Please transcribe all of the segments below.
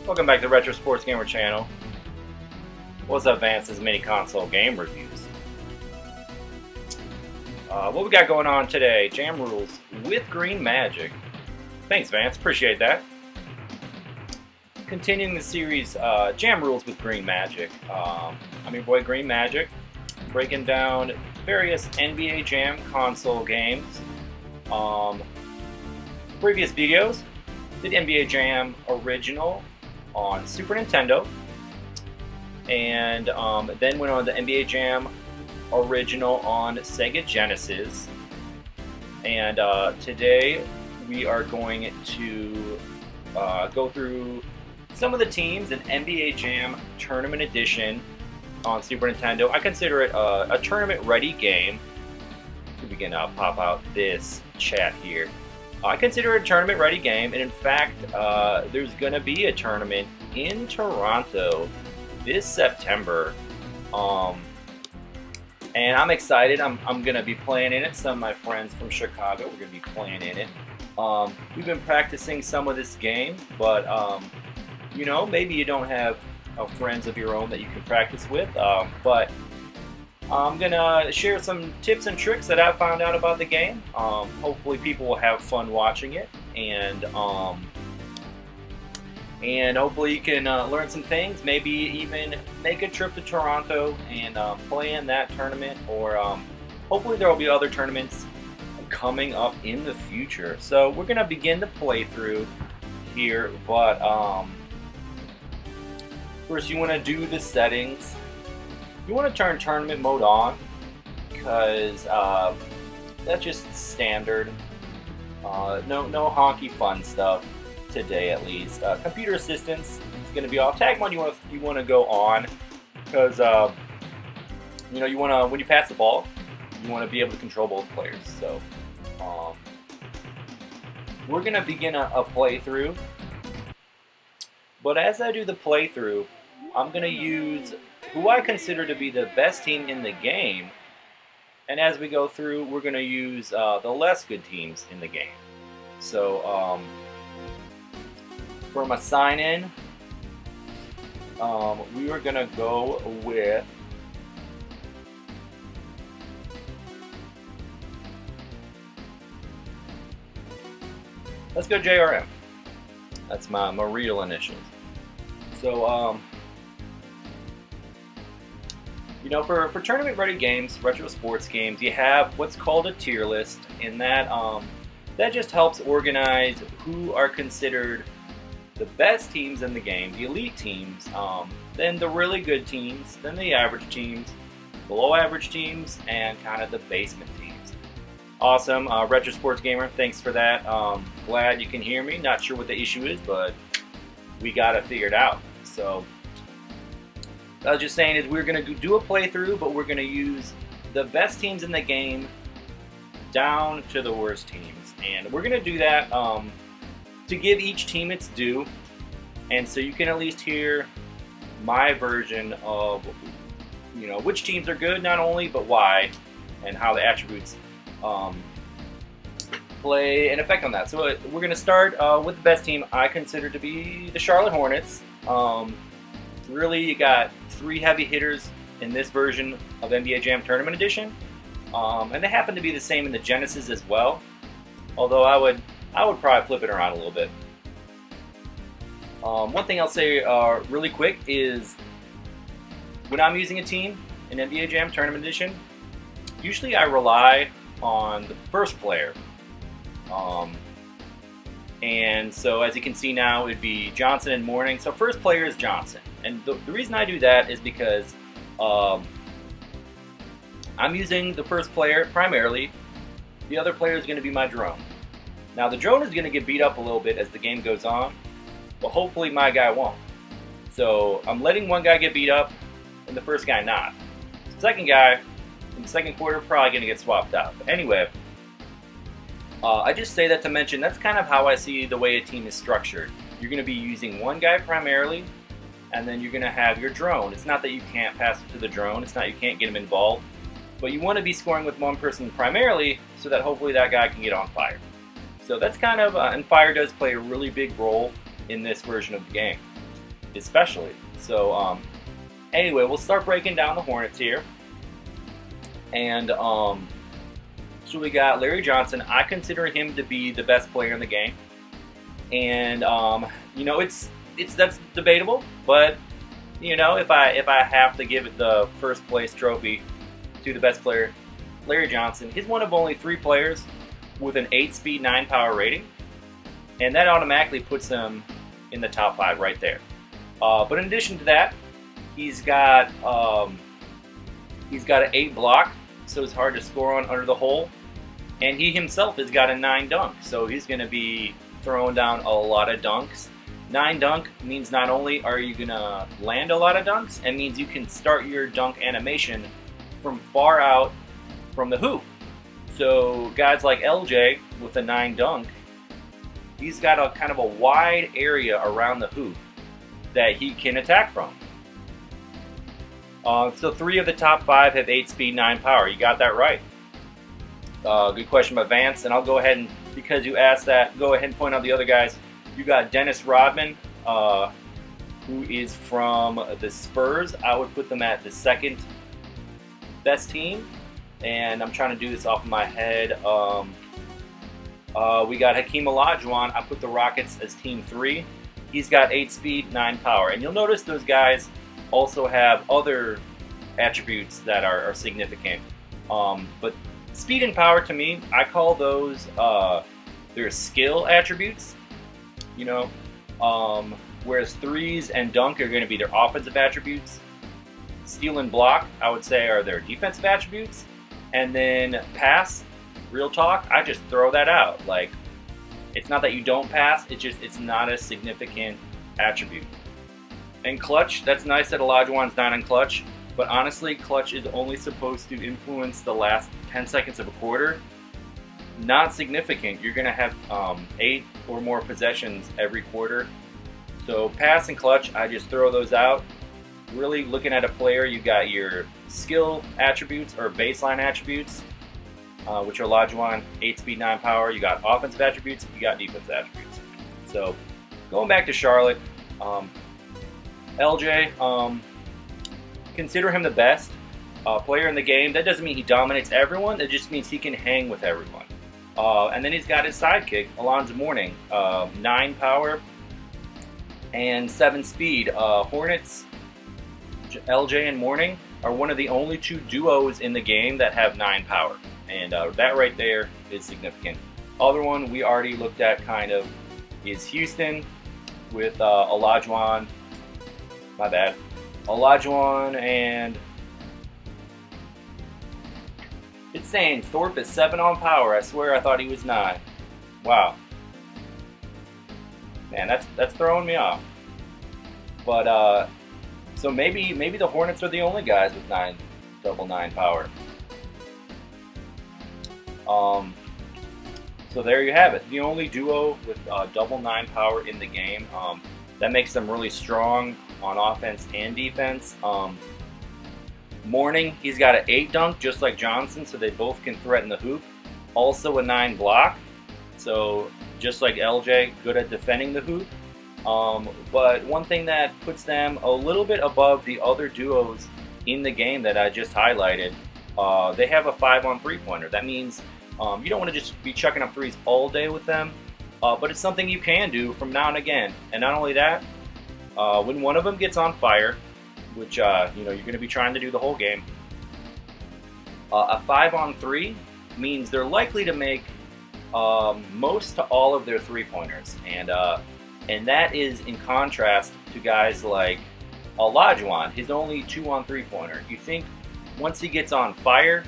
Welcome back to the Retro Sports Gamer channel. What's up, Vance? This is mini console game reviews. What we got going on today? Jam Rules with Green Majik. Thanks, Vance. Appreciate that. Continuing the series, Jam Rules with Green Majik. I'm your boy Green Majik, breaking down various NBA Jam console games. Previous videos did NBA Jam Original on Super Nintendo, and then went on the NBA Jam Original on Sega Genesis. And today we are going to go through some of the teams in NBA Jam Tournament Edition on Super Nintendo. I consider it a tournament-ready game. We can pop out this chat here. I consider it a tournament-ready game, and in fact, there's going to be a tournament in Toronto this September, and I'm excited. I'm going to be playing in it. Some of my friends from Chicago, we're going to be playing in it. We've been practicing some of this game, but you know, maybe you don't have friends of your own that you can practice with, but I'm gonna share some tips and tricks that I've found out about the game. Hopefully people will have fun watching it, and hopefully you can learn some things, maybe even make a trip to Toronto and play in that tournament, or hopefully there will be other tournaments coming up in the future. So we're gonna begin the playthrough here, but first you want to do the settings. You want to turn tournament mode on, because that's just standard. No honky fun stuff today, at least. Computer assistance is going to be off. Tag mode you want to go on, because you know, you want to, when you pass the ball, you want to be able to control both players. So we're going to begin a playthrough, but as I do the playthrough, I'm going to use who I consider to be the best team in the game, and as we go through, we're going to use the less good teams in the game. So for my sign-in, we are going to go with let's go JRM. That's my real initials. So you know, for tournament-ready games, retro sports games, you have what's called a tier list, and that just helps organize who are considered the best teams in the game, the elite teams, then the really good teams, then the average teams, below average teams, and kind of the basement teams. Awesome, Retro Sports Gamer, thanks for that. Glad you can hear me. Not sure what the issue is, but we got it figured out. So I was just saying is we're going to do a playthrough, but we're going to use the best teams in the game down to the worst teams. And we're going to do that to give each team its due. And so you can at least hear my version of, you know, which teams are good not only, but why, and how the attributes play an effect on that. So we're going to start with the best team I consider to be the Charlotte Hornets. Really, you got 3 heavy hitters in this version of NBA Jam Tournament Edition, and they happen to be the same in the Genesis as well. Although I would probably flip it around a little bit. One thing I'll say really quick is when I'm using a team in NBA Jam Tournament Edition, usually I rely on the first player. And so as you can see now, it'd be Johnson and Mourning. So first player is Johnson. And the reason I do that is because I'm using the first player primarily. The other player is going to be my drone. Now the drone is going to get beat up a little bit as the game goes on, but hopefully my guy won't. So I'm letting one guy get beat up and the first guy not. The second guy in the second quarter probably going to get swapped out. But anyway, I just say that to mention that's kind of how I see the way a team is structured. You're going to be using one guy primarily, and then you're going to have your drone. It's not that you can't pass it to the drone. It's not you can't get him involved. But you want to be scoring with one person primarily so that hopefully that guy can get on fire. So that's kind of, and fire does play a really big role in this version of the game. especially. So anyway, we'll start breaking down the Hornets here. And so we got Larry Johnson. I consider him to be the best player in the game. And that's debatable, but if I have to give it the first place trophy to the best player, Larry Johnson, he's one of only 3 players with an 8-speed, 9-power rating, and that automatically puts him in the top 5 right there. But in addition to that, he's got an 8 block, so it's hard to score on under the hole, and he himself has got a 9 dunk, so he's going to be throwing down a lot of dunks. 9 dunk means not only are you going to land a lot of dunks, it means you can start your dunk animation from far out from the hoop. So guys like LJ with a 9 dunk, he's got a kind of a wide area around the hoop that he can attack from. So 3 of the top 5 have 8-speed, 9-power. You got that right. Good question by Vance, and I'll go ahead and, because you asked that, go ahead and point out the other guys. You got Dennis Rodman, who is from the Spurs. I would put them at the 2nd best team, and I'm trying to do this off of my head. We got Hakeem Olajuwon. I put the Rockets as team 3. He's got 8-speed, 9-power, and you'll notice those guys also have other attributes that are significant. But speed and power, to me, I call those their skill attributes. Whereas threes and dunk are going to be their offensive attributes. Steal and block, I would say, are their defensive attributes. And then pass, real talk, I just throw that out. Like, it's not that you don't pass, it's not a significant attribute. And clutch, that's nice that Olajuwon's not in clutch, but honestly, clutch is only supposed to influence the last 10 seconds of a quarter. Not significant. You're going to have 8 or more possessions every quarter. So pass and clutch, I just throw those out. Really looking at a player, you got your skill attributes or baseline attributes, which are Olajuwon, 8-speed, 9-power. You got offensive attributes, you got defensive attributes. So going back to Charlotte, LJ, consider him the best player in the game. That doesn't mean he dominates everyone. It just means he can hang with everyone. And then he's got his sidekick, Alonzo Mourning, 9 power and 7 speed. Hornets, LJ and Mourning are one of the only 2 duos in the game that have 9 power. And that right there is significant. Other one we already looked at kind of is Houston with Olajuwon. My bad. Olajuwon and it's saying Thorpe is 7 on power. I swear I thought he was 9. Wow. Man, that's throwing me off. But so maybe the Hornets are the only guys with 9 power. So there you have it. The only duo with double 9 power in the game. That makes them really strong on offense and defense. Mourning, he's got an 8 dunk just like Johnson, so they both can threaten the hoop. Also a 9 block, so just like LJ, good at defending the hoop. But one thing that puts them a little bit above the other duos in the game that I just highlighted, they have a 5-on 3-pointer. That means you don't want to just be chucking up threes all day with them, but it's something you can do from now and again. And not only that, when one of them gets on fire, which you're going to be trying to do the whole game, a 5-on 3 means they're likely to make most to all of their 3-pointers, and that is in contrast to guys like Olajuwon, his only 2-on 3-pointer. You think once he gets on fire,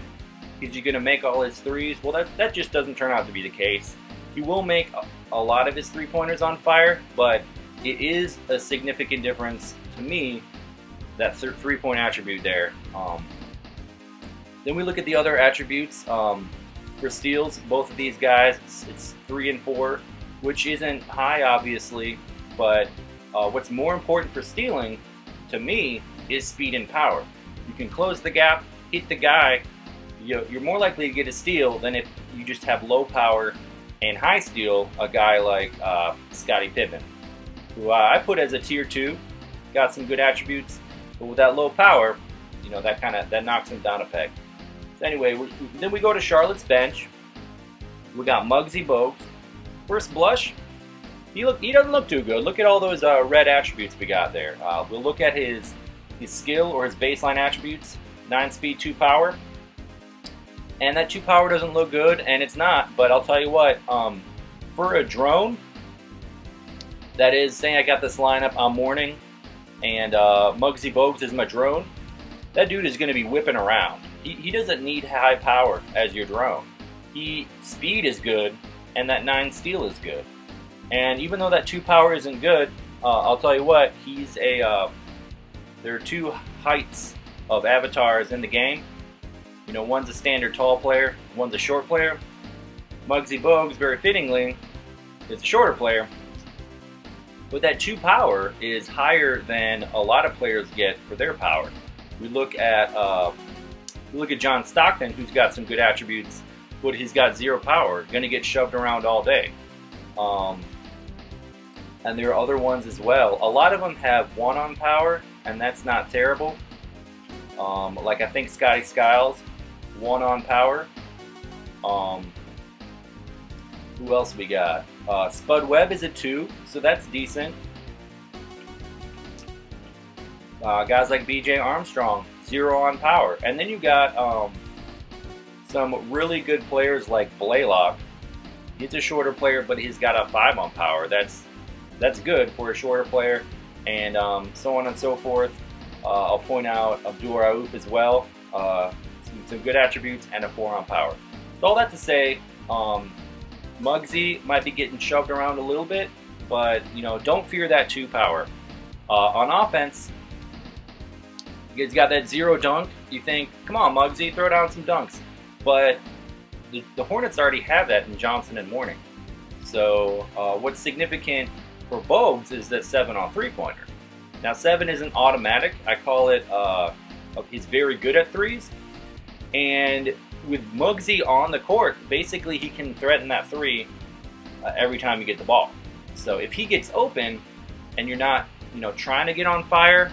is he going to make all his threes? Well, that just doesn't turn out to be the case. He will make a lot of his 3-pointers on fire, but it is a significant difference to me, that 3-point attribute there. Then we look at the other attributes. For steals, both of these guys, it's 3 and 4, which isn't high, obviously, but what's more important for stealing, to me, is speed and power. You can close the gap, hit the guy, you're more likely to get a steal than if you just have low power and high steal, a guy like Scottie Pippen, who I put as a tier 2. got some good attributes, but with that low power, that knocks him down a peg. So anyway, then we go to Charlotte's bench. We got Muggsy Bogues. First blush, he doesn't look too good. Look at all those red attributes we got there. We'll look at his skill or his baseline attributes. 9 speed, 2 power. And that 2 power doesn't look good, and it's not. But I'll tell you what, for a drone, that is, saying I got this lineup on morning, and Muggsy Bogues is my drone, that dude is going to be whipping around. He doesn't need high power as your drone. Speed is good, and that 9 steal is good. And even though that 2 power isn't good, I'll tell you what, there are 2 heights of avatars in the game. One's a standard tall player, one's a short player. Muggsy Bogues, very fittingly, is a shorter player. But that 2 power is higher than a lot of players get for their power. We look at John Stockton, who's got some good attributes, but he's got 0 power, going to get shoved around all day. And there are other ones as well. A lot of them have 1 on power, and that's not terrible. Like I think Scotty Skiles, 1 on power. Who else we got? Spud Webb is a 2, so that's decent. Guys like BJ Armstrong, 0 on power. And then you got some really good players like Blaylock. He's a shorter player, but he's got a 5 on power. That's good for a shorter player, and so on and so forth. I'll point out Abdul Rauf as well. Some good attributes and a 4 on power. So all that to say, Muggsy might be getting shoved around a little bit, but don't fear that 2 power. On offense, he's got that 0 dunk. You think, come on, Muggsy, throw down some dunks. But the Hornets already have that in Johnson and Mourning. So what's significant for Bogues is that 7 on 3-pointer. Now 7 isn't automatic. I call it he's very good at 3s. And with Muggsy on the court, basically he can threaten that 3 every time you get the ball. So if he gets open and you're not trying to get on fire,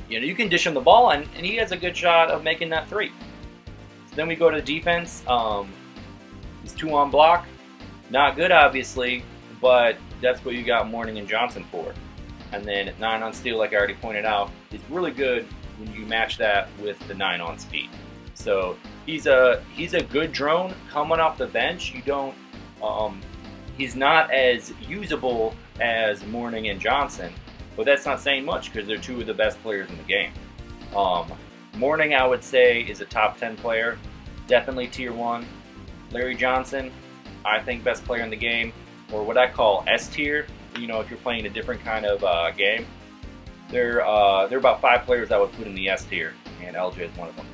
you can dish him the ball and he has a good shot of making that 3. So then we go to defense. He's 2 on block. Not good, obviously, but that's what you got Mourning and Johnson for. And then 9 on steal, like I already pointed out, is really good when you match that with the 9 on speed. So he's a good drone coming off the bench. He's not as usable as Mourning and Johnson, but that's not saying much because they're 2 of the best players in the game. Mourning, I would say, is a top 10 player, definitely tier 1. Larry Johnson, I think best player in the game, or what I call S tier. If you're playing a different kind of game, there are about 5 players I would put in the S tier, and LJ is one of them.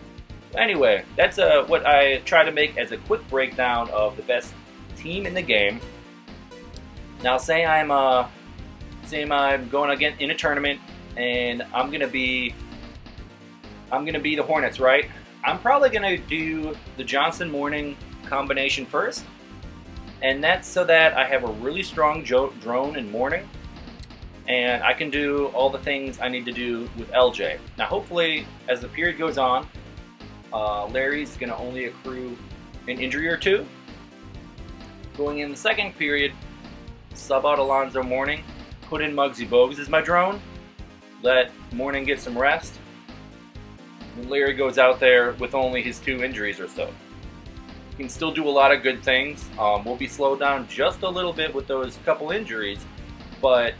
So anyway, that's what I try to make as a quick breakdown of the best team in the game. Now, say I'm going again in a tournament, and I'm gonna be the Hornets, right? I'm probably gonna do the Johnson Mourning combination first, and that's so that I have a really strong drone in Mourning, and I can do all the things I need to do with LJ. Now, hopefully, as the period goes on, Larry's gonna only accrue an injury or 2. Going in the second period, sub out Alonzo Mourning, put in Muggsy Bogues as my drone, let Mourning get some rest, and Larry goes out there with only his 2 injuries or so. He can still do a lot of good things. We'll be slowed down just a little bit with those couple injuries, but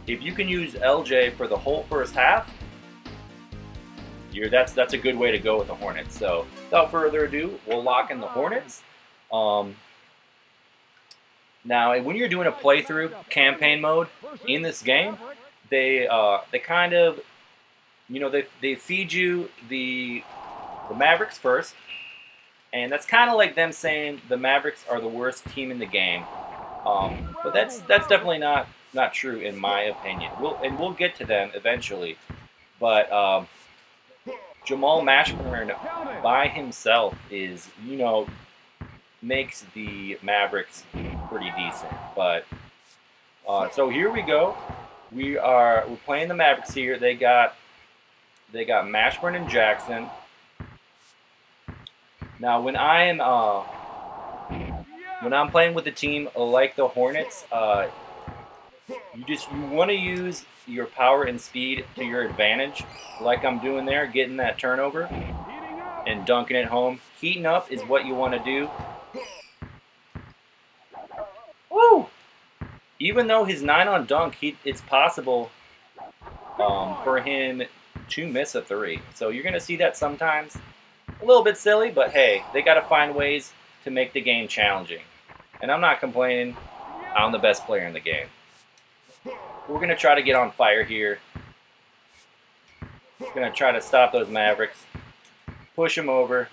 if you can use LJ for the whole first half, that's a good way to go with the Hornets. So without further ado, we'll lock in the Hornets. Now, when you're doing a playthrough campaign mode in this game, they kind of, they feed you the Mavericks first, and that's kind of like them saying the Mavericks are the worst team in the game. But that's definitely not true in my opinion. We'll get to them eventually, but Jamal Mashburn by himself is makes the Mavericks pretty decent. But so here we go. We're playing the Mavericks here. They got Mashburn and Jackson. Now when I'm playing with a team like the Hornets, you want to use your power and speed to your advantage, like I'm doing there, getting that turnover and dunking it home. Heating up is what you want to do. Woo! Even though his 9 on dunk, it's possible for him to miss a 3. So you're going to see that sometimes. A little bit silly, but hey, they got to find ways to make the game challenging. And I'm not complaining. I'm the best player in the game. We're going to try to get on fire here. We're going to try to stop those Mavericks. Push them over.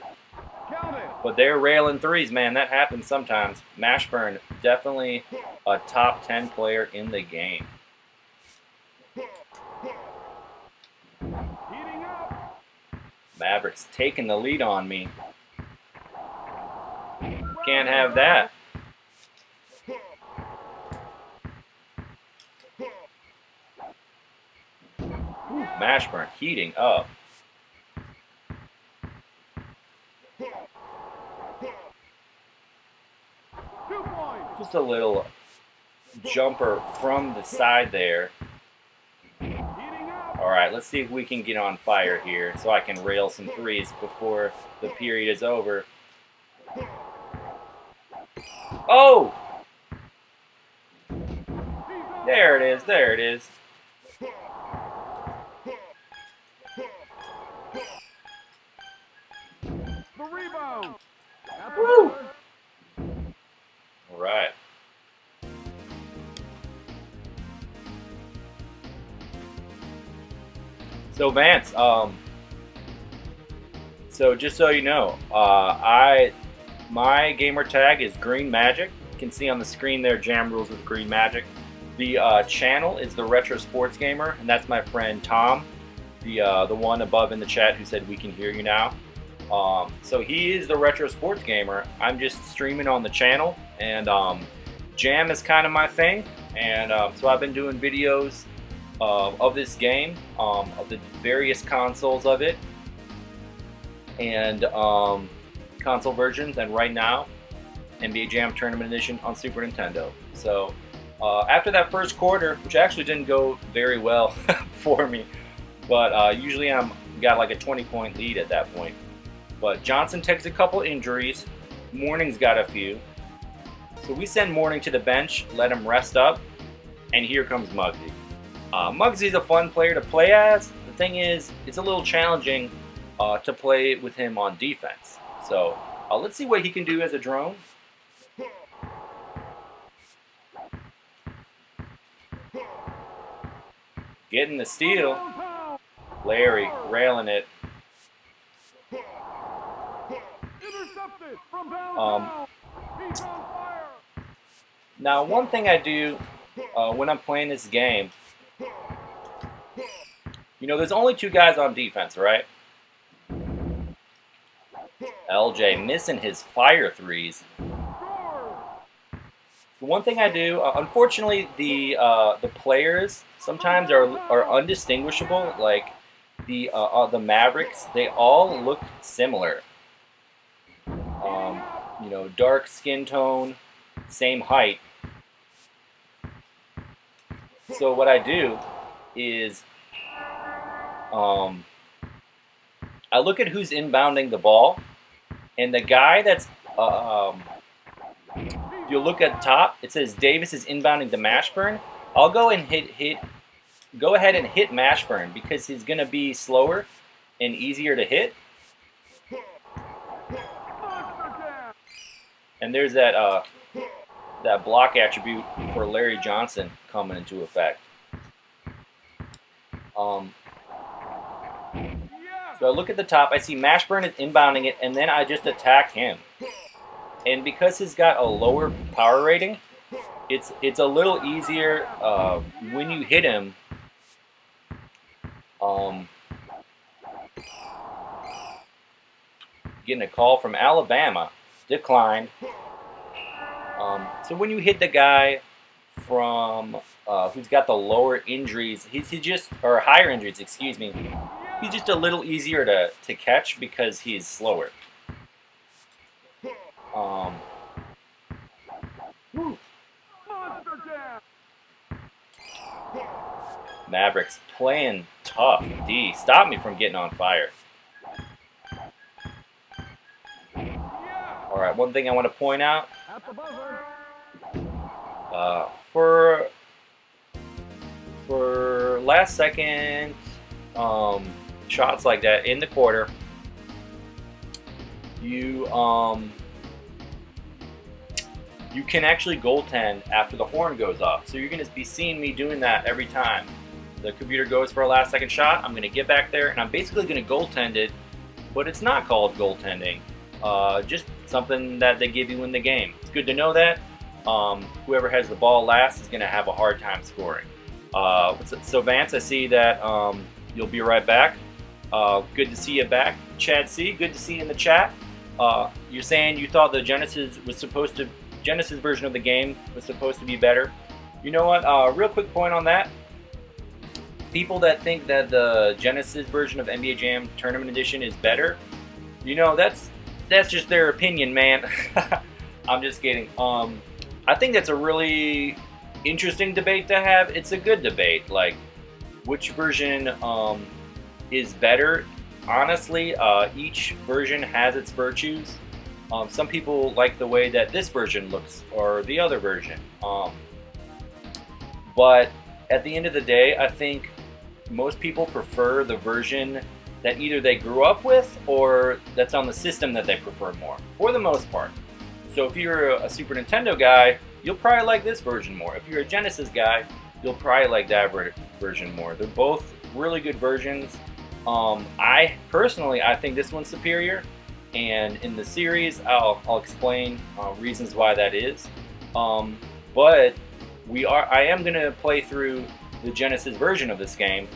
But they're railing 3s, man. That happens sometimes. Mashburn, definitely a top 10 player in the game. Mavericks taking the lead on me. Can't have that. Mashburn heating up. Just a little jumper from the side there. All right, let's see if we can get on fire here so I can rail some 3s before the period is over. Oh! There it is, there it is. The rebound. Woo! All right. So Vance, so just so you know, my gamer tag is Green Majik. You can see on the screen there, Jam Rules with Green Majik. The channel is the Retro Sports Gamer, and that's my friend Tom, the one above in the chat who said we can hear you now. So he is the Retro Sports Gamer. I'm just streaming on the channel, and Jam is kind of my thing, and so I've been doing videos of this game, of the various consoles of it, and console versions, and right now, NBA Jam Tournament Edition on Super Nintendo. So after that first quarter, which actually didn't go very well for me, but usually I'm got like a 20-point lead at that point. But Johnson takes a couple injuries. Morning's got a few. So we send Morning to the bench, let him rest up, and here comes Muggsy. Muggsy's a fun player to play as. The thing is, it's a little challenging to play with him on defense. So let's see what he can do as a drone. Getting the steal. Larry railing it. Now, one thing I do when I'm playing this game, you know, there's only 2 guys on defense, right? LJ missing his fire 3s. The one thing I do, unfortunately, the players sometimes are undistinguishable. Like the Mavericks, they all look similar. You know, dark skin tone, same height. So what I do is I look at who's inbounding the ball, and the guy that's if you look at the top, it says Davis is inbounding to Mashburn. I'll go and go ahead and hit Mashburn because he's going to be slower and easier to hit. And there's that block attribute for Larry Johnson coming into effect. So I look at the top, I see Mashburn is inbounding it, and then I just attack him. And because he's got a lower power rating, it's a little easier when you hit him. Getting a call from Alabama, declined. So when you hit the guy from who's got the lower injuries. He's just or higher injuries, excuse me. He's just a little easier to catch because he's slower. Mavericks playing tough. D, stop me from getting on fire. All right, one thing I want to point out for last second shots like that in the quarter, you can actually goaltend after the horn goes off. So you're going to be seeing me doing that every time the computer goes for a last second shot. I'm going to get back there and I'm basically going to goaltend it, but it's not called goaltending. Just something that they give you in the game. It's good to know that. Whoever has the ball last is going to have a hard time scoring. So Vance, I see that you'll be right back. Good to see you back. Chad C, good to see you in the chat. You're saying you thought the Genesis version of the game was supposed to be better. You know what? Real quick point on that. People that think that the Genesis version of NBA Jam Tournament Edition is better, you know, that's just their opinion, man. I'm just kidding. I think that's a really interesting debate to have. It's a good debate. Like, which version is better? Honestly, each version has its virtues. Some people like the way that this version looks or the other version. But at the end of the day, I think most people prefer the version that either they grew up with or that's on the system that they prefer more, for the most part. So if you're a Super Nintendo guy, you'll probably like this version more. If you're a Genesis guy, you'll probably like that version more. They're both really good versions. I think this one's superior, and in the series, I'll explain reasons why that is. But I am gonna play through the Genesis version of this game.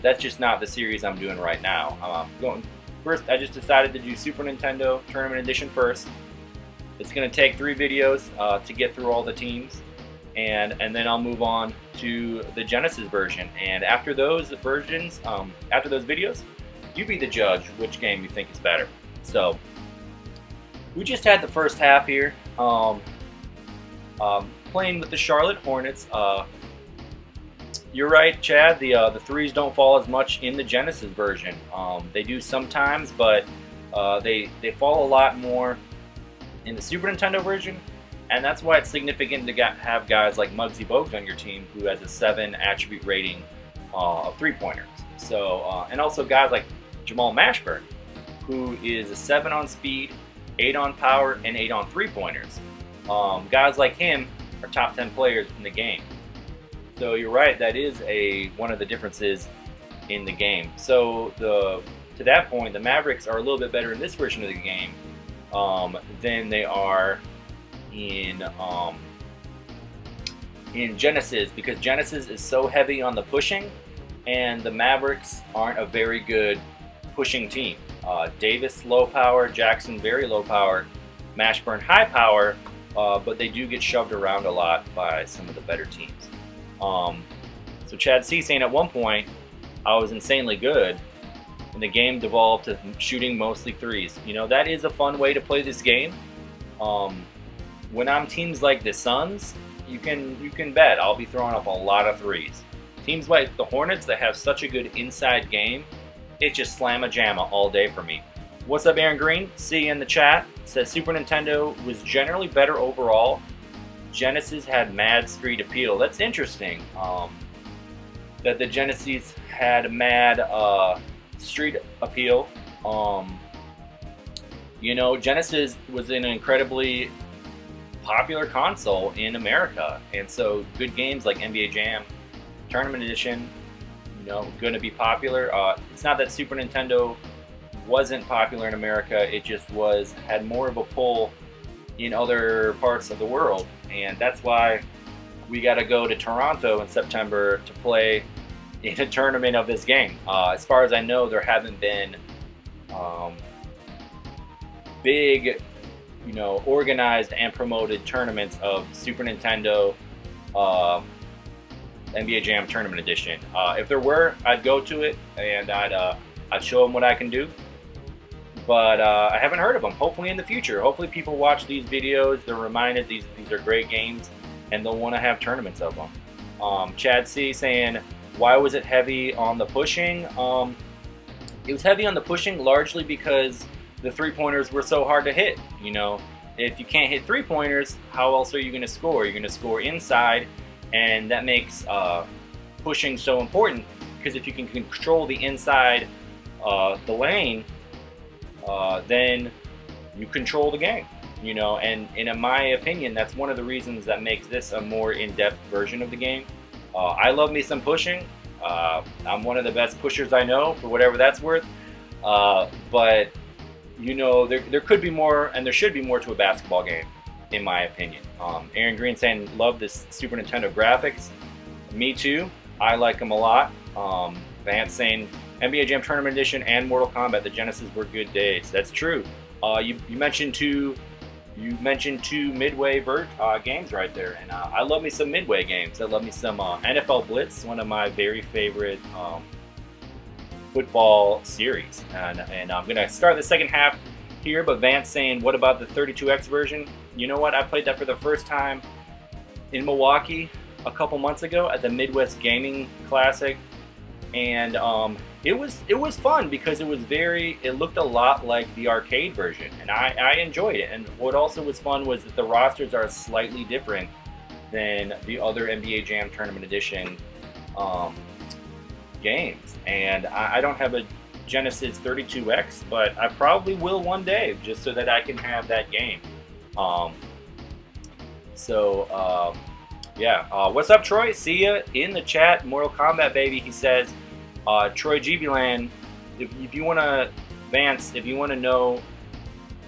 That's just not the series I'm doing right now. First, I just decided to do Super Nintendo Tournament Edition first. It's going to take 3 videos to get through all the teams, and then I'll move on to the Genesis version. And after those versions, after those videos, you be the judge which game you think is better. So we just had the first half here, playing with the Charlotte Hornets. You're right, Chad. The threes don't fall as much in the Genesis version. They do sometimes, but they fall a lot more in the Super Nintendo version, and that's why it's significant to have guys like Muggsy Bogues on your team who has a 7 attribute rating of 3-pointers. So, and also guys like Jamal Mashburn, who is a 7 on speed, 8 on power, and 8 on 3-pointers. Guys like him are top 10 players in the game. So you're right, that is one of the differences in the game. So to that point, the Mavericks are a little bit better in this version of the game than they are in Genesis, because Genesis is so heavy on the pushing, and the Mavericks aren't a very good pushing team. Davis low power, Jackson very low power, Mashburn high power, but they do get shoved around a lot by some of the better teams. So Chad C saying at one point I was insanely good, and the game devolved to shooting mostly threes. You know, that is a fun way to play this game. When I'm teams like the Suns, you can bet I'll be throwing up a lot of threes. Teams like the Hornets that have such a good inside game, it's just slamma-jamma all day for me. What's up, Aaron Green? See you in the chat. Says Super Nintendo was generally better overall. Genesis had mad street appeal. That's interesting. That the Genesis had mad street appeal. You know, Genesis was an incredibly popular console in America, and so good games like NBA Jam Tournament Edition, you know, going to be popular. It's not that Super Nintendo wasn't popular in America; it just had more of a pull in other parts of the world, and that's why we got to go to Toronto in September to play in a tournament of this game. As far as I know, there haven't been big, you know, organized and promoted tournaments of Super Nintendo NBA Jam Tournament Edition. If there were, I'd go to it and I'd show them what I can do. But I haven't heard of them. Hopefully in the future. Hopefully people watch these videos. They're reminded these are great games, and they'll want to have tournaments of them. Chad C saying, why was it heavy on the pushing? It was heavy on the pushing largely because the three-pointers were so hard to hit. You know, if you can't hit three-pointers, how else are you going to score? You're going to score inside, and that makes pushing so important, because if you can control the inside the lane, then you control the game. You know, and in my opinion, that's one of the reasons that makes this a more in-depth version of the game. I love me some pushing. I'm one of the best pushers I know, for whatever that's worth. But you know, there could be more, and there should be more to a basketball game, in my opinion. Aaron Green saying, love this Super Nintendo graphics. Me too. I like them a lot. Vance saying, NBA Jam Tournament Edition and Mortal Kombat, the Genesis were good days. That's true. You mentioned two Midway games right there, and I love me some Midway games. I love me some NFL Blitz, one of my very favorite football series. And I'm gonna start the second half here. But Vance saying, what about the 32X version? You know what? I played that for the first time in Milwaukee a couple months ago at the Midwest Gaming Classic, and it was fun because it looked a lot like the arcade version, and I enjoyed it. And what also was fun was that the rosters are slightly different than the other NBA Jam Tournament Edition games. And I don't have a Genesis 32X, but I probably will one day, just so that I can have that game. Yeah. What's up, Troy? See ya in the chat. Mortal Kombat, baby. He says, Troy GB-Land, if you want to, Vance, if you want to know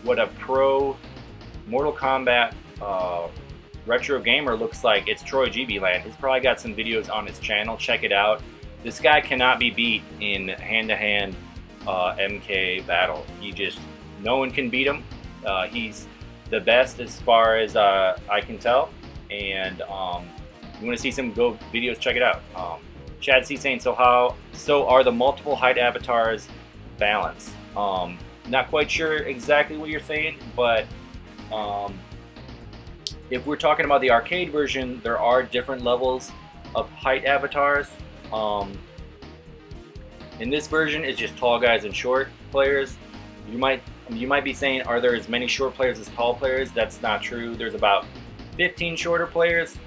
what a pro Mortal Kombat retro gamer looks like, it's Troy GB-Land. He's probably got some videos on his channel. Check it out. This guy cannot be beat in hand-to-hand MK battle. No one can beat him. He's the best as far as I can tell. And you want to see some videos, check it out. Chad C saying, so are the multiple height avatars balanced? Not quite sure exactly what you're saying, but if we're talking about the arcade version, there are different levels of height avatars. In this version, it's just tall guys and short players. You might be saying, are there as many short players as tall players? That's not true. There's about 15 shorter players.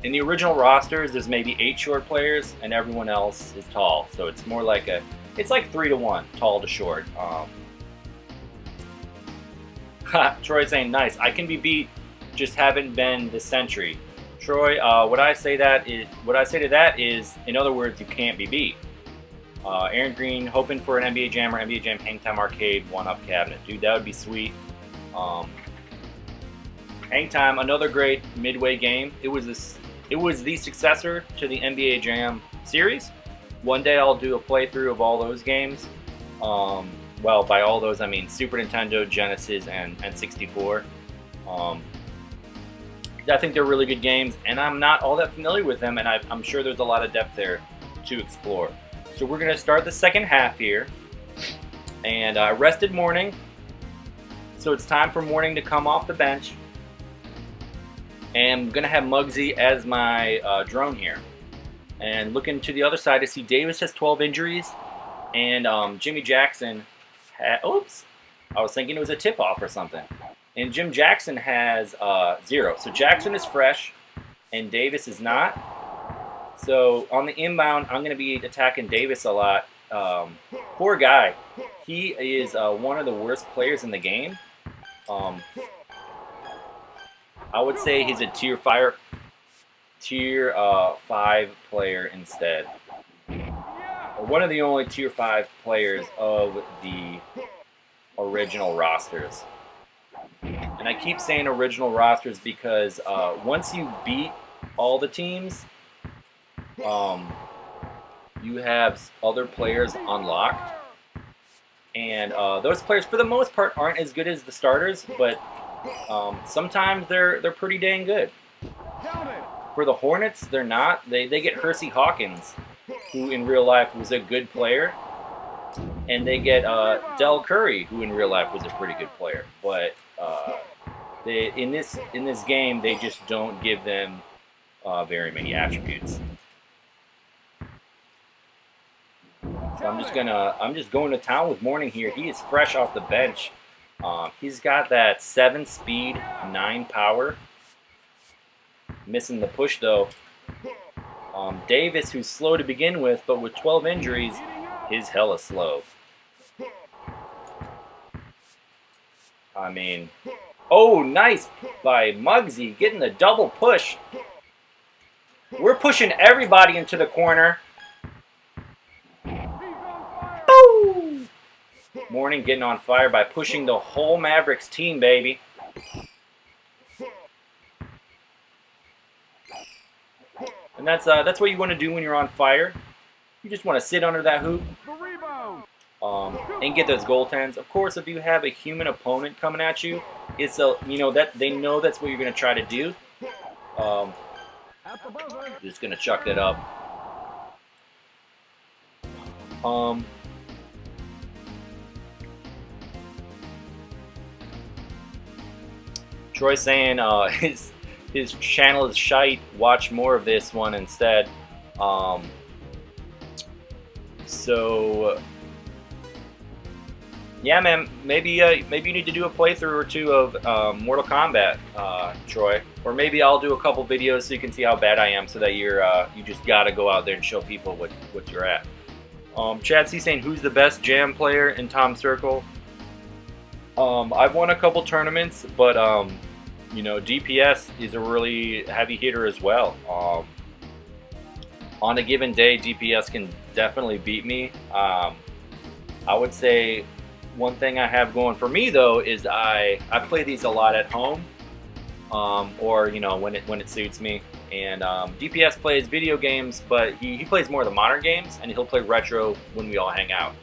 In the original rosters, there's maybe 8 short players, and everyone else is tall. So it's more like it's like 3-to-1, tall to short. Troy saying, nice. I can be beat, just haven't been this century. Troy, what I say to that is, in other words, you can't be beat. Aaron Green, hoping for an NBA Jam or NBA Jam Hang Time Arcade 1-up cabinet. Dude, that would be sweet. Hang Time, another great Midway game. It was the successor to the NBA Jam series. One day I'll do a playthrough of all those games. Well, by all those I mean Super Nintendo, Genesis, and 64. I think they're really good games, and I'm not all that familiar with them, and I'm sure there's a lot of depth there to explore. So we're going to start the second half here. And rested Morning. So it's time for Morning to come off the bench. And I'm going to have Muggsy as my drone here. And looking to the other side to see Davis has 12 injuries. And Jimmy Jackson, oops, I was thinking it was a tip-off or something. And Jim Jackson has 0. So Jackson is fresh, and Davis is not. So on the inbound, I'm going to be attacking Davis a lot. Poor guy. He is one of the worst players in the game. I would say he's a tier 5 player instead. One of the only tier 5 players of the original rosters. And I keep saying original rosters because once you beat all the teams, you have other players unlocked. And those players, for the most part, aren't as good as the starters, but sometimes they're pretty dang good. For the Hornets, they're not. They get Hersey Hawkins, who in real life was a good player, and they get Del Curry, who in real life was a pretty good player. But in this game, they just don't give them very many attributes. So I'm just going to town with Mourning here. He is fresh off the bench. He's got that 7 speed, 9 power. Missing the push though. Davis, who's slow to begin with, but with 12 injuries, is hella slow. I mean, oh, nice by Muggsy, getting the double push. We're pushing everybody into the corner. Boom! Mourning getting on fire by pushing the whole Mavericks team, baby. And that's what you want to do when you're on fire. You just want to sit under that hoop and get those goaltends. Of course, if you have a human opponent coming at you, it's that they know that's what you're going to try to do. Just going to chuck that up. Troy saying his channel is shite. Watch more of this one instead. So yeah, man, maybe you need to do a playthrough or two of Mortal Kombat, Troy, or maybe I'll do a couple videos so you can see how bad I am, so that you just gotta go out there and show people what you're at. Chad C saying, who's the best jam player in Tom's Circle? I've won a couple tournaments, but DPS is a really heavy hitter as well. On a given day, DPS can definitely beat me. I would say one thing I have going for me though is I play these a lot at home, or when it suits me. And DPS plays video games, but he plays more of the modern games, and he'll play retro when we all hang out.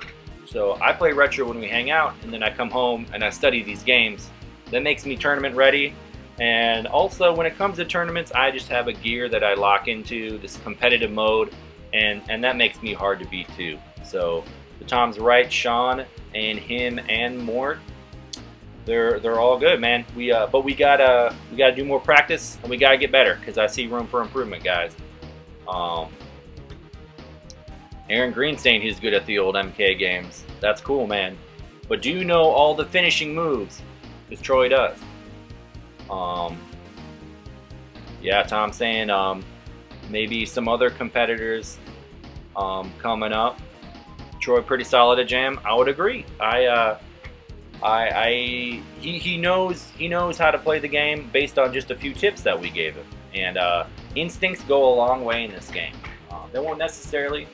So I play retro when we hang out, and then I come home and I study these games. That makes me tournament ready. And also, when it comes to tournaments, I just have a gear that I lock into, this competitive mode, and that makes me hard to beat too. So Tom's right, Shawn and him and Mort, they're all good, man. But we gotta do more practice, and we gotta get better, because I see room for improvement, guys. Aaron Green saying he's good at the old MK games. That's cool, man. But do you know all the finishing moves? Because Troy does. Yeah, Tom saying maybe some other competitors coming up. Troy pretty solid at jam. I would agree. He knows how to play the game based on just a few tips that we gave him, and instincts go a long way in this game. They won't necessarily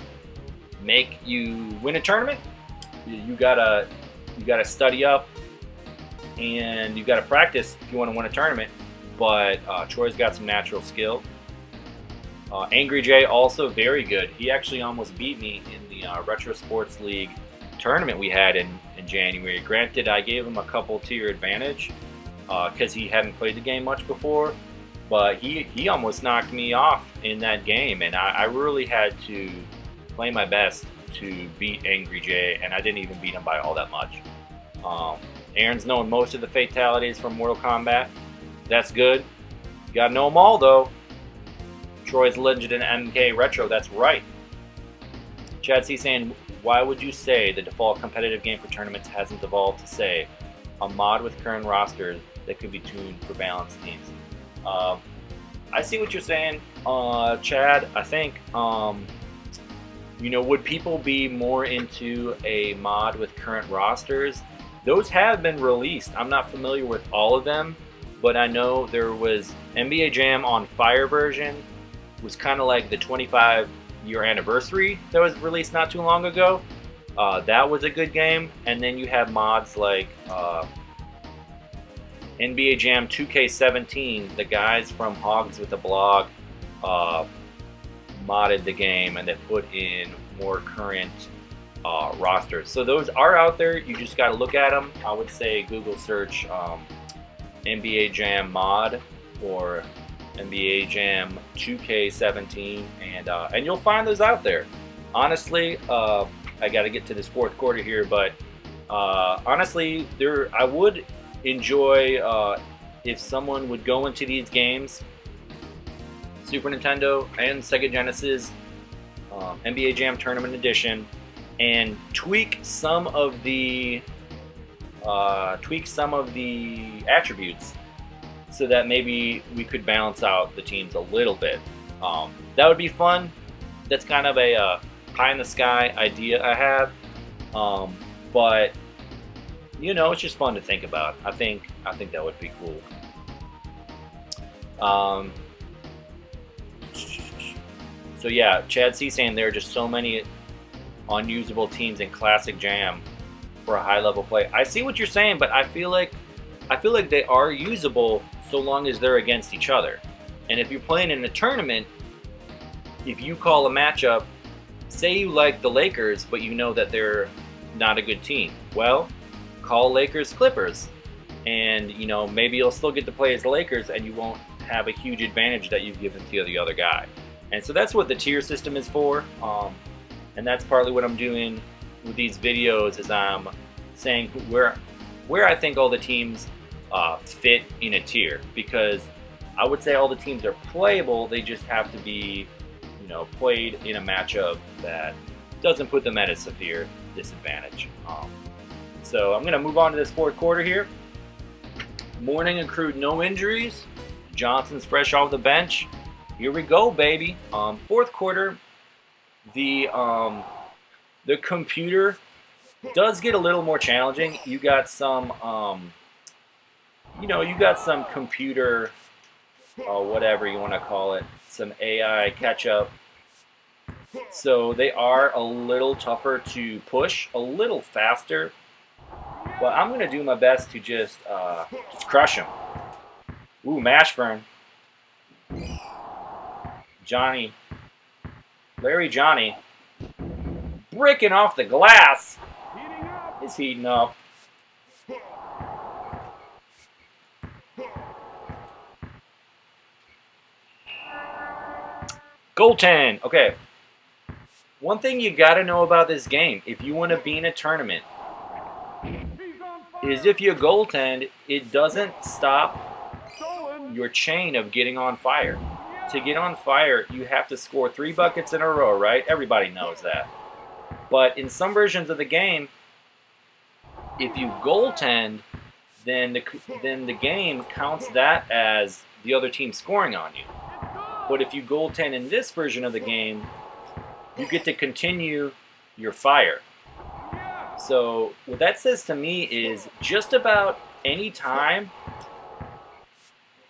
make you win a tournament. You gotta study up, and you gotta practice if you want to win a tournament. But Troy's got some natural skill. Angry J also very good. He actually almost beat me in the Retro Sports League tournament we had in January. Granted, I gave him a couple tier advantage because he hadn't played the game much before, but he almost knocked me off in that game, and I really had to play my best to beat Angry J, and I didn't even beat him by all that much. Aaron's known most of the fatalities from Mortal Kombat. That's good. You gotta know them all, though. Troy's legend in MK Retro, that's right. Chad C saying, why would you say the default competitive game for tournaments hasn't evolved to, say, a mod with current rosters that could be tuned for balanced teams? I see what you're saying, Chad. I think, would people be more into a mod with current rosters? Those have been released. I'm not familiar with all of them, but I know there was NBA Jam on Fire version, was kind of like the 25-year anniversary that was released not too long ago. That was a good game. And then you have mods like NBA Jam 2K17. The guys from Hogs with a Blog modded the game, and they put in more current rosters. So those are out there. You just got to look at them. I would say Google search NBA Jam mod, or NBA Jam 2K17, and you'll find those out there. Honestly, I got to get to this fourth quarter here, but honestly, I would enjoy if someone would go into these games, Super Nintendo and Sega Genesis, NBA Jam Tournament Edition, and tweak some of the attributes so that maybe we could balance out the teams a little bit. That would be fun. That's kind of a pie in the sky idea I have, but you know, it's just fun to think about. I think that would be cool. So yeah, Chad C saying there are just so many unusable teams in Classic Jam for a high level play. I see what you're saying, but I feel like they are usable so long as they're against each other. And if you're playing in a tournament, if you call a matchup, say you like the Lakers, but you know that they're not a good team, well, call Lakers Clippers, and you know, maybe you'll still get to play as the Lakers, and you won't have a huge advantage that you've given to the other guy. And so that's what the tier system is for, and that's partly what I'm doing with these videos, is I'm saying where I think all the teams fit in a tier, because I would say all the teams are playable. They just have to be, you know, played in a matchup that doesn't put them at a severe disadvantage. So I'm going to move on to this fourth quarter here. Mourning accrued no injuries. Johnson's fresh off the bench. Here we go, baby. Fourth quarter, the computer does get a little more challenging. You got some, computer, whatever you want to call it, some AI catch-up. So they are a little tougher to push, a little faster. But I'm going to do my best to just crush them. Ooh, mash burn. Larry Johnny, breaking off the glass. Is heating up. Goaltend. Okay. One thing you got to know about this game, if you want to be in a tournament, is if you goaltend, it doesn't stop your chain of getting on fire. To get on fire, you have to score 3 buckets in a row, right? Everybody knows that. But in some versions of the game, if you goaltend, then the game counts that as the other team scoring on you. But if you goaltend in this version of the game, you get to continue your fire. So what that says to me is just about any time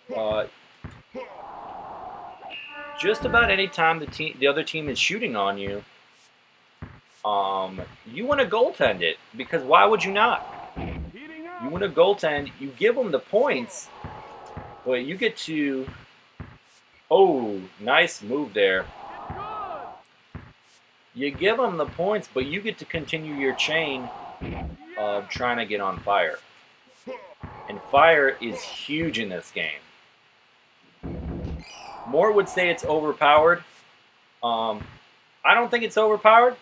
the other team is shooting on you, you want to goaltend it, because why would you not? You want to goaltend, you give them the points, but you get to, oh, nice move there. You give them the points, but you get to continue your chain of trying to get on fire. And fire is huge in this game. More would say it's overpowered. I don't think it's overpowered.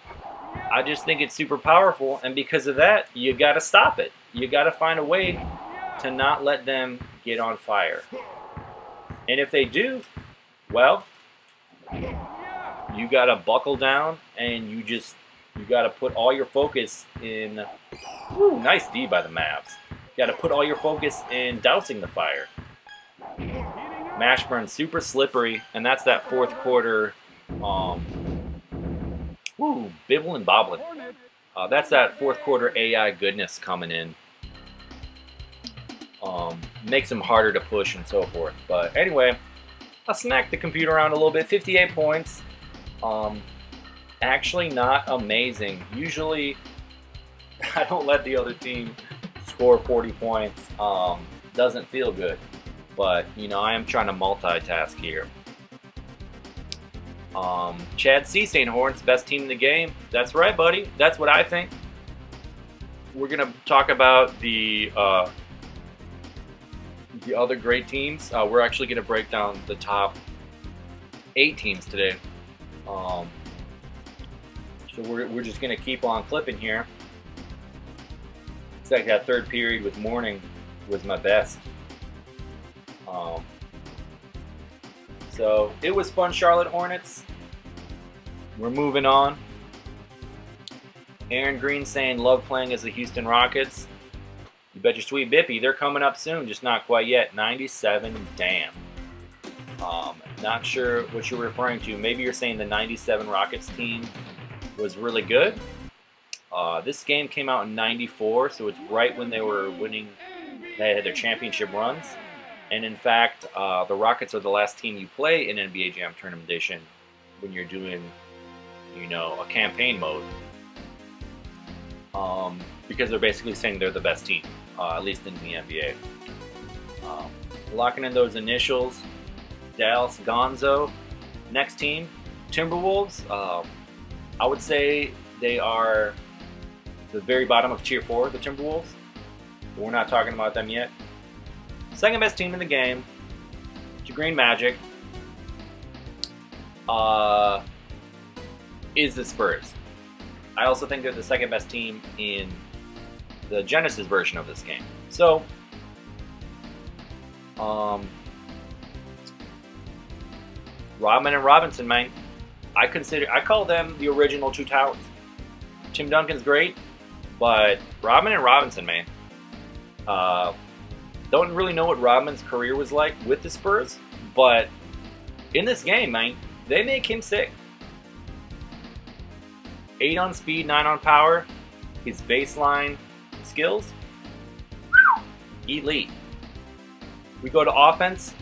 I just think it's super powerful, and because of that, you got to stop it. You got to find a way to not let them get on fire. And if they do, well, you got to buckle down, and you got to put all your focus in. Woo, nice D by the Mavs. You got to put all your focus in dousing the fire. Mashburn super slippery, and that's that fourth quarter. Bibble and bobbling. That's that fourth quarter AI goodness coming in. Makes them harder to push and so forth. But anyway, I smacked the computer around a little bit. 58 points. Actually not amazing. Usually, I don't let the other team score 40 points. Doesn't feel good. But, you know, I am trying to multitask here. Chad C. St. Horn's best team in the game. That's right, buddy. That's what I think. We're going to talk about the the other great teams. We're actually going to break down the top 8 teams today. So we're just going to keep on clipping here. It's like that third period with Morning was my best. So it was fun, Charlotte Hornets. We're moving on. Aaron Green saying love playing as the Houston Rockets. You bet your sweet bippy, they're coming up soon, just not quite yet. 97, damn. Not sure what you're referring to. Maybe you're saying the 97 Rockets team was really good. This game came out in 94, so it's right when they were winning. They had their championship runs. And in fact, the Rockets are the last team you play in NBA Jam Tournament Edition when you're doing, a campaign mode. Because they're basically saying they're the best team, at least in the NBA. Locking in those initials, Dallas Gonzo. Next team, Timberwolves. I would say they are the very bottom of Tier 4, the Timberwolves. But we're not talking about them yet. Second best team in the game, the Green Majik, is the Spurs. I also think they're the second best team in the Genesis version of this game. So, Rodman and Robinson, man. I call them the original Two Towers. Tim Duncan's great, but Rodman and Robinson, man. Don't really know what Rodman's career was like with the Spurs, but in this game, man, they make him sick. 8 on speed, 9 on power. His baseline skills, elite. We go to offense,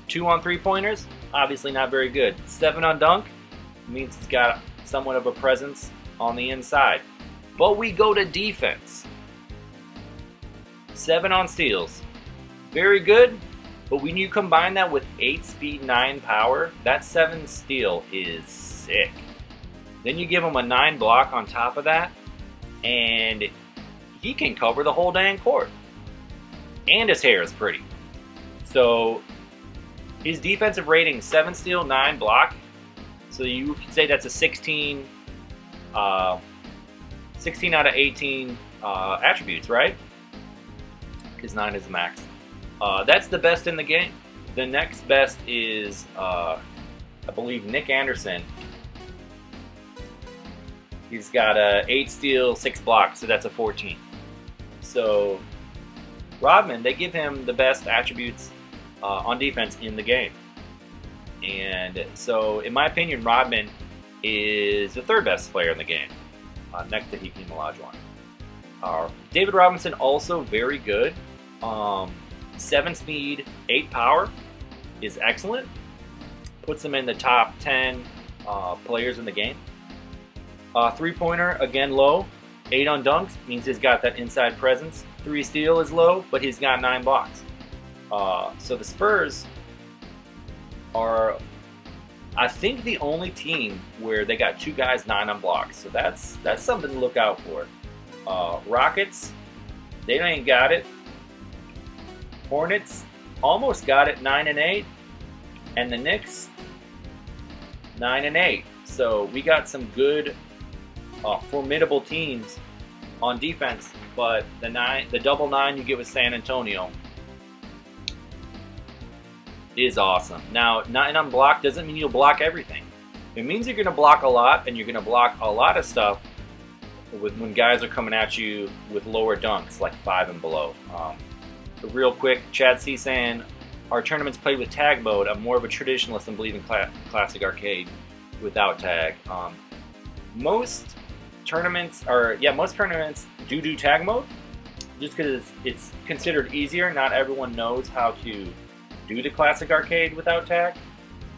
2 on 3-pointers, obviously not very good. 7 on dunk, means he's got somewhat of a presence on the inside. But we go to defense. 7 on steals, very good, but when you combine that with 8 speed, 9 power, that 7 steal is sick. Then you give him a 9 block on top of that, and he can cover the whole dang court. And his hair is pretty. So his defensive rating, 7 steal, 9 block. So you could say that's a 16 out of 18 attributes, right? Because 9 is the max. That's the best in the game. The next best is, I believe, Nick Anderson. He's got a 8 steal, 6 blocks, so that's a 14. So Rodman, they give him the best attributes on defense in the game. And so, in my opinion, Rodman is the third best player in the game, next to Hakeem Olajuwon. David Robinson, also very good. 7 speed, 8 power is excellent. Puts him in the top 10 players in the game. 3-pointer, again low. 8 on dunks, means he's got that inside presence. 3 steal is low, but he's got 9 blocks. So the Spurs are, I think, the only team where they got 2 guys 9 on blocks. So that's something to look out for. Rockets, they ain't got it. Hornets almost got it, 9 and 8, and the Knicks 9 and 8. So we got some good, formidable teams on defense. But the double 9 you get with San Antonio is awesome. Now, 9 on block doesn't mean you'll block everything. It means you're going to block a lot, and you're going to block a lot of stuff when guys are coming at you with lower dunks, like 5 and below. So real quick, Chad C saying, our tournaments played with tag mode. I'm more of a traditionalist and believe in classic arcade without tag. Most tournaments do tag mode, just because it's considered easier. Not everyone knows how to do the classic arcade without tag.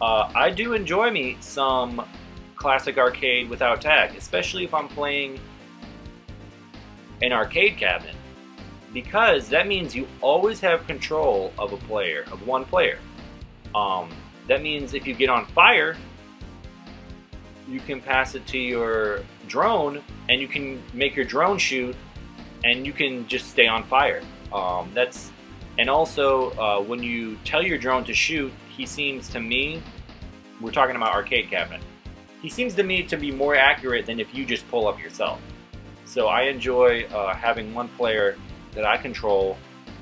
I do enjoy me some classic arcade without tag, especially if I'm playing an arcade cabinet, because that means you always have control of one player. That means if you get on fire, you can pass it to your drone, and you can make your drone shoot, and you can just stay on fire. And also, when you tell your drone to shoot, he seems to me, we're talking about arcade cabinet, he seems to me to be more accurate than if you just pull up yourself. So I enjoy having one player that I control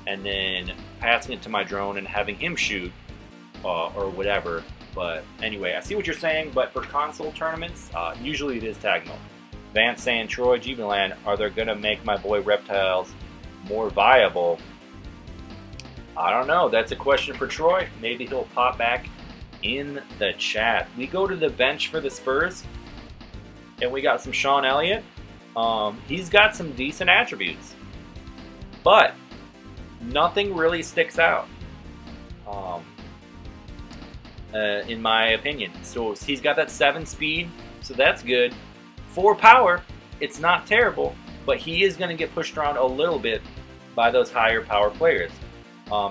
and then passing it to my drone and having him shoot or whatever. But anyway, I see what you're saying, but for console tournaments, usually it is tag mode. Vance saying, Troy, G-Land, are they going to make my boy Reptiles more viable? I don't know. That's a question for Troy. Maybe he'll pop back in the chat. We go to the bench for the Spurs, and we got some Sean Elliott. He's got some decent attributes, but nothing really sticks out, in my opinion. So he's got that 7 speed, so that's good. 4 power, it's not terrible, but he is going to get pushed around a little bit by those higher power players.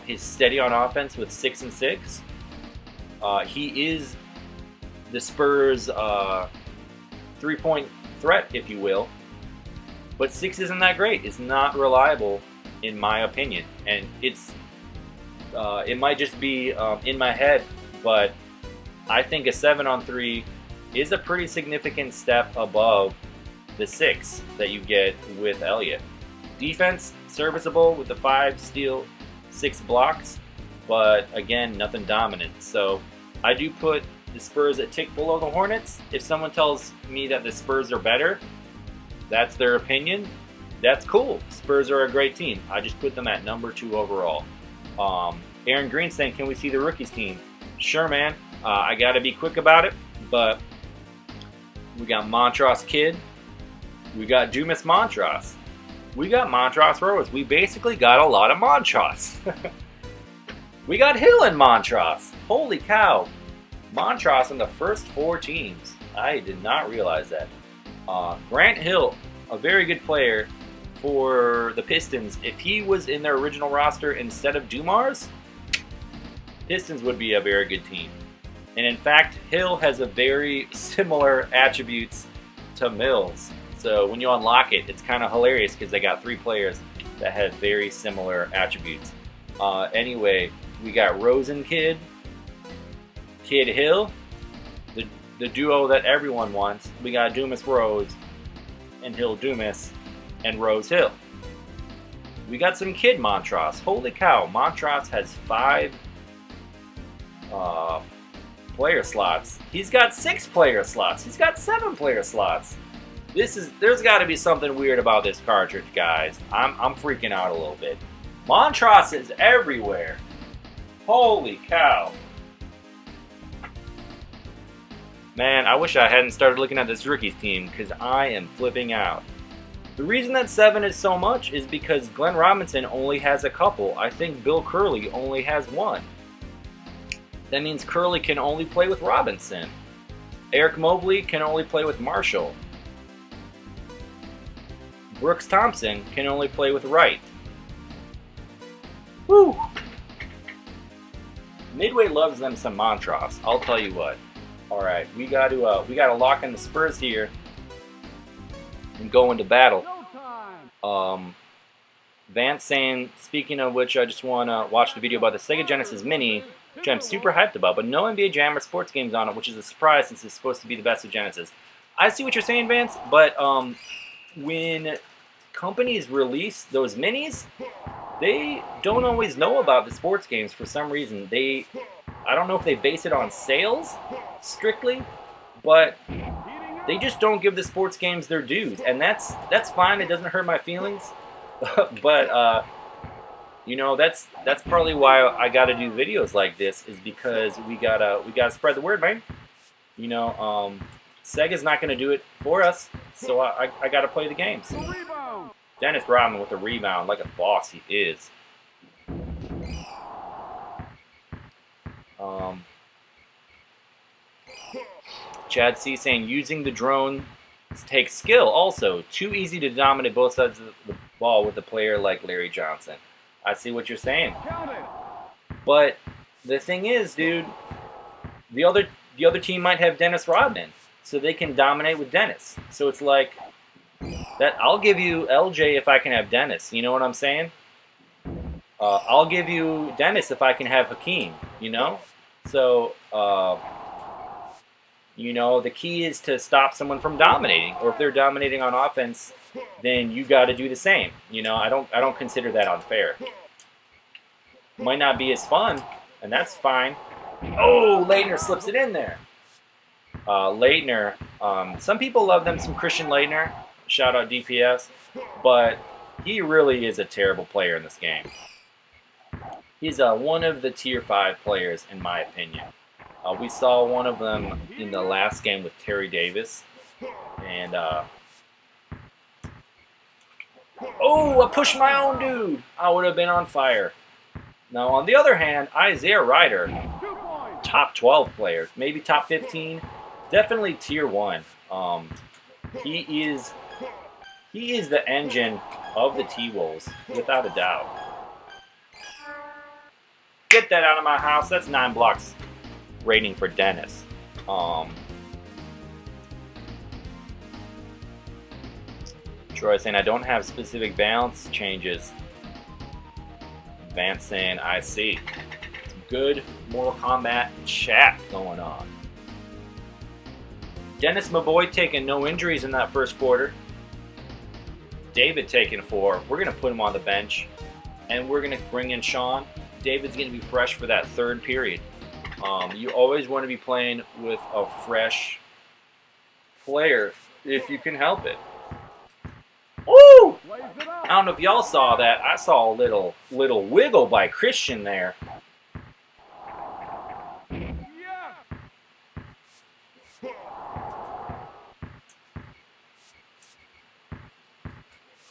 He's steady on offense with 6 and 6. He is the Spurs' 3-point threat, if you will. But 6 isn't that great. It's not reliable, in my opinion. And it might just be in my head, but I think a 7-on-3 is a pretty significant step above the 6 that you get with Elliott. Defense, serviceable with the 5 steal, 6 blocks, but again, nothing dominant. So I do put the Spurs a tick below the Hornets. If someone tells me that the Spurs are better, that's their opinion. That's cool. Spurs are a great team. I just put them at number 2 overall. Aaron Green saying, can we see the rookies team? Sure, man. I got to be quick about it, but we got Montrose Kid. We got Dumas Montrose. We got Montrose Rose. We basically got a lot of Montrose. We got Hill and Montrose. Holy cow. Montrose in the first 4 teams. I did not realize that. Grant Hill, a very good player for the Pistons. If he was in their original roster instead of Dumars, Pistons would be a very good team. And in fact, Hill has a very similar attributes to Mills. So when you unlock it, it's kind of hilarious because they got 3 players that have very similar attributes. Anyway, we got Rosen Kid, Kid Hill, the duo that everyone wants. We got Dumas Rose and Hill Dumas and Rose Hill. We got some Kid Montrose. Holy cow, Montrose has 5 player slots. He's got 6 player slots. He's got 7 player slots. There's got to be something weird about this cartridge, guys. I'm freaking out a little bit. Montrose is everywhere. Holy cow. Man, I wish I hadn't started looking at this rookies team because I am flipping out. The reason that 7 is so much is because Glenn Robinson only has a couple. I think Bill Curley only has 1. That means Curley can only play with Robinson. Eric Mobley can only play with Marshall. Brooks Thompson can only play with Wright. Woo! Midway loves them some Montrose. I'll tell you what. All right, we got to lock in the Spurs here and go into battle. Vance saying, speaking of which, I just want to watch the video about the Sega Genesis Mini, which I'm super hyped about, but no NBA Jam or sports games on it, which is a surprise since it's supposed to be the best of Genesis. I see what you're saying, Vance, but when companies release those minis, they don't always know about the sports games for some reason. I don't know if they base it on sales strictly, but they just don't give the sports games their dues, and that's fine. It doesn't hurt my feelings, but you know, that's partly why I got to do videos like this, is because we gotta spread the word, man. You know, Sega's not gonna do it for us, so I gotta play the games. Dennis Rodman with a rebound, like a boss he is. Chad C saying, using the drone takes skill also. Too easy to dominate both sides of the ball with a player like Larry Johnson. I see what you're saying. But the thing is, dude, the other team might have Dennis Rodman, so they can dominate with Dennis. So it's like that. I'll give you LJ if I can have Dennis. You know what I'm saying? I'll give you Dennis if I can have Hakeem, you know? So, the key is to stop someone from dominating. Or if they're dominating on offense, then you got to do the same. I don't consider that unfair. Might not be as fun, and that's fine. Oh, Leitner slips it in there. Leitner, some people love them some Christian Leitner. Shout out DPS. But he really is a terrible player in this game. He's one of the tier 5 players, in my opinion. We saw one of them in the last game with Terry Davis. And, oh, I pushed my own dude. I would have been on fire. Now, on the other hand, Isaiah Ryder, top 12 player, maybe top 15, definitely tier 1. He is the engine of the T-Wolves, without a doubt. Get that out of my house. That's 9 blocks rating for Dennis. Troy saying I don't have specific balance changes. Advancing, I see. Some good Mortal Kombat chat going on. Dennis, my boy, taking no injuries in that first quarter. David taking 4. We're going to put him on the bench. And we're going to bring in Shawn. David's going to be fresh for that third period. You always want to be playing with a fresh player if you can help it. Woo! I don't know if y'all saw that. I saw a little wiggle by Christian there.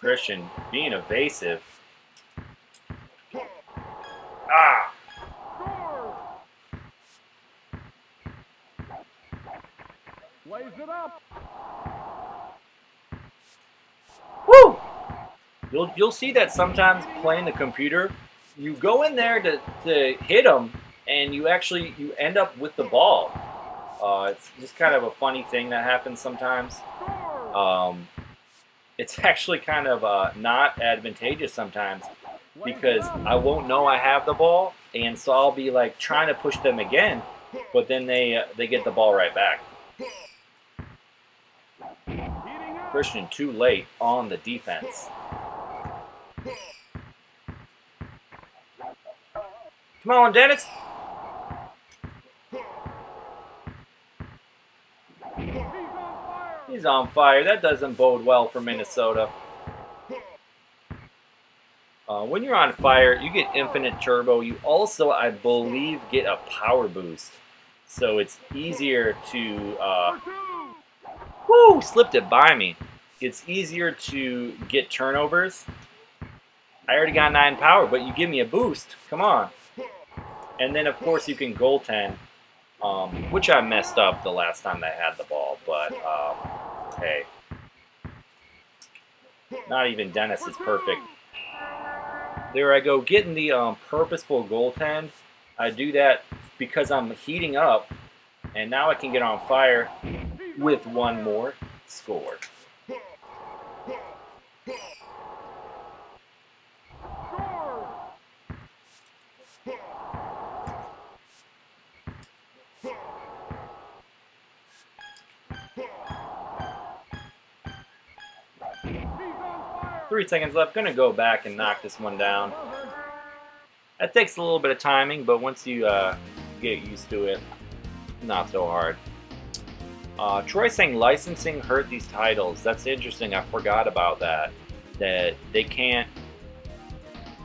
Christian being evasive. Ah! Blaze it up. Woo! You'll see that sometimes playing the computer, you go in there to hit them, and you end up with the ball. It's just kind of a funny thing that happens sometimes. It's actually kind of not advantageous sometimes because I won't know I have the ball, and so I'll be like trying to push them again, but then they get the ball right back. Christian too late on the defense. Come on, Dennis. He's on fire. That doesn't bode well for Minnesota. When you're on fire, you get infinite turbo. You also, I believe, get a power boost. So it's easier to... woo! Slipped it by me. It's easier to get turnovers. I already got 9 power, but you give me a boost. Come on. And then, of course, you can goaltend, which I messed up the last time I had the ball. But, hey. Not even Dennis is perfect. There I go, getting the purposeful goaltend. I do that because I'm heating up, and now I can get on fire with one more score. Three seconds left. Gonna go back and knock this one down. That takes a little bit of timing, but once you get used to it, not so hard. Troy saying licensing hurt these titles. That's interesting. I forgot about that. That they can't,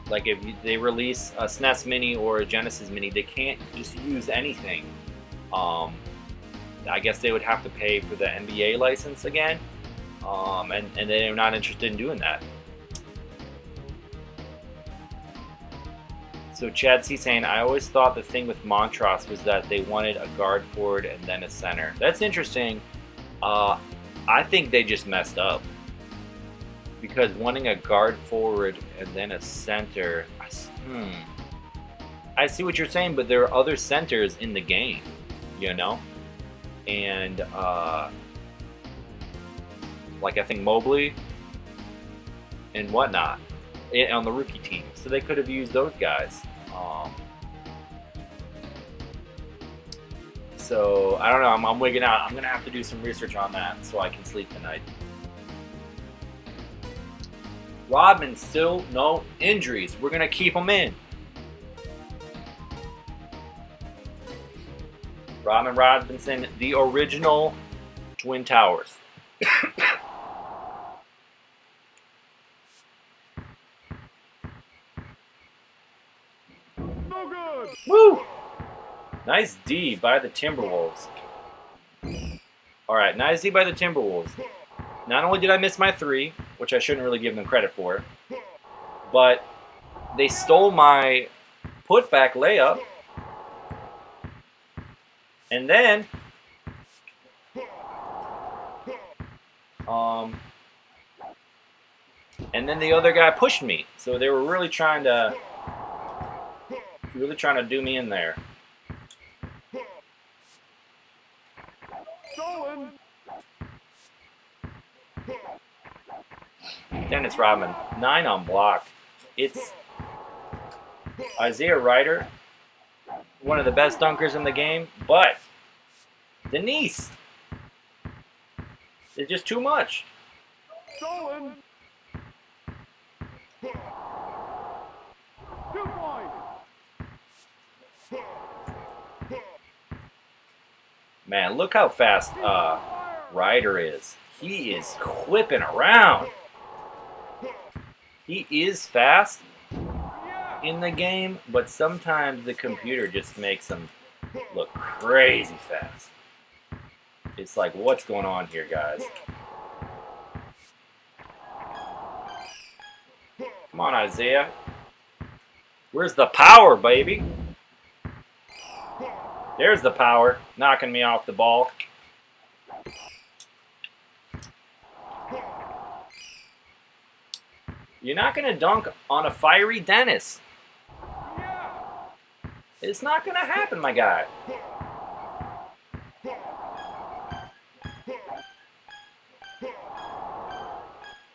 like if they release a SNES Mini or a Genesis Mini, they can't just use anything. I guess they would have to pay for the NBA license again. And they're not interested in doing that. So Chad C saying, I always thought the thing with Montross was that they wanted a guard forward and then a center. That's interesting. I think they just messed up. Because wanting a guard forward and then a center, I see what you're saying, but there are other centers in the game, you know? And, like I think Mobley and whatnot. on the rookie team. So they could have used those guys. So I don't know. I'm wigging out. I'm gonna have to do some research on that so I can sleep tonight. Rodman still no injuries. We're gonna keep him in. Rodman Robinson, the original Twin Towers. No good. Woo! Nice D by the Timberwolves. Alright, nice D by the Timberwolves. Not only did I miss my three, which I shouldn't really give them credit for, but they stole my putback layup. And then the other guy pushed me. So they were really trying to do me in there. Stolen. Dennis Rodman, 9 on block. It's Isaiah Ryder, one of the best dunkers in the game, but Denise is just too much. Stolen. 2 points. Man, look how fast Ryder is. He is whipping around. He is fast in the game, but sometimes the computer just makes him look crazy fast. It's like, what's going on here, guys? Come on, Isaiah. Where's the power, baby? There's the power, knocking me off the ball. You're not going to dunk on a fiery Dennis. It's not going to happen, my guy.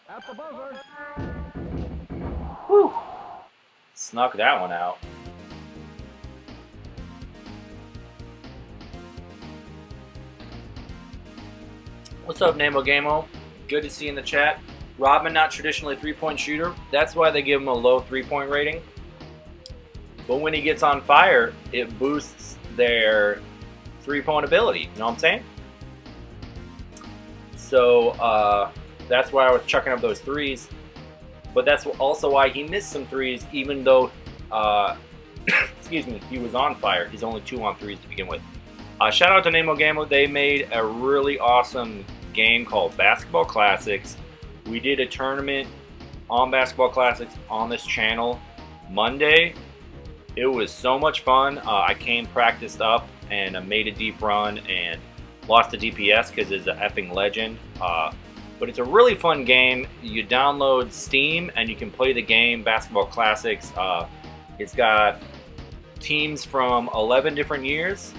At the buzzer. Whew. Snuck that one out. What's up, Namo Gamo? Good to see you in the chat. Rodman, not traditionally a three-point shooter. That's why they give him a low three-point rating. But when he gets on fire, it boosts their three-point ability. You know what I'm saying? So that's why I was chucking up those threes. But that's also why he missed some threes, even though, excuse me, he was on fire. He's only 2 on threes to begin with. Shout out to Namo Gamo. They made a really awesome game called Basketball Classics. We did a tournament on Basketball Classics on this channel Monday. It was so much fun. I came practiced up and made a deep run and lost to DPS because it's an effing legend. But it's a really fun game. You download Steam and you can play the game Basketball Classics. It's got teams from 11 different years,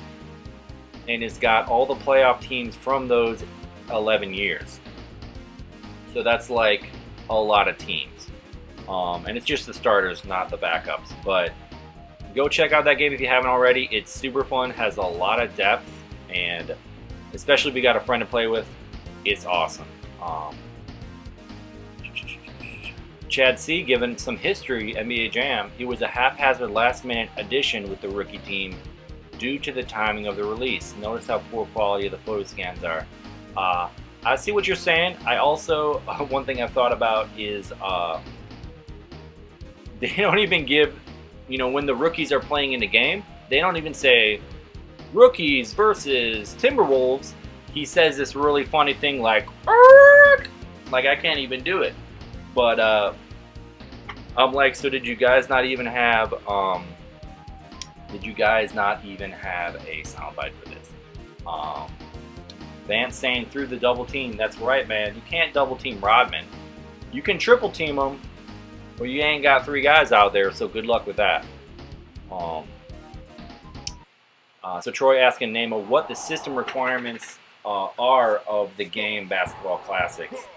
and it's got all the playoff teams from those 11 years. So that's like a lot of teams. And it's just the starters, not the backups. But go check out that game if you haven't already. It's super fun, has a lot of depth, and especially if you got a friend to play with, it's awesome. Chad C. given some history, NBA Jam. It was a haphazard last-minute addition with the rookie team due to the timing of the release. Notice how poor quality the photo scans are. I see what you're saying. I also, one thing I've thought about is they don't even give, when the rookies are playing in the game, they don't even say rookies versus Timberwolves. He says this really funny thing like I can't even do it. But I'm like, so did you guys not even have a soundbite for this? Vance saying through the double team. That's right, man. You can't double team Rodman. You can triple team him, or you ain't got 3 guys out there. So good luck with that. So Troy asking Nemo what the system requirements are of the game Basketball Classics.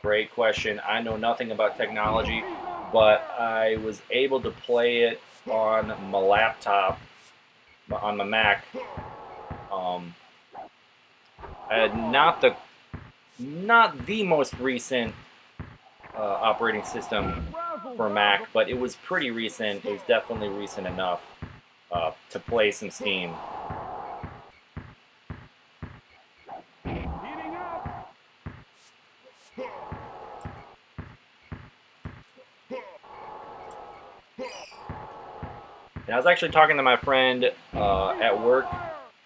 Great question. I know nothing about technology. but I was able to play it on my laptop, on my Mac. I had not the most recent operating system for Mac, but it was pretty recent. It was definitely recent enough to play some Steam. And I was actually talking to my friend at work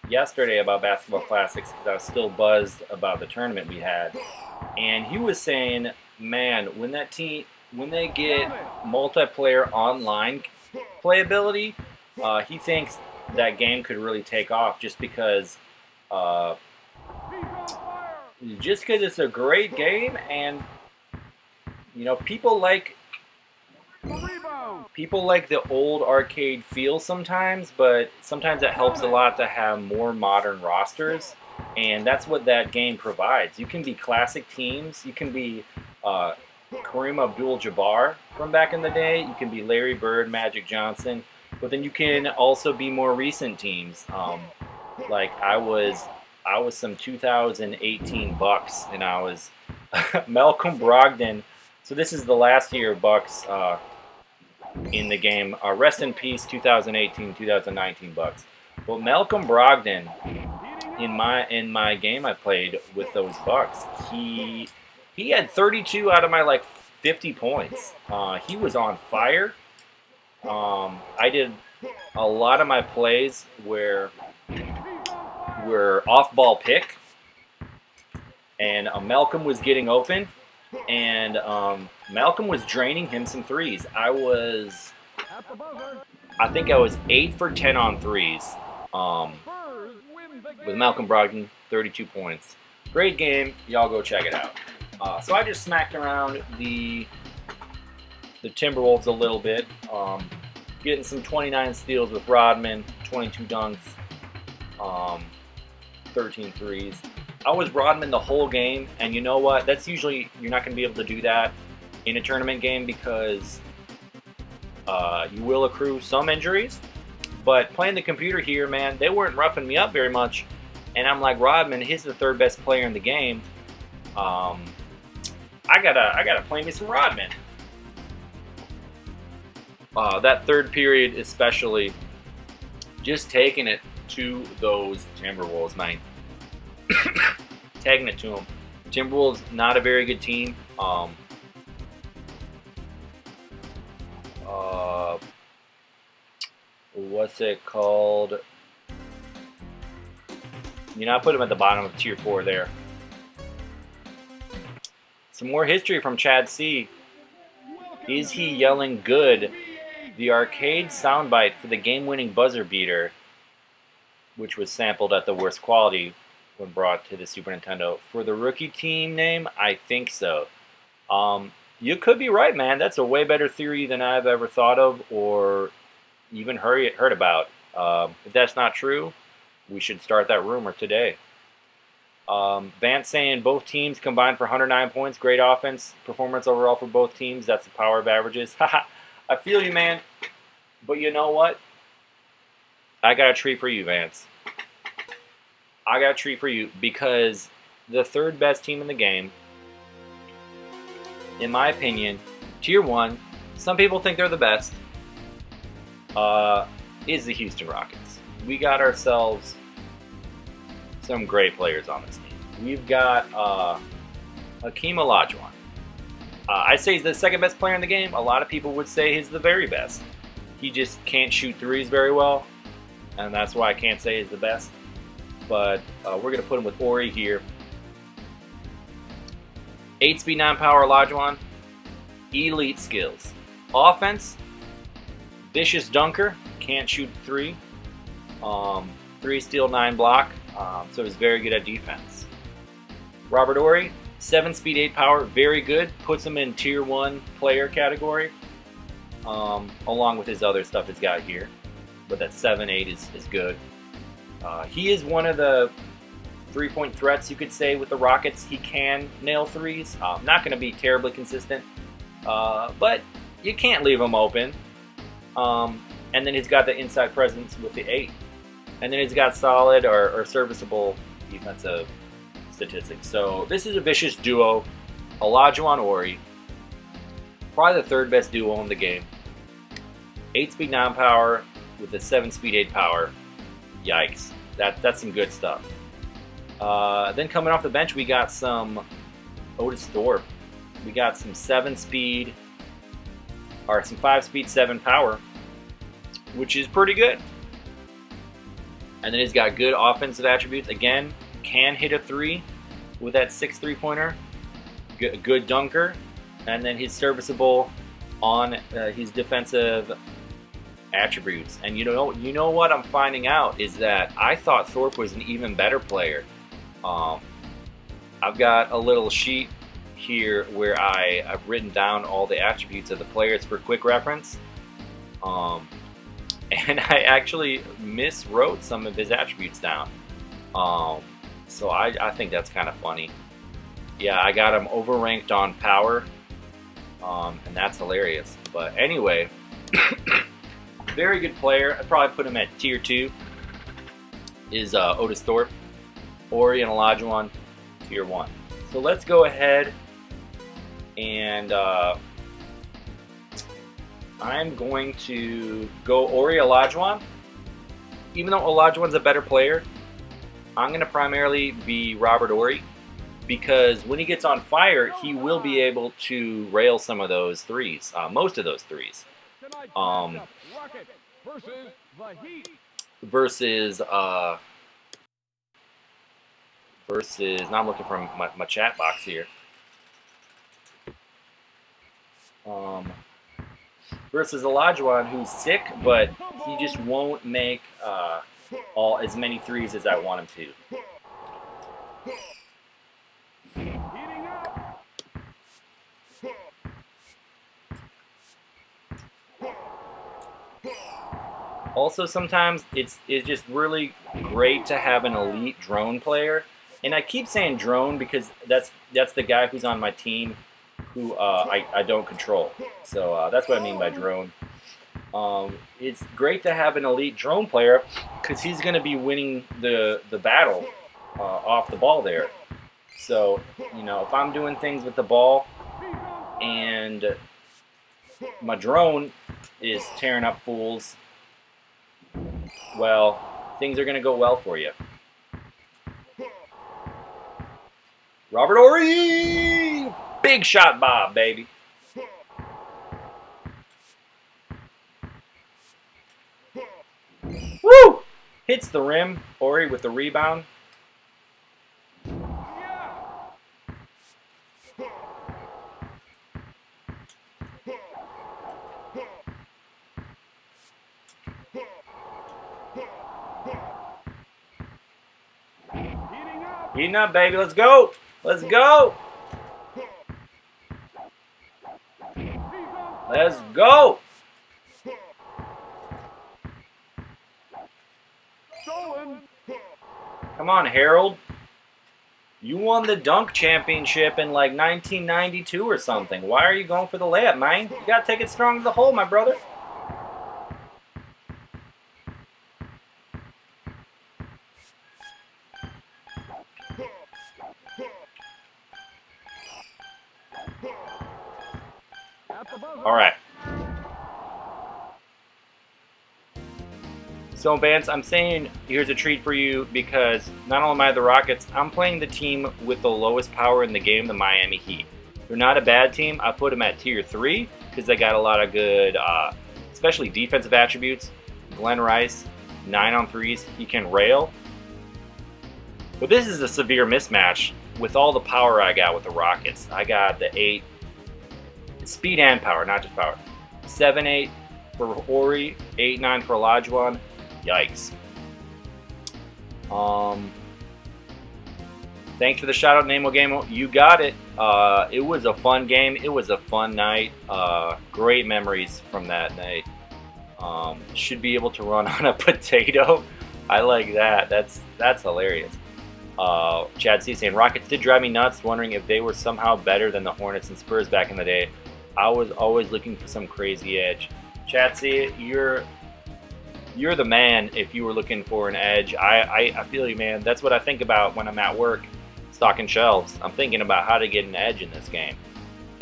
yesterday about Basketball Classics because I was still buzzed about the tournament we had, and he was saying, "Man, when they get multiplayer online playability, he thinks that game could really take off just because it's a great game, and people like the old arcade feel sometimes, but sometimes it helps a lot to have more modern rosters, and that's what that game provides. You can be classic teams. You can be Kareem Abdul-Jabbar from back in the day. You can be Larry Bird, Magic Johnson, but then you can also be more recent teams. Like I was some 2018 Bucks, and I was Malcolm Brogdon. So this is the last year Bucks in the game. Rest in peace, 2018-2019 Bucks. Well, Malcolm Brogdon, in my game I played with those Bucks, he had 32 out of my 50 points. He was on fire. I did a lot of my plays were off-ball pick, and Malcolm was getting open, and Malcolm was draining him some threes. I think I was 8 for 10 on threes with Malcolm Brogdon, 32 points. Great game. Y'all go check it out. So I just smacked around the Timberwolves a little bit, getting some 29 steals with Rodman, 22 dunks, 13 threes. I was Rodman the whole game, and you know what? That's usually, you're not going to be able to do that in a tournament game because you will accrue some injuries. But playing the computer here, man, they weren't roughing me up very much. And I'm like, Rodman, he's the third best player in the game. I gotta play me some Rodman. That third period especially, just taking it to those Timberwolves, man. Tagging it to them. Timberwolves, not a very good team. What's it called? I put them at the bottom of tier 4 there. Some more history from Chad C. Is he yelling good? The arcade soundbite for the game-winning buzzer beater, which was sampled at the worst quality when brought to the Super Nintendo. For the rookie team name, I think so. You could be right, man. That's a way better theory than I've ever thought of or even heard about. If that's not true, we should start that rumor today. Vance saying both teams combined for 109 points. Great offense performance overall for both teams. That's the power of averages. I feel you, man. But you know what? I got a treat for you, Vance. I got a treat for you because the third best team in the game, in my opinion, tier 1, some people think they're the best, is the Houston Rockets. We got ourselves some great players on this team. We've got Hakeem Olajuwon. I say he's the second best player in the game. A lot of people would say he's the very best. He just can't shoot threes very well, and that's why I can't say he's the best. But we're going to put him with Ori here. 8-speed, 9-power Olajuwon. Elite skills. Offense, vicious dunker. Can't shoot 3. 3 steal, 9 block. So he's very good at defense. Robert Ori, 7-speed, 8-power. Very good. Puts him in tier 1 player category. Along with his other stuff he's got here. But that 7-8 is good. He is one of the 3-point threats, you could say, with the Rockets. He can nail threes. Not going to be terribly consistent. But you can't leave him open. And then he's got the inside presence with the 8. And then he's got solid or serviceable defensive statistics. So this is a vicious duo. Olajuwon Ori. Probably the 3rd best duo in the game. 8-speed 9 power with a 7-speed 8 power. Yikes. That's some good stuff. Then coming off the bench, we got some Otis Thorpe. We got some 7-speed, or some 5-speed 7 power, which is pretty good. And then he's got good offensive attributes. Again, can hit a 3 with that 6 3-pointer. Good dunker. And then he's serviceable on his defensive attributes. And you know what I'm finding out is that I thought Thorpe was an even better player. I've got a little sheet here where I've written down all the attributes of the players for quick reference. And I actually miswrote some of his attributes down. So I think that's kind of funny. Yeah, I got him overranked on power. And that's hilarious. But anyway, very good player. I'd probably put him at tier 2. Is Otis Thorpe. Ori and Olajuwon, tier 1. So let's go ahead and I'm going to go Ori Olajuwon. Even though Olajuwon's a better player, I'm going to primarily be Robert Ori, because when he gets on fire, he will be able to rail some of those threes, most of those threes. Versus now I'm looking from my chat box here. Versus Olajuwon, who's sick, but he just won't make as many threes as I want him to. Also, sometimes it's just really great to have an elite drone player. And I keep saying drone because that's the guy who's on my team who I don't control. So that's what I mean by drone. It's great to have an elite drone player because he's going to be winning the battle off the ball there. So, if I'm doing things with the ball and my drone is tearing up fools, well, things are going to go well for you. Robert Ori! Big shot Bob, baby. Woo! Hits the rim. Ori with the rebound. Heating up, baby. Let's go. Let's go. Let's go. Come on, Harold. You won the dunk championship in like 1992 or something. Why are you going for the layup, man? You got to take it strong to the hole, my brother. All right. So, Vance, I'm saying here's a treat for you because not only am I the Rockets, I'm playing the team with the lowest power in the game, the Miami Heat. They're not a bad team. I put them at tier 3 because they got a lot of good, especially defensive attributes. Glenn Rice, 9 on threes. He can rail. But this is a severe mismatch with all the power I got with the Rockets. I got the 8 speed and power, not just power. 7-8 for Ori, 8-9 for Olajuwon. Yikes. Thanks for the shout out, Namo Game. You got it. It was a fun game. It was a fun night. Great memories from that night. Should be able to run on a potato. I like that. That's hilarious. Chad C saying Rockets did drive me nuts, wondering if they were somehow better than the Hornets and Spurs back in the day. I was always looking for some crazy edge. Chatsy, you're the man if you were looking for an edge. I feel you, man. That's what I think about when I'm at work stocking shelves. I'm thinking about how to get an edge in this game.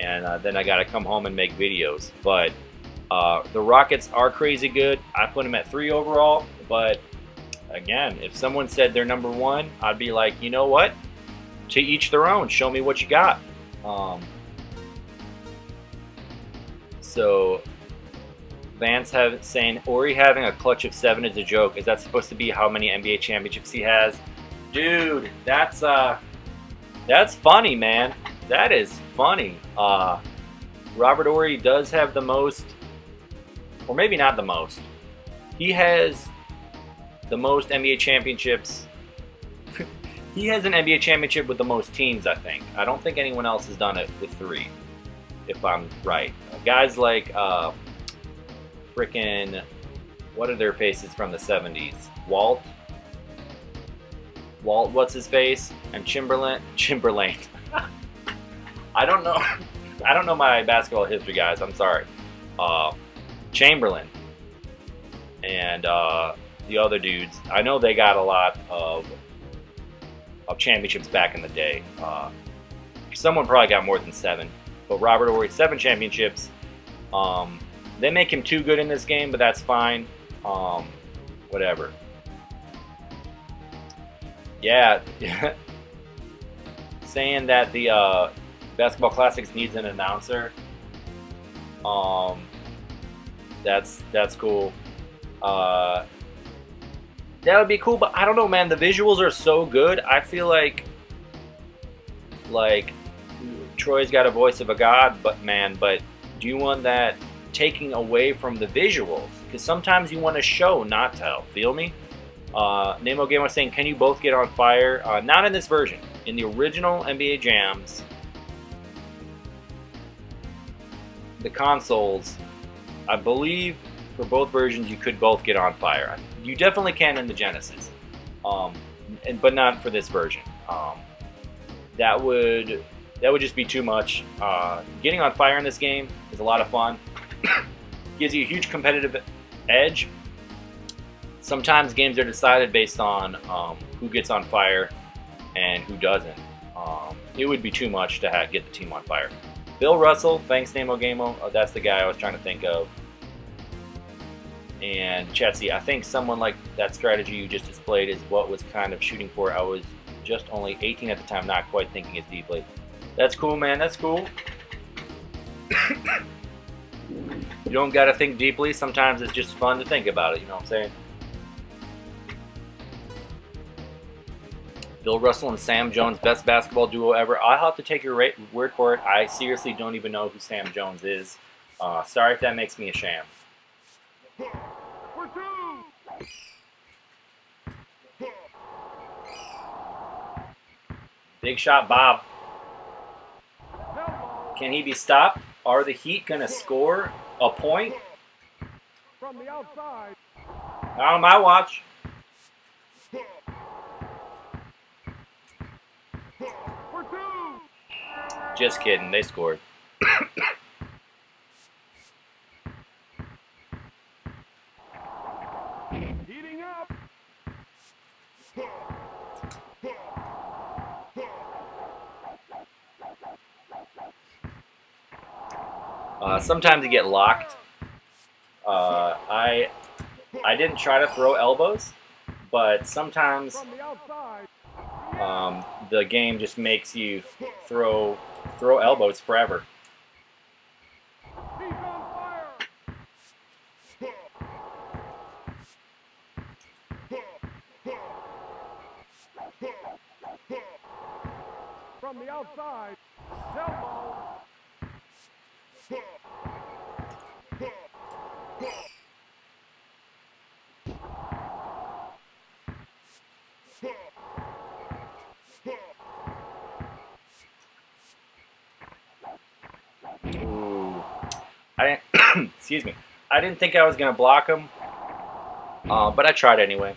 And then I got to come home and make videos. But the Rockets are crazy good. I put them at 3 overall. But again, if someone said they're number 1, I'd be like, you know what? To each their own. Show me what you got. So Vance saying Ori having a clutch of 7 is a joke. Is that supposed to be how many NBA championships he has? Dude, that's funny, man. That is funny. Robert Ori does have the most, or maybe not the most. He has the most NBA championships. He has an NBA championship with the most teams, I think. I don't think anyone else has done it with 3, if I'm right. Guys like frickin', what are their faces from the 70s? Walt, what's his face? And Chamberlain. I don't know my basketball history, guys. I'm sorry. Chamberlain and the other dudes. I know they got a lot of championships back in the day. Someone probably got more than 7, but Robert Horry 7 championships. They make him too good in this game, but that's fine. Whatever. Yeah. Saying that the Basketball Classics needs an announcer. That's cool. That would be cool, but I don't know, man. The visuals are so good. I feel like Troy's got a voice of a god, but do you want that taking away from the visuals? Because sometimes you want to show, not tell. Feel me? Nemo Game was saying, can you both get on fire? Not in this version. In the original NBA Jams, the consoles, I believe for both versions you could both get on fire. You definitely can in the Genesis, but not for this version. That would just be too much. Getting on fire in this game is a lot of fun. Gives you a huge competitive edge. Sometimes games are decided based on who gets on fire and who doesn't. It would be too much to get the team on fire. Bill Russell, thanks Nemo Gamo. That's the guy I was trying to think of. And Chatsy, I think someone like that strategy you just displayed is what was kind of shooting for. I was just only 18 at the time, not quite thinking as deeply. That's cool, man. That's cool. You don't got to think deeply. Sometimes it's just fun to think about it. You know what I'm saying? Bill Russell and Sam Jones, best basketball duo ever. I'll have to take your word for it. I seriously don't even know who Sam Jones is. Sorry if that makes me a sham. Big shot, Bob. Can he be stopped? Are the Heat going to score a point? From the outside. Not on my watch. Just kidding. They scored. Heating up. Sometimes you get locked. I didn't try to throw elbows, but sometimes the game just makes you throw elbows forever. He's on fire. From the outside. Elbow. Ooh. I didn't, excuse me. I didn't think I was gonna block him, but I tried anyway.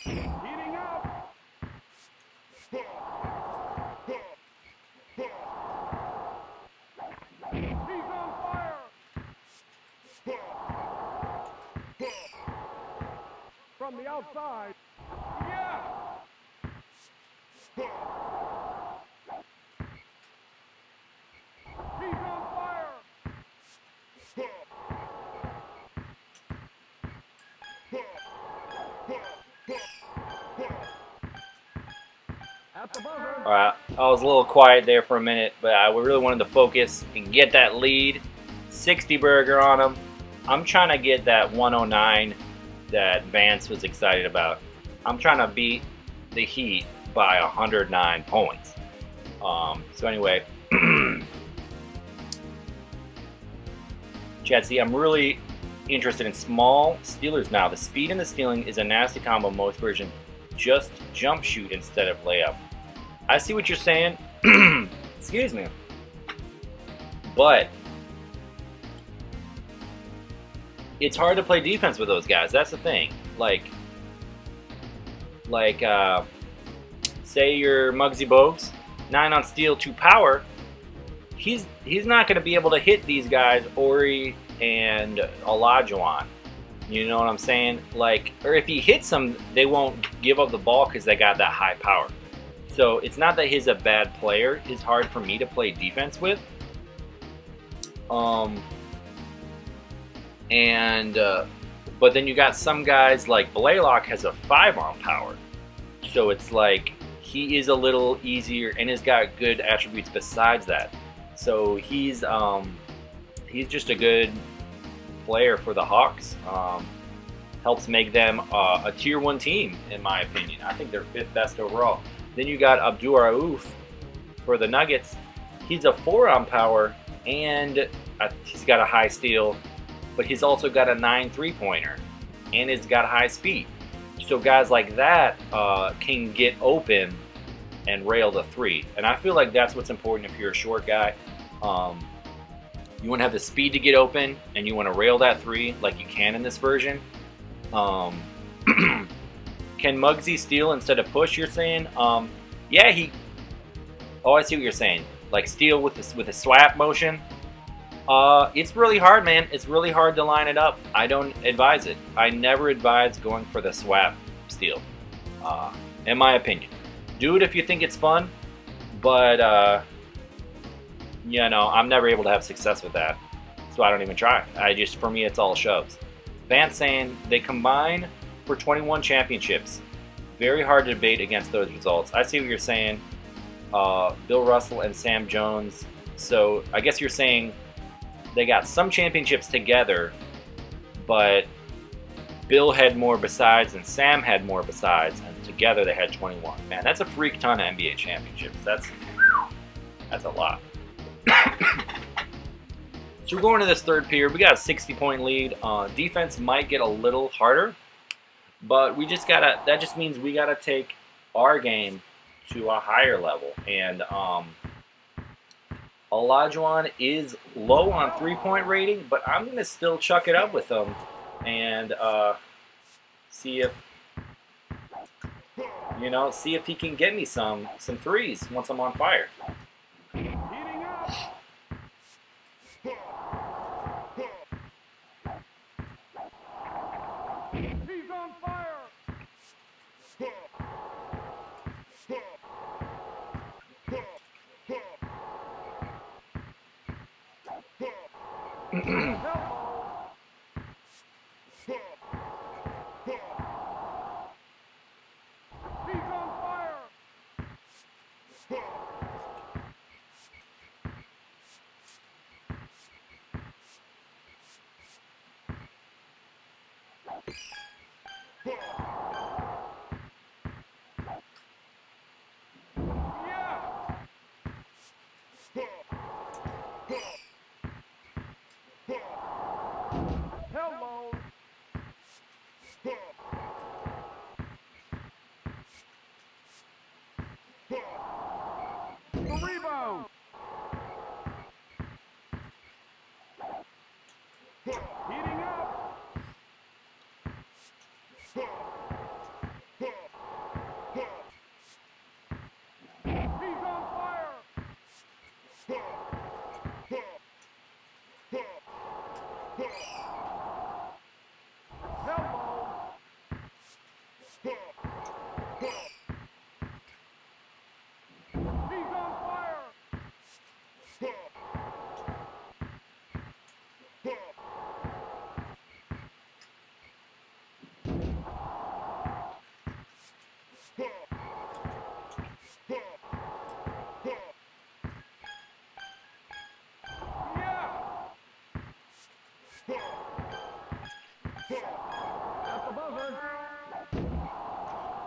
Heating From the outside. Yeah! He's on fire! At the buzzer. All right, I was a little quiet there for a minute, but I really wanted to focus and get that lead. 60 burger on him. I'm trying to get that 109 that Vance was excited about. I'm trying to beat the Heat by 109 points. So anyway, Chad, see, I'm really interested in small stealers now. The speed and the stealing is a nasty combo most versions. Just jump shoot instead of layup. I see what you're saying. Excuse me. But it's hard to play defense with those guys. That's the thing. Like say you're Muggsy Bogues, 9 on steal, 2 power. He's not going to be able to hit these guys, Ori and Olajuwon. You know what I'm saying? Like, or if he hits them, they won't give up the ball because they got that high power. So it's not that he's a bad player. It's hard for me to play defense with. But then you got some guys like Blaylock has a 5 on power. So it's like he is a little easier and has got good attributes besides that. So he's just a good player for the Hawks. Helps make them a tier 1 team, in my opinion. I think they're 5th best overall. Then you got Abdul Rauf for the Nuggets. He's a 4 on power, and he's got a high steal, but he's also got a 9 3-pointer, and he's got high speed. So guys like that can get open and rail the 3. And I feel like that's what's important if you're a short guy. You want to have the speed to get open, and you want to rail that 3 like you can in this version. Can Muggsy steal instead of push, you're saying? Yeah, he... Oh, I see what you're saying. Like steal with a swap motion. It's really hard, man. It's really hard to line it up. I don't advise it. I never advise going for the swap steal, in my opinion. Do it if you think it's fun, but, you know, I'm never able to have success with that, so I don't even try. For me, it's all shoves. Vance saying they combine for 21 championships. Very hard to debate against those results. I see what you're saying. Bill Russell and Sam Jones. So I guess you're saying they got some championships together, but Bill had more besides and Sam had more besides, and together they had 21. Man, that's a freak ton of NBA championships. That's a lot. So we're going to this third period. We got a 60-point lead. Defense might get a little harder, but that just means we gotta take our game to a higher level. And Olajuwon is low on 3-point rating, but I'm gonna still chuck it up with him and see if he can get me some threes once I'm on fire. He's on fire! He's on fire! Hello. The rebound. Heating up. He's on fire.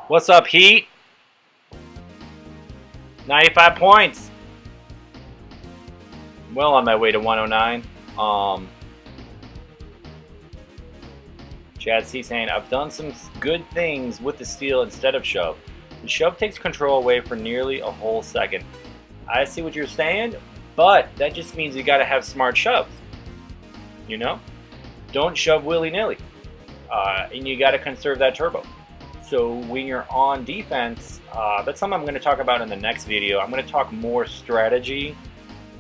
What's up, Heat? 95 points. Well on my way to 109. Chad C saying, I've done some good things with the steal instead of shove. The shove takes control away for nearly a whole second. I see what you're saying, but that just means you got to have smart shoves. You know? Don't shove willy-nilly. And you got to conserve that turbo. So when you're on defense, that's something I'm going to talk about in the next video. I'm going to talk more strategy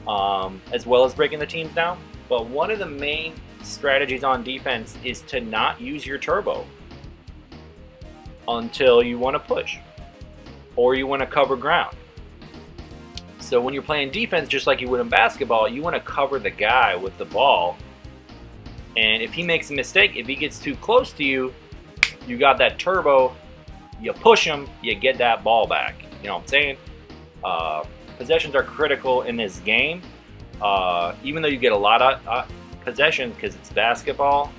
as well as breaking the teams down. But one of the main strategies on defense is to not use your turbo until you want to push or you want to cover ground. So when you're playing defense, just like you would in basketball, you want to cover the guy with the ball. And if he makes a mistake, if he gets too close to you, you got that turbo, you push him, you get that ball back. You know what I'm saying? Possessions are critical in this game. Even though you get a lot of possessions because it's basketball,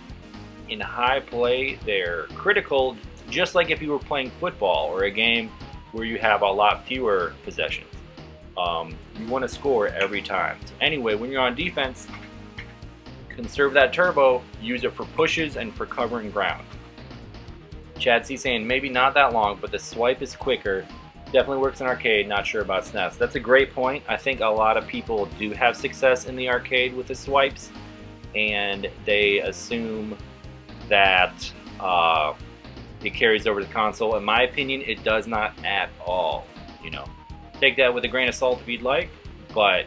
in high play, they're critical, just like if you were playing football or a game where you have a lot fewer possessions. You want to score every time. So anyway, when you're on defense, conserve that turbo, use it for pushes and for covering ground. Chad C saying, maybe not that long, but the swipe is quicker. Definitely works in arcade, not sure about SNES. That's a great point. I think a lot of people do have success in the arcade with the swipes, and they assume that it carries over to the console. In my opinion, it does not at all. You know, take that with a grain of salt if you'd like, but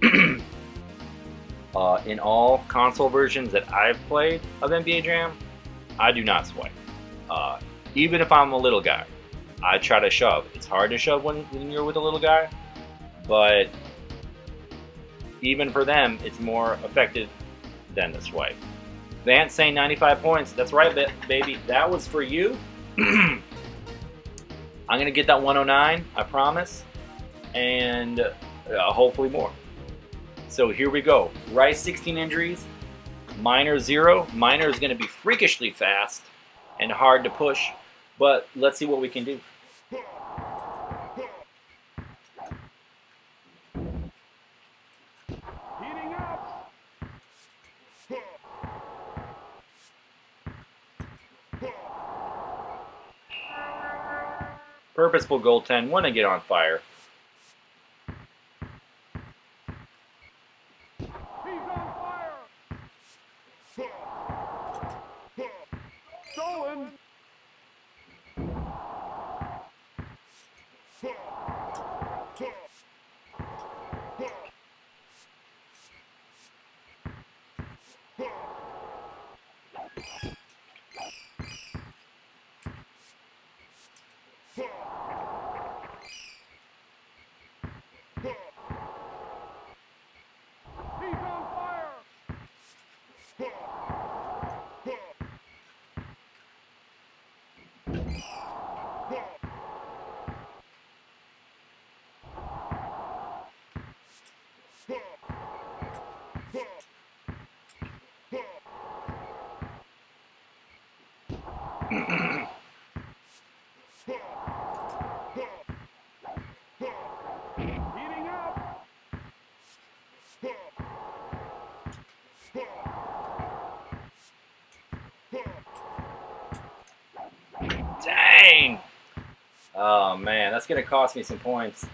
in all console versions that I've played of NBA Jam, I do not swipe. Even if I'm a little guy, I try to shove. It's hard to shove when you're with a little guy, but even for them, it's more effective than the swipe. Vance saying 95 points. That's right, baby. That was for you. I'm going to get that 109, I promise, and hopefully more. So here we go. Rice 16 injuries, Minor 0. Minor is going to be freakishly fast and hard to push, but let's see what we can do. Heating up. Purposeful goaltend, want to get on fire. He's on fire. Stolen. He's on fire. 'Dang! Oh man, that's gonna cost me some points.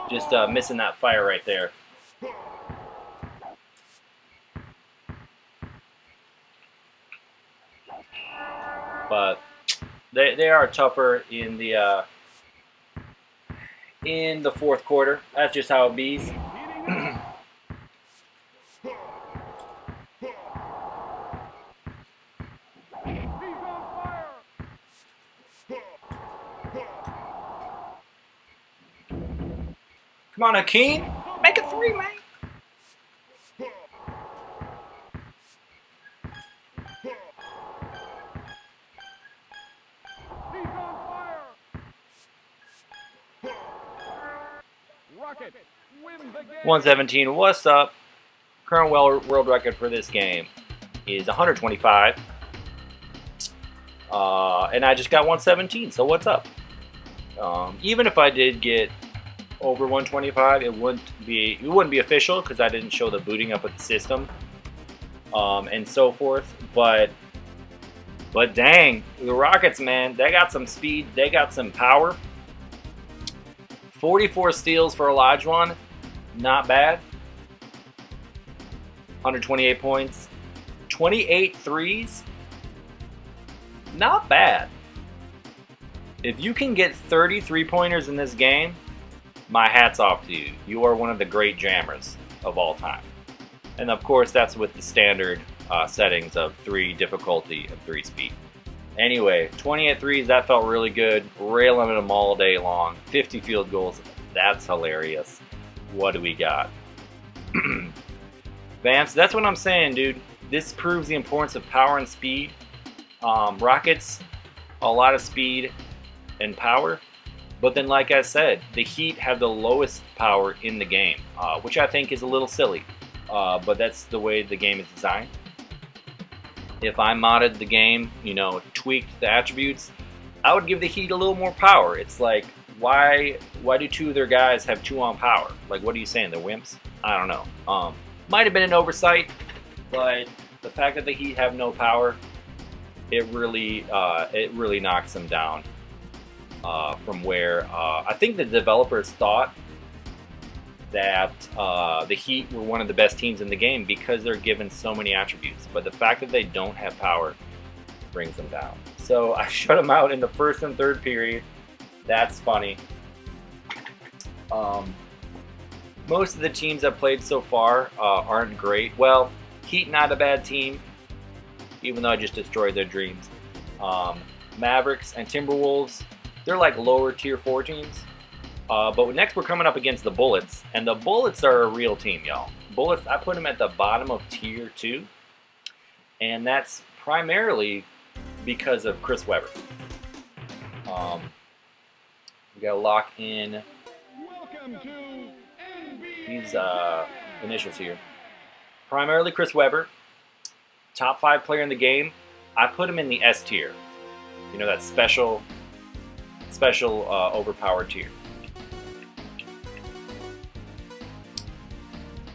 Just missing that fire right there. But they are tougher in the fourth quarter. That's just how it be. Come on, Hakeem. Make a three, man. He's on fire. Rocket wins the game. 117. What's up? Current world record for this game is 125. And I just got 117. So what's up? Even if I did get over 125, it wouldn't be official because I didn't show the booting up of the system, and so forth. But dang, the Rockets, man, they got some speed, they got some power. 44 steals for Olajuwon, not bad. 128 points, 28 threes, not bad. If you can get 30 3-pointers in this game, my hat's off to you. You are one of the great jammers of all time. And of course, that's with the standard settings of 3 difficulty and 3 speed. Anyway, 28 threes, that felt really good. Railing them all day long. 50 field goals, that's hilarious. What do we got? Vance, that's what I'm saying, dude. This proves the importance of power and speed. Rockets, a lot of speed and power. But then, like I said, the Heat have the lowest power in the game, which I think is a little silly. But that's the way the game is designed. If I modded the game, tweaked the attributes, I would give the Heat a little more power. It's like, why do 2 of their guys have 2 on power? Like, what are you saying? They're wimps? I don't know. Might have been an oversight, but the fact that the Heat have no power, it really knocks them down from where I think the developers thought that the Heat were one of the best teams in the game because they're given so many attributes. But the fact that they don't have power brings them down. So I shut them out in the first and third period. That's funny. Most of the teams I've played so far aren't great. Well, Heat not a bad team, even though I just destroyed their dreams. Mavericks and Timberwolves, they're like lower tier 4 teams. But next we're coming up against the Bullets, and the Bullets are a real team, y'all. Bullets, I put them at the bottom of tier 2, and that's primarily because of Chris Webber. We gotta lock in these initials here. Primarily Chris Webber, top 5 player in the game. I put him in the S tier. That special overpowered tier.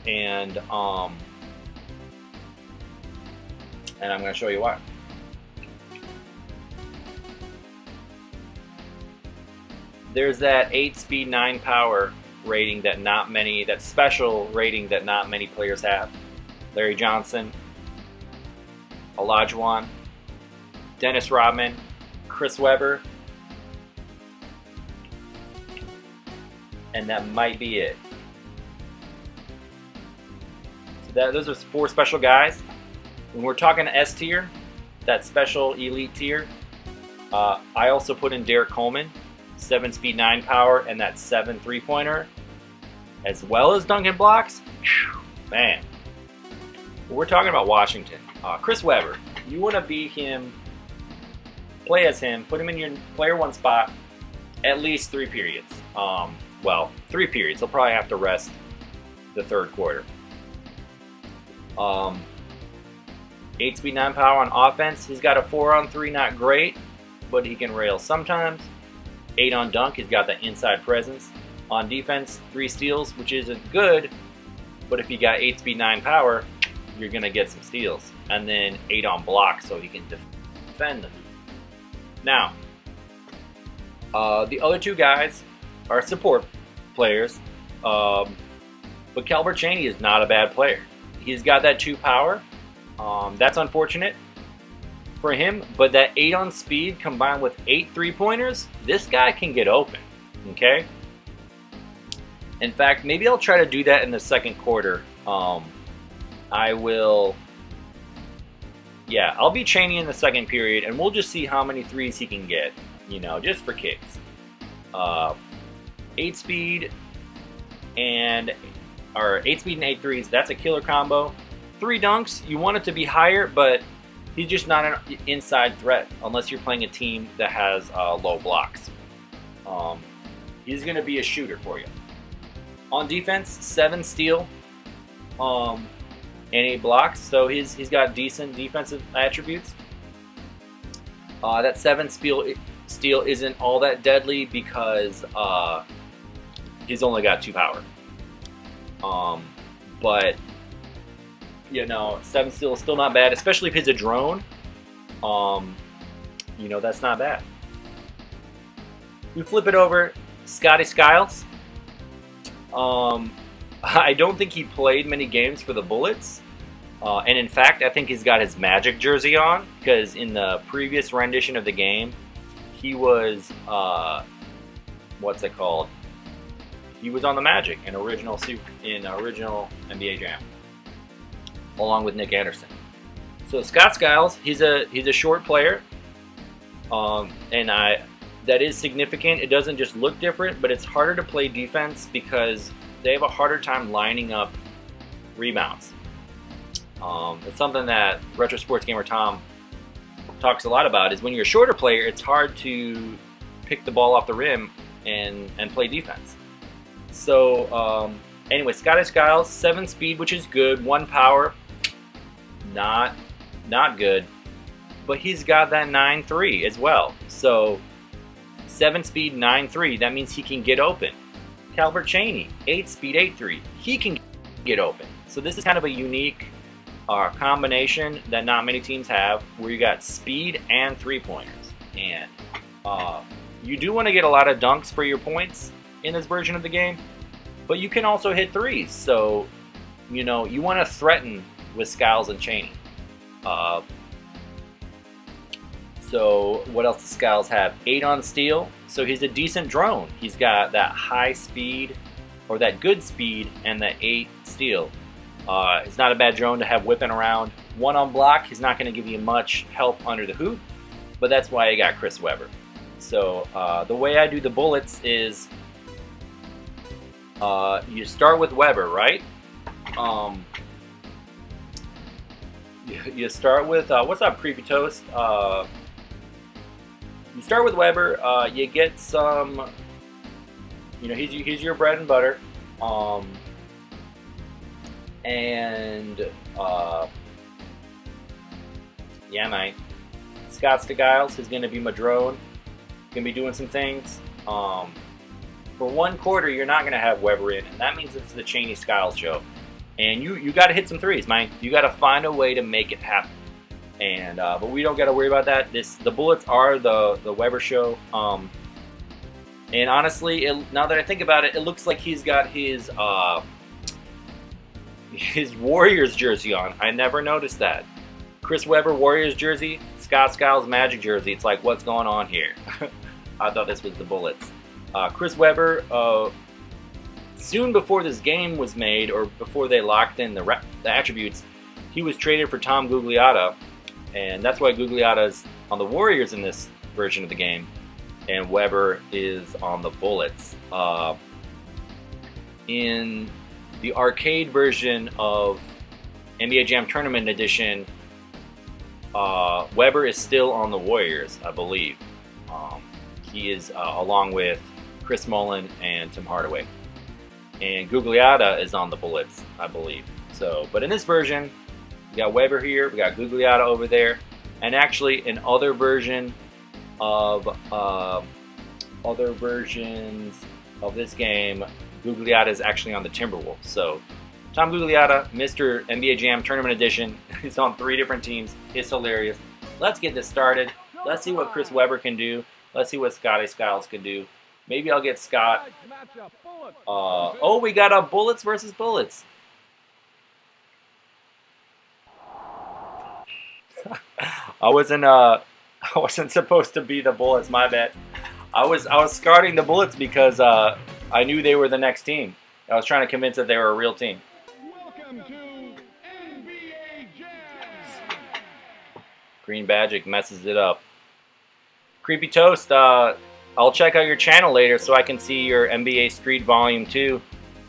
And I'm going to show you why. There's that 8 speed 9 power rating that special rating that not many players have. Larry Johnson, Olajuwon, Dennis Rodman, Chris Webber, and that might be it. Those are 4 special guys. When we're talking S tier, that special elite tier, I also put in Derek Coleman, 7 speed 9 power, and that 7 3-pointer, as well as Duncan blocks. Whew, man. We're talking about Washington. Chris Webber, you want to be him, play as him, put him in your player 1 spot at least 3 periods. 3 periods. He'll probably have to rest the third quarter. 8 speed 9 power on offense. He's got a 4 on 3, not great, but he can rail sometimes. 8 on dunk. He's got the inside presence. On defense, 3 steals, which isn't good, but if you got 8 speed 9 power, you're gonna get some steals. And then 8 on block, so he can defend them. Now, the other 2 guys are support players, but Calbert Chaney is not a bad player. He's got that 2 power. That's unfortunate for him, but that 8 on speed combined with 8 3-pointers, this guy can get open, okay? In fact, maybe I'll try to do that in the second quarter. I'll be Chaney in the second period, and we'll just see how many threes he can get, just for kicks. 8 speed and 8 speed and 8 threes, that's a killer combo. 3 dunks, you want it to be higher, but he's just not an inside threat unless you're playing a team that has low blocks. He's going to be a shooter for you. On defense, 7 steal and 8 blocks, so he's got decent defensive attributes. That 7 steal isn't all that deadly because he's only got 2 power. But 7 steal is still not bad, especially if he's a drone. That's not bad. We flip it over, Scotty Skiles. I don't think he played many games for the Bullets. And in fact, I think he's got his Majik jersey on, because in the previous rendition of the game, he was, what's it called? He was on the Majik in original NBA Jam, along with Nick Anderson. So Scott Skiles, he's a short player, and that is significant. It doesn't just look different, but it's harder to play defense because they have a harder time lining up rebounds. It's something that Retro Sports Gamer Tom talks a lot about, is when you're a shorter player, it's hard to pick the ball off the rim and play defense. So anyway, Scotty Skiles, 7 speed, which is good, 1 power, not good, but he's got that 9-3 as well. So 7 speed, 9-3, that means he can get open. Calvert Chaney, 8 speed, 8-3, he can get open. So this is kind of a unique combination that not many teams have, where you got speed and 3-pointers. And you do want to get a lot of dunks for your points in this version of the game, but you can also hit 3s. So, you want to threaten with Skiles and Chaney. So what else does Skiles have? 8 on steal. So he's a decent drone. He's got that high speed, or that good speed, and that 8 steal. It's not a bad drone to have whipping around. 1 on block. He's not going to give you much help under the hoop, but that's why I got Chris Webber. So the way I do the Bullets is you start with Webber, right? You start with, what's up, Creepy Toast? You start with Webber, you get some, he's your bread and butter. Yeah, mate. Scott Skiles is going to be my drone. Going to be doing some things. For 1 quarter, you're not going to have Webber in, and that means it's the Chaney Skiles show. And you got to hit some 3s, man. You got to find a way to make it happen. And but we don't got to worry about that. The Bullets are the Webber show. And honestly, now that I think about it, it looks like he's got his Warriors jersey on. I never noticed that. Chris Webber Warriors jersey, Scott Skiles Magic jersey. It's like, what's going on here? I thought this was the Bullets. Chris Webber, soon before this game was made, or before they locked in the attributes, he was traded for Tom Gugliotta, and that's why Gugliotta's on the Warriors in this version of the game, and Webber is on the Bullets. In the arcade version of NBA Jam Tournament Edition, Webber is still on the Warriors, I believe. He is along with Chris Mullin and Tim Hardaway. And Gugliotta is on the Bullets, I believe. So, but in this version, we got Webber here, we got Gugliotta over there, and actually in other versions of this game, Gugliotta is actually on the Timberwolves. So, Tom Gugliotta, Mr. NBA Jam Tournament Edition, is on 3 different teams. It's hilarious. Let's get this started. Let's see what Chris Webber can do. Let's see what Scotty Skiles can do. Maybe I'll get Scott. Oh, we got a Bullets versus Bullets. I wasn't supposed to be the Bullets. My bad. I was scouting the Bullets because I knew they were the next team. I was trying to convince that they were a real team. Welcome to NBA Jam. Green Magic messes it up. Creepy Toast, I'll check out your channel later so I can see your NBA Street Volume 2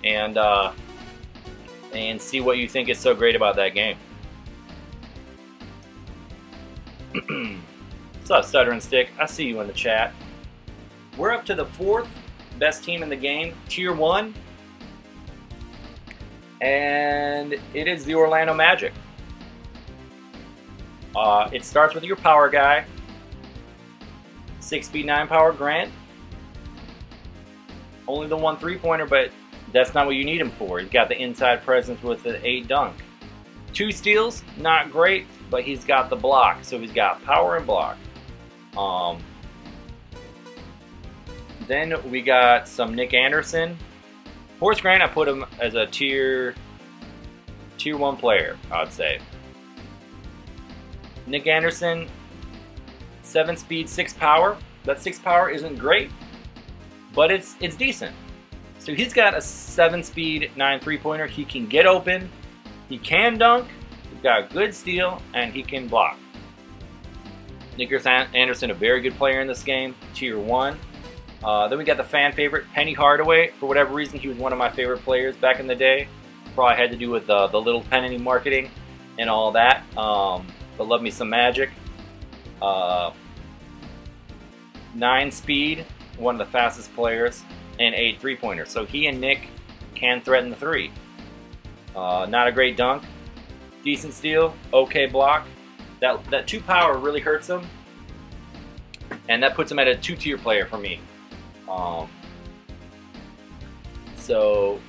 and see what you think is so great about that game. What's up, Stuttering Stick? I see you in the chat. We're up to the 4th best team in the game, Tier 1. And it is the Orlando Magic. It starts with your power guy. 6-speed, 9-power Grant. Only the 1 3-pointer, but that's not what you need him for. He's got the inside presence with the 8 dunk. 2 steals, not great, but he's got the block, so he's got power and block. Then we got some Nick Anderson. Horace Grant, I put him as a tier 1 player, I'd say. Nick Anderson, 7 speed, 6 power. That 6 power isn't great, but it's decent. So he's got a 7 speed, 9 3-pointer. He can get open, he can dunk, he's got good steal, and he can block. Nick Anderson, a very good player in this game, tier 1. Then we got the fan favorite, Penny Hardaway. For whatever reason, he was one of my favorite players back in the day. Probably had to do with the little penny marketing and all that. But love me some Majik. 9 speed, one of the fastest players, and 8 3-pointers. So he and Nick can threaten the 3. Not a great dunk. Decent steal, okay block. That 2 power really hurts him. And that puts him at a 2-tier player for me. So,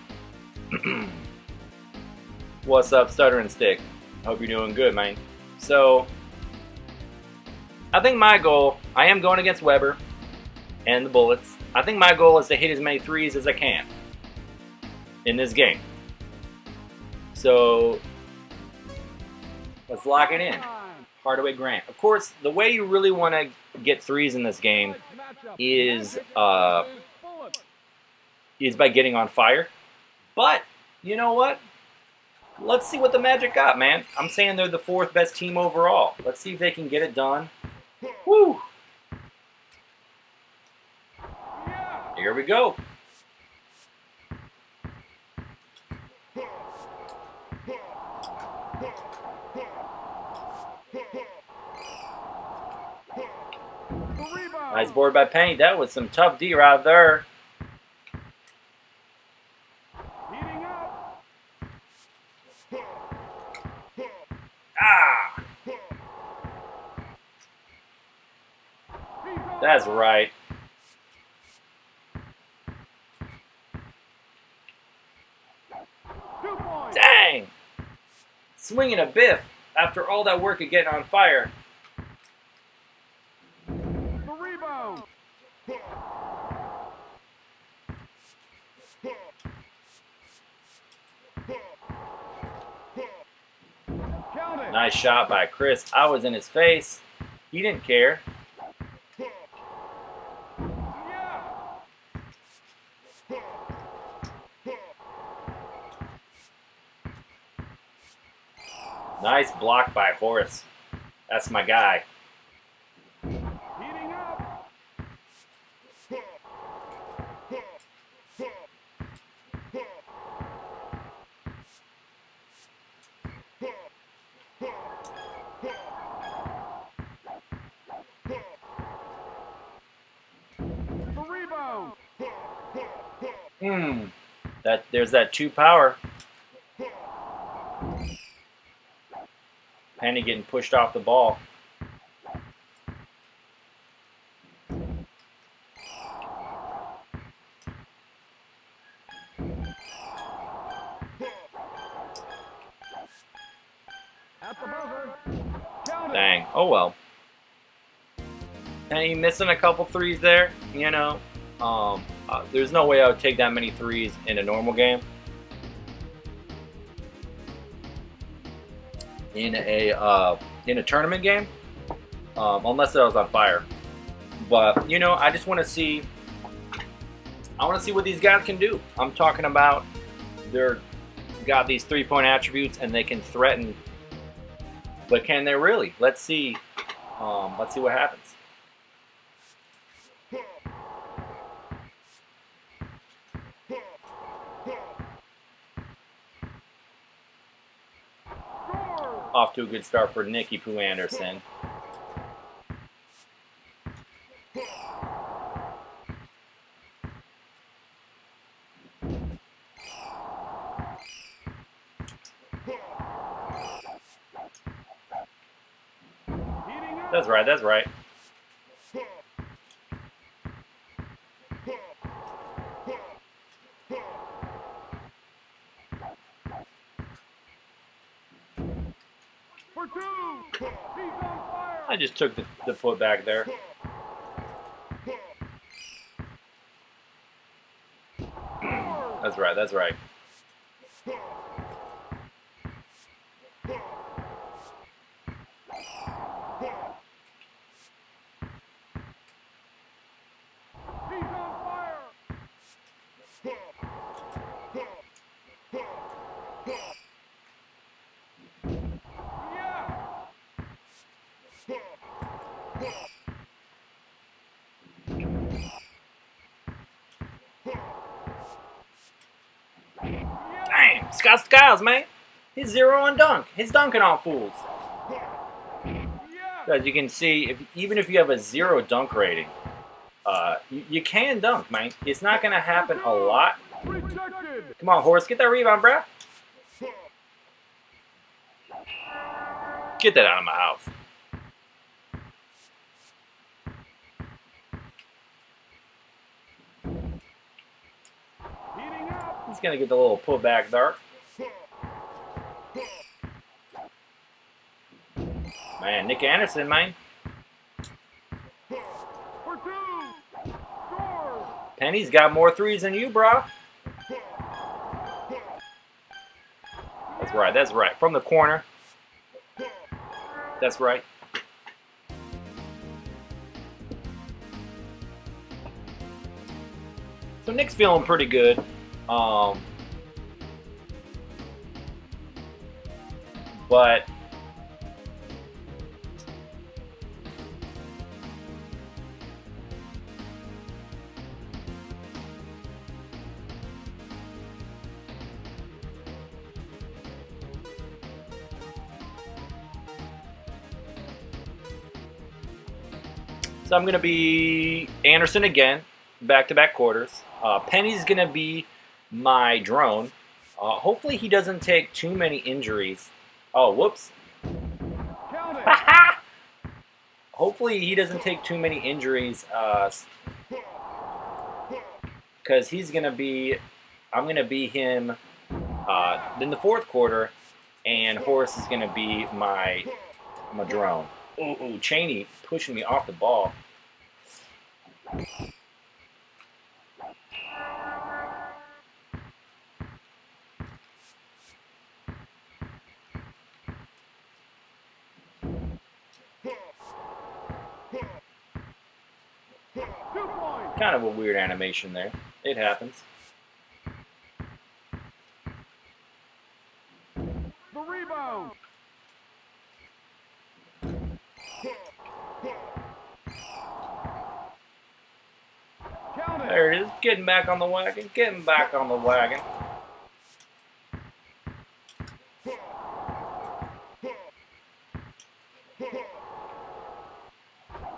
what's up, Stutter and Stick? Hope you're doing good, man. So, I think my goal, I am going against Weber and the Bullets. I think my goal is to hit as many 3s as I can in this game. So, let's lock it in. Hardaway Grant. Of course, the way you really want to get 3s in this game is by getting on fire. But, you know what? Let's see what the Magic got, man. I'm saying they're the 4th best team overall. Let's see if they can get it done. Woo! Here we go. Nice board by Penny. That was some tough D right there. Ah! That's right. Dang! Swinging a biff after all that work of getting on fire. Nice shot by Chris. I was in his face. He didn't care. Nice block by Horace. That's my guy. There's that 2 power. Penny getting pushed off the ball. Dang. Oh well. Penny missing a couple 3s there, you know. There's no way I would take that many 3s in a normal game. In a tournament game, unless I was on fire. But you know, I just want to see. I want to see what these guys can do. I'm talking about they're got these 3-point attributes and they can threaten. But can they really? Let's see. Let's see what happens. Off to a good start for Nicky Poo Anderson. That's right, that's right. I just took the foot back there. That's right, that's right. Damn, Scott Skiles, man. He's 0 on dunk. He's dunking on fools. As you can see, even if you have a 0 dunk rating, you can dunk, man. It's not going to happen a lot. Come on, Horace, get that rebound, bruh. Get that out of my house. He's going to get the little pullback dart. Man, Nick Anderson, man. Penny's got more threes than you, bro. That's right, that's right. From the corner. That's right. So Nick's feeling pretty good. But so I'm going to be Anderson again, back-to-back quarters. Penny's going to be my drone. Hopefully he doesn't take too many injuries. Oh, whoops. Hopefully he doesn't take too many injuries because he's going to be, I'm going to be him in the fourth quarter, and Horace is going to be my drone. Ooh, Cheney pushing me off the ball. Kind of a weird animation there. It happens. The rebound. There it is. Getting back on the wagon. Getting back on the wagon.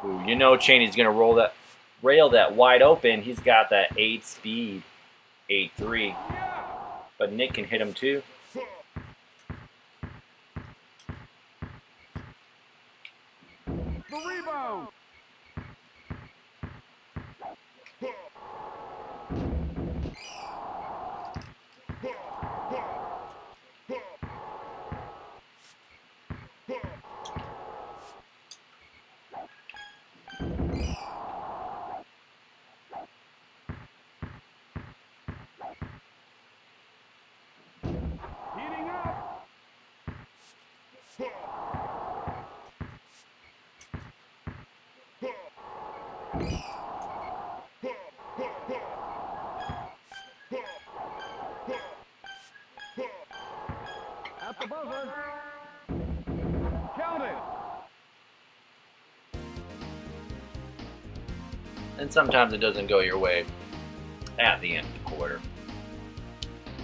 Ooh, you know Cheney's going to rail that wide open. He's got that 8 speed, 8-3. But Nick can hit him too. The rebound. Heating up. At the buzzer. Count it. And sometimes it doesn't go your way at the end of the quarter.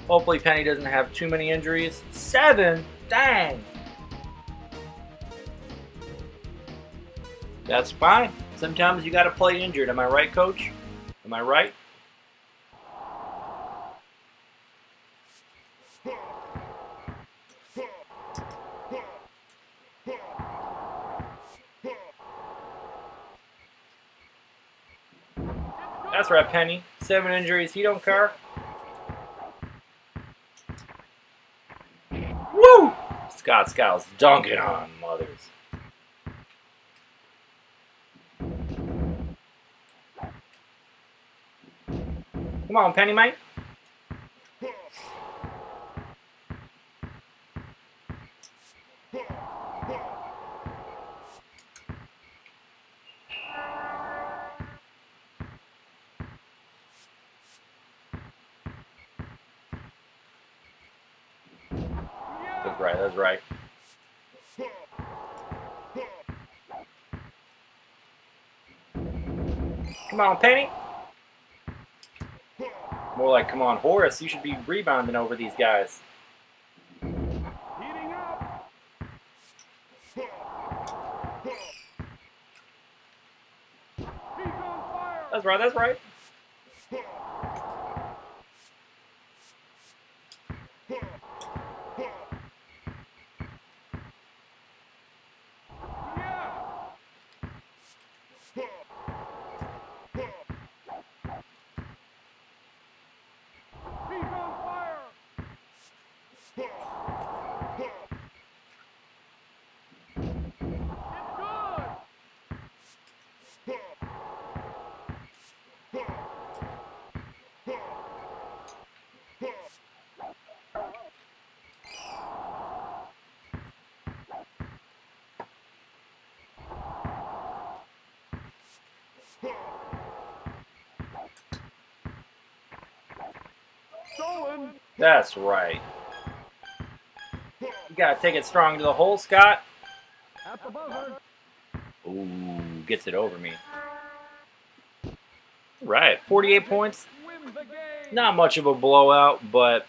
Hopefully Penny doesn't have too many injuries. 7? Dang! That's fine. Sometimes you got to play injured. Am I right, Coach? Am I right? That's right, Penny. 7 injuries. He don't care. Woo! Scott Skiles dunking on mothers. Come on, Penny Mate. That's right, that's right. Come on, Penny. More like, come on, Horace. You should be rebounding over these guys. Heating up. He's on fire. That's right, that's right. He's on fire. It's good. Stolen. That's right. You gotta take it strong to the hole, Scott. At the buzzer. Ooh, gets it over me. Right, 48 points. Wins the game. Not much of a blowout, but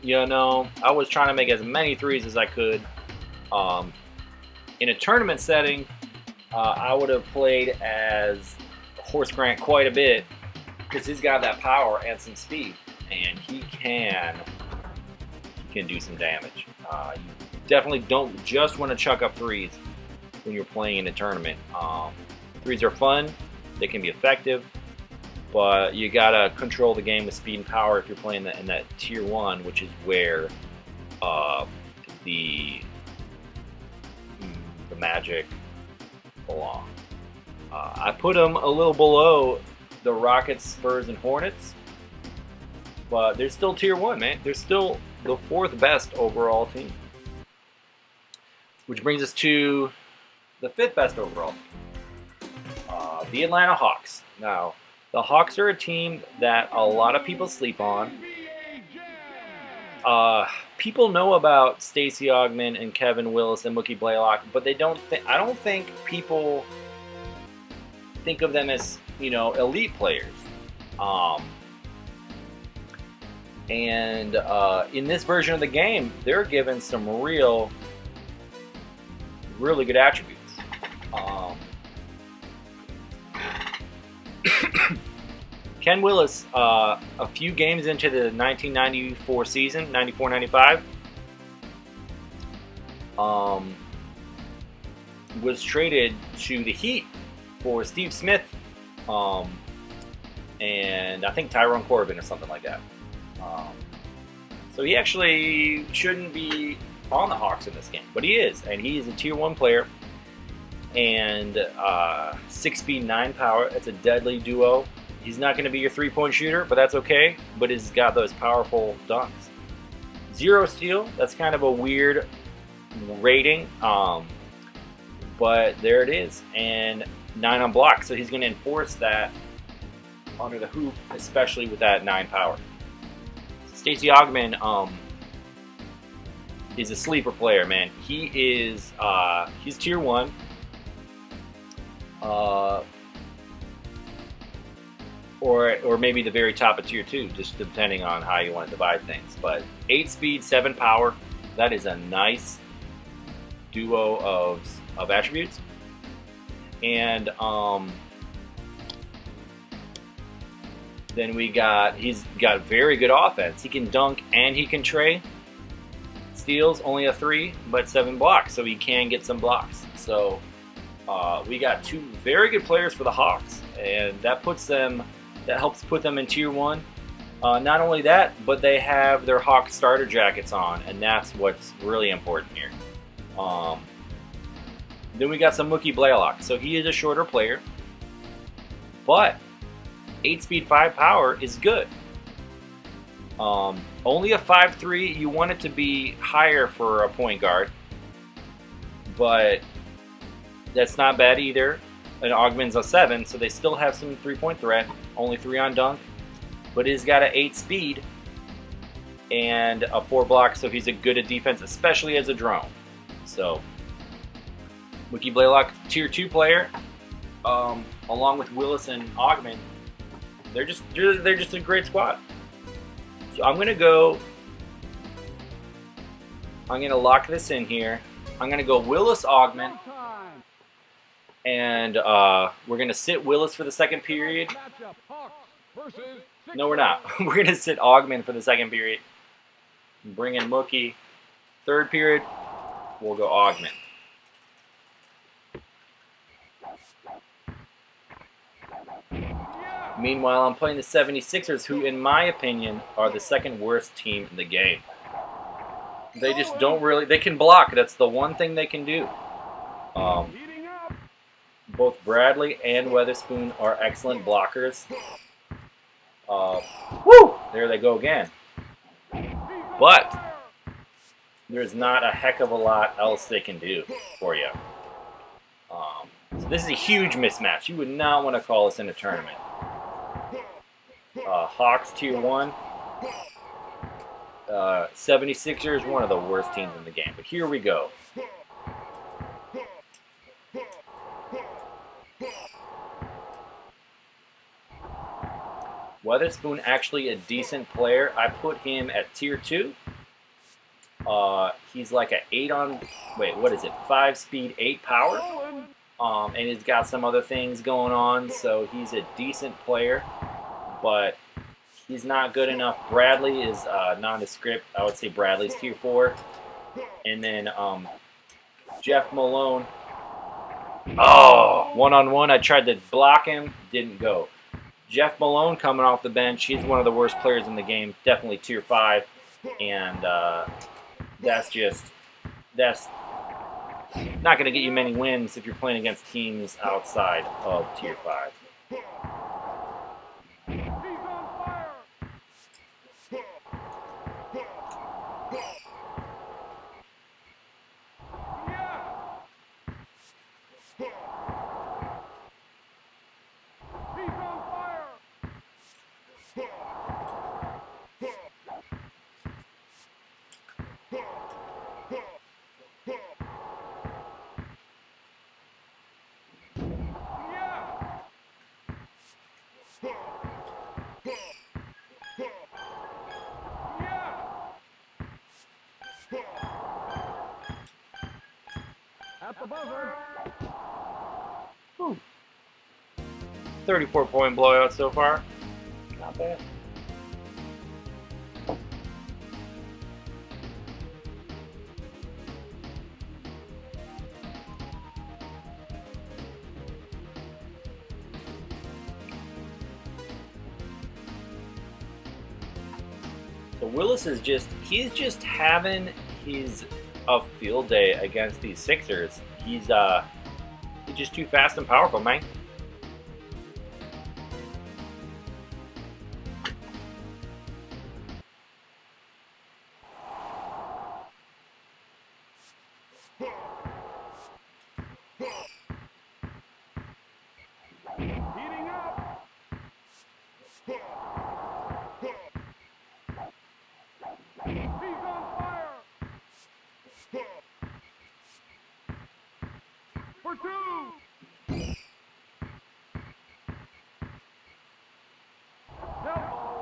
you know, I was trying to make as many threes as I could. In a tournament setting, I would have played as Horace Grant quite a bit because he's got that power and some speed, and he can do some damage. You definitely don't just want to chuck up threes when you're playing in a tournament. Threes are fun, they can be effective, but you gotta control the game with speed and power if you're playing in that tier 1, which is where the Majik belong. I put them a little below the Rockets, Spurs, and Hornets, but they're still tier 1, man. They're still the 4th best overall team. Which brings us to the 5th best overall team, the Atlanta Hawks. Now, the Hawks are a team that a lot of people sleep on. People know about Stacey Augmon and Kevin Willis and Mookie Blaylock, but they don't. I don't think people think of them as, you know, elite players. And in this version of the game, they're given some really good attributes. Ken Willis, a few games into the 1994 season, 94-95, was traded to the Heat for Steve Smith, and I think Tyrone Corbin or something like that. So he actually shouldn't be on the Hawks in this game, but he is, and he is a tier 1 player, and 6 speed, 9 power. It's a deadly duo. He's not going to be your 3-point shooter, but that's okay. But he's got those powerful dunks. 0 steal. That's kind of a weird rating, but there it is. And 9 on block. So he's going to enforce that under the hoop, especially with that 9 power. Stacey Augmon is a sleeper player, man. He is he's tier 1. Or maybe the very top of tier 2, just depending on how you want to divide things. But 8 speed, 7 power, that is a nice duo of attributes. And then he's got very good offense. He can dunk and he can tray. Steals, only a 3, but 7 blocks, so he can get some blocks. So we got 2 very good players for the Hawks, and that helps put them in tier 1. Not only that, but they have their Hawks starter jackets on, and that's what's really important here. Then we got some Mookie Blaylock. So he is a shorter player, but 8 speed, 5 power is good. Only a 5'3", you want it to be higher for a point guard, but that's not bad either. An Augment's a 7, so they still have some 3-point threat. Only 3 on dunk, but he's got an 8 speed and a 4 block, so he's a good at defense, especially as a drone. So, Wiki Blaylock, tier 2 player, along with Willis and Augment. They're just a great squad. So I'm gonna lock this in here. I'm gonna go Willis, Augment, and we're gonna sit Willis for the second period. No, we're not. We're gonna sit Augment for the second period. Bring in Mookie. Third period, we'll go Augment. Meanwhile, I'm playing the 76ers, who, in my opinion, are the second worst team in the game. They just don't really... They can block. That's the one thing they can do. Both Bradley and Weatherspoon are excellent blockers. Woo! There they go again. But there's not a heck of a lot else they can do for you. So this is a huge mismatch. You would not want to call this in a tournament. Hawks tier 1. 76ers, one of the worst teams in the game. But here we go. Weatherspoon, actually a decent player. I put him at tier 2. He's like a 8 on... Wait, what is it? 5 speed, 8 power? And he's got some other things going on, so he's a decent player. But he's not good enough. Bradley is nondescript. I would say Bradley's tier 4. And then Jeff Malone. Oh, one-on-one. I tried to block him. Didn't go. Jeff Malone coming off the bench. He's one of the worst players in the game. Definitely tier 5. And that's not going to get you many wins if you're playing against teams outside of tier 5. At the buzzer. 34-point blowout so far. Not bad. So Willis is he's just having a field day against these Sixers. He's just too fast and powerful, man. Heating up. He's on fire. For 2. Elbow.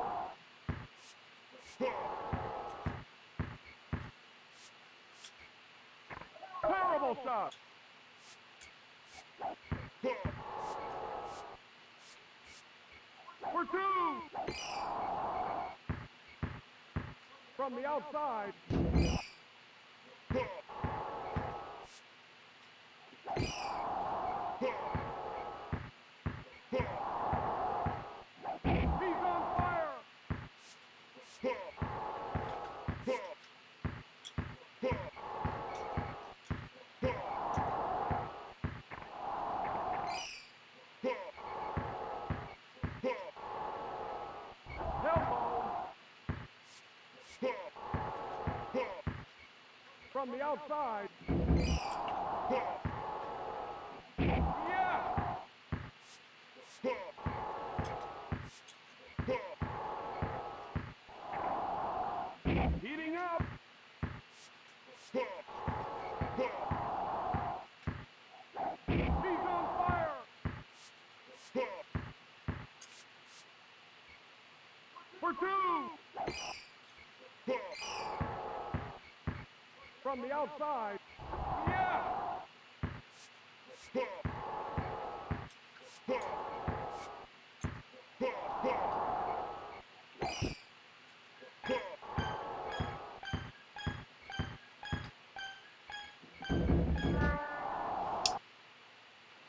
Terrible shot. For 2. From the outside. He's on fire. From the outside. Yeah. Heating up. He's on fire. For two. From the outside. Yeah.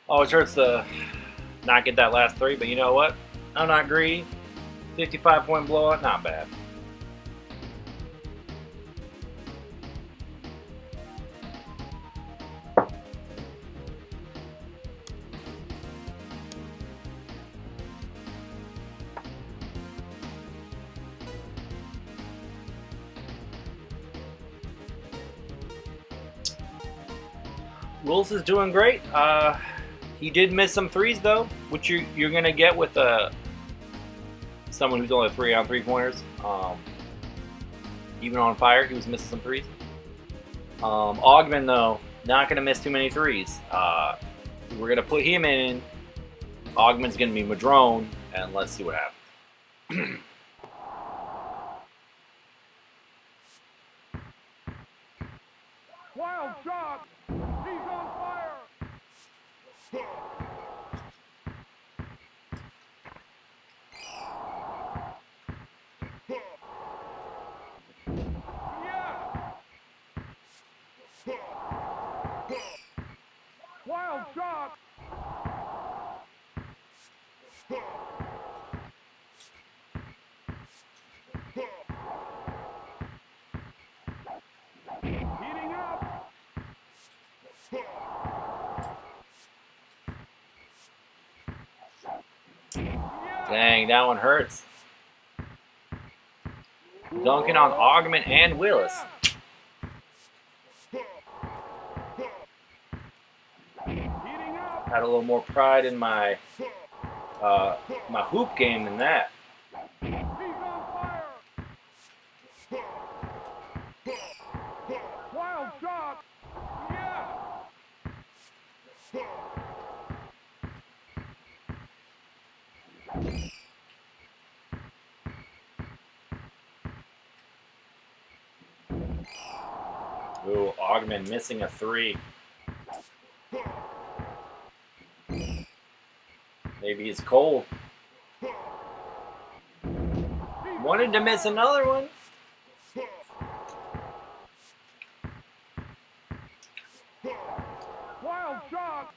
Always hurts to not get that last three, but you know what? I'm not greedy. 55-point blowout, not bad. Willis is doing great. He did miss some threes though, which you're gonna get with someone who's only 3 on 3-pointers. Even on fire, he was missing some threes. Augman though, not gonna miss too many threes. We're gonna put him in. Augman's gonna be Madrone, and let's see what happens. Wild shot. He's on fire. Yeah. Wild shot. Heating up. Dang, that one hurts. Dunking on Augman and Willis. Heating up. Had a little more pride in my my hoop game than that. He's on fire. Wild shot. Yeah. Ooh, Augman missing a 3. Maybe he's cold. Wanted to miss another one. Wild shot.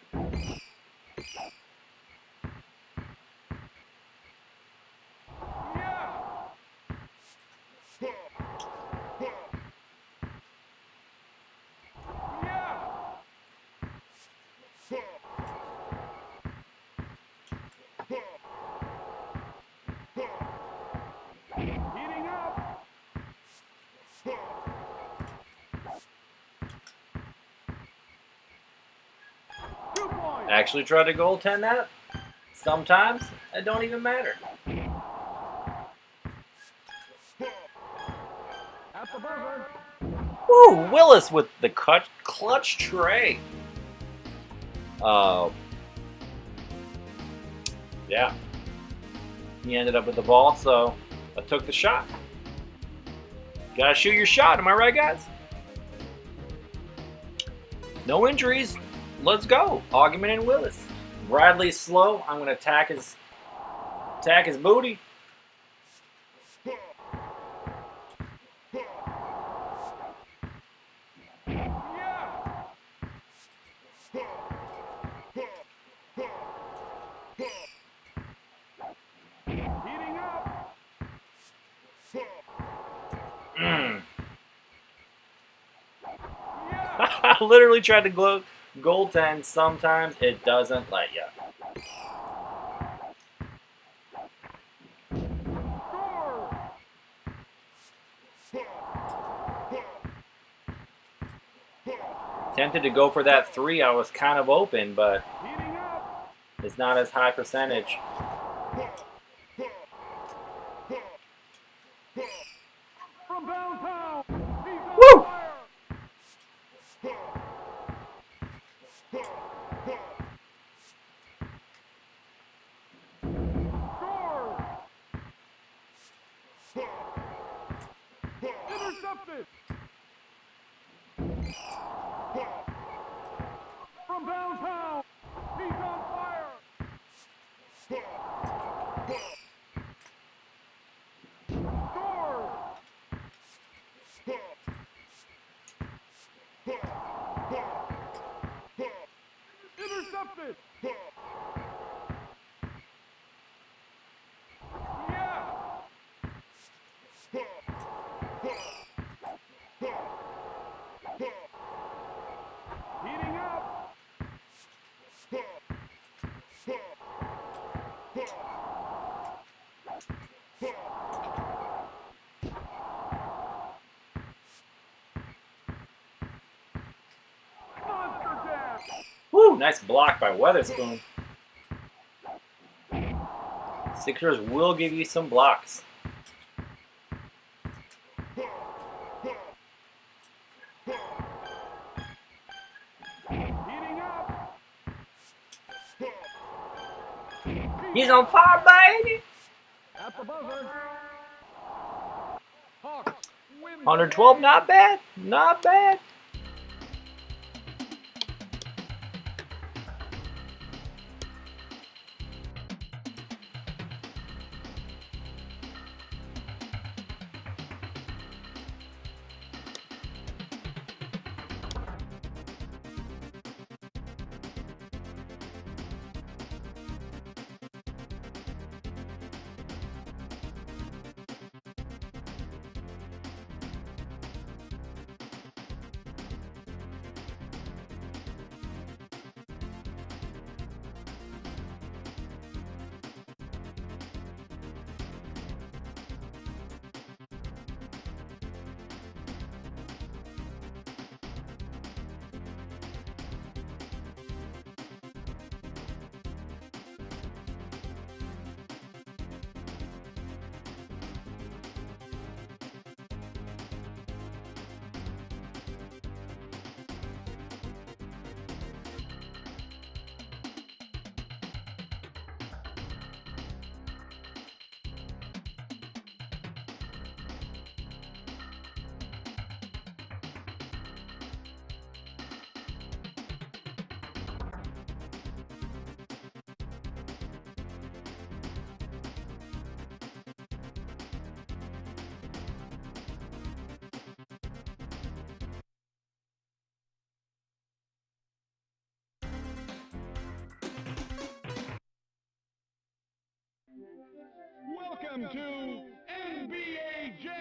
Yeah. Heating up. Actually try to goaltend that. Sometimes it don't even matter. At the buzzer. Woo, Willis with the clutch tray. Yeah. He ended up with the ball, so I took the shot. Gotta shoot your shot, am I right, guys? No injuries. Let's go. Augman and Willis. Bradley's slow. I'm gonna attack his booty. Heating up. I literally tried to goaltend. Sometimes it doesn't let you. Score. Tempted to go for that 3. I was kind of open, but Heating up. it's not as high percentage. From downtown. He's on Woo! fire. Scores. Intercepted. From downtown. He's on fire. Scores. Intercepted. Yeah. Heating up. Monster jam. Woo! Nice block by Weatherspoon. Sixers will give you some blocks. Heating up. He's on fire, baby! At the buzzer. Hawks win. 112, not bad. Not bad. Welcome to NBA Jam.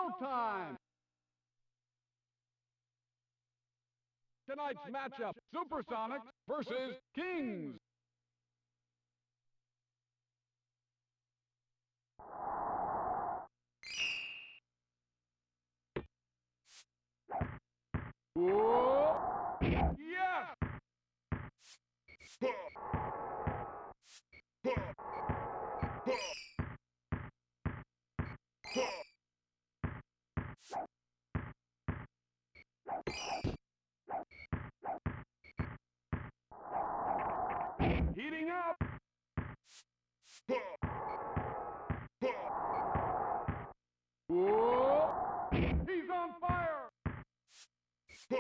showtime! Tonight's matchup, Supersonics versus Kings. Whoa! Yes! Heating up! Whoa! He's on fire! Yes!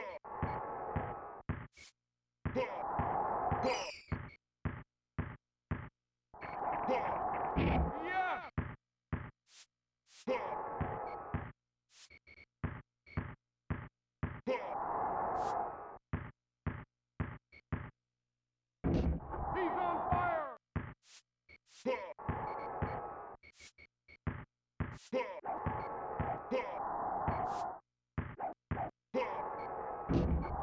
He's on fire!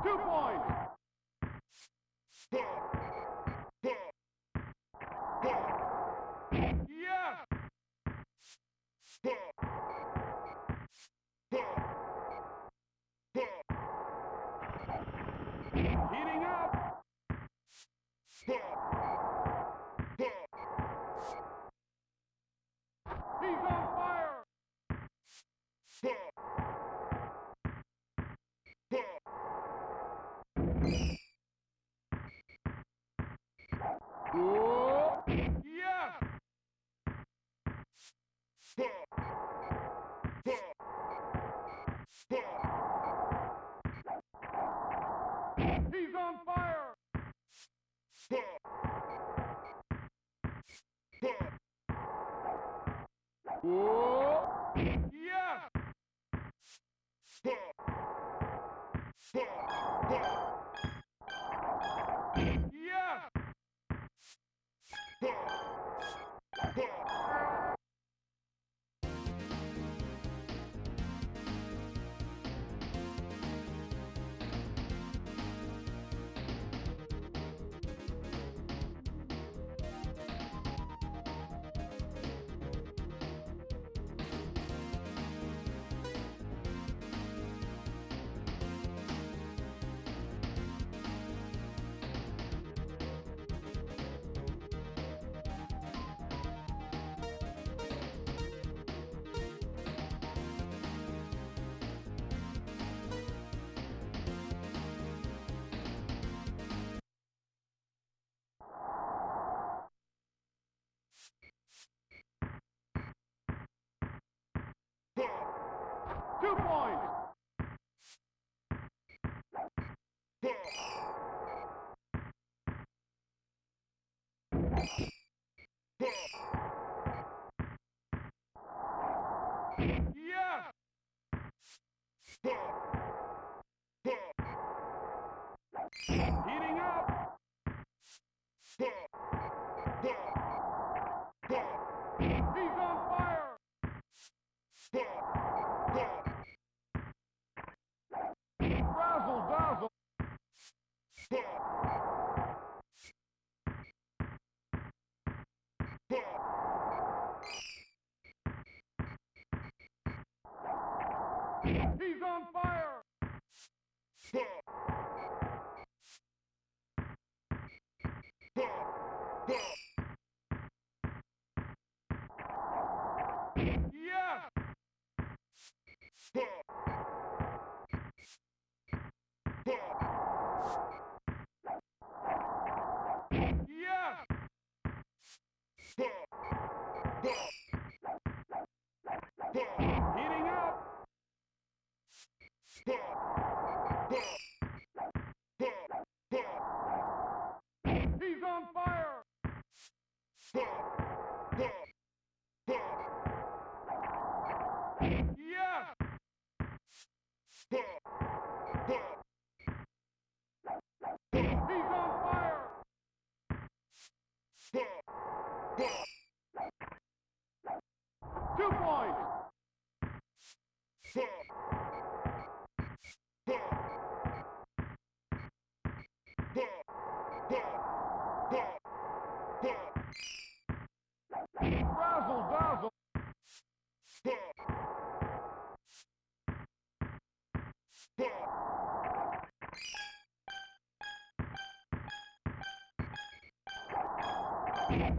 2 points! Yes! Heating up! He's on fire! Whoa! Yes! He's on fire! Whoa! Yes! Yes! Two points! Yes! Heating up! He's on fire! Razzle dazzle! He's on fire! Yes! Yes! Heating up! He's on fire!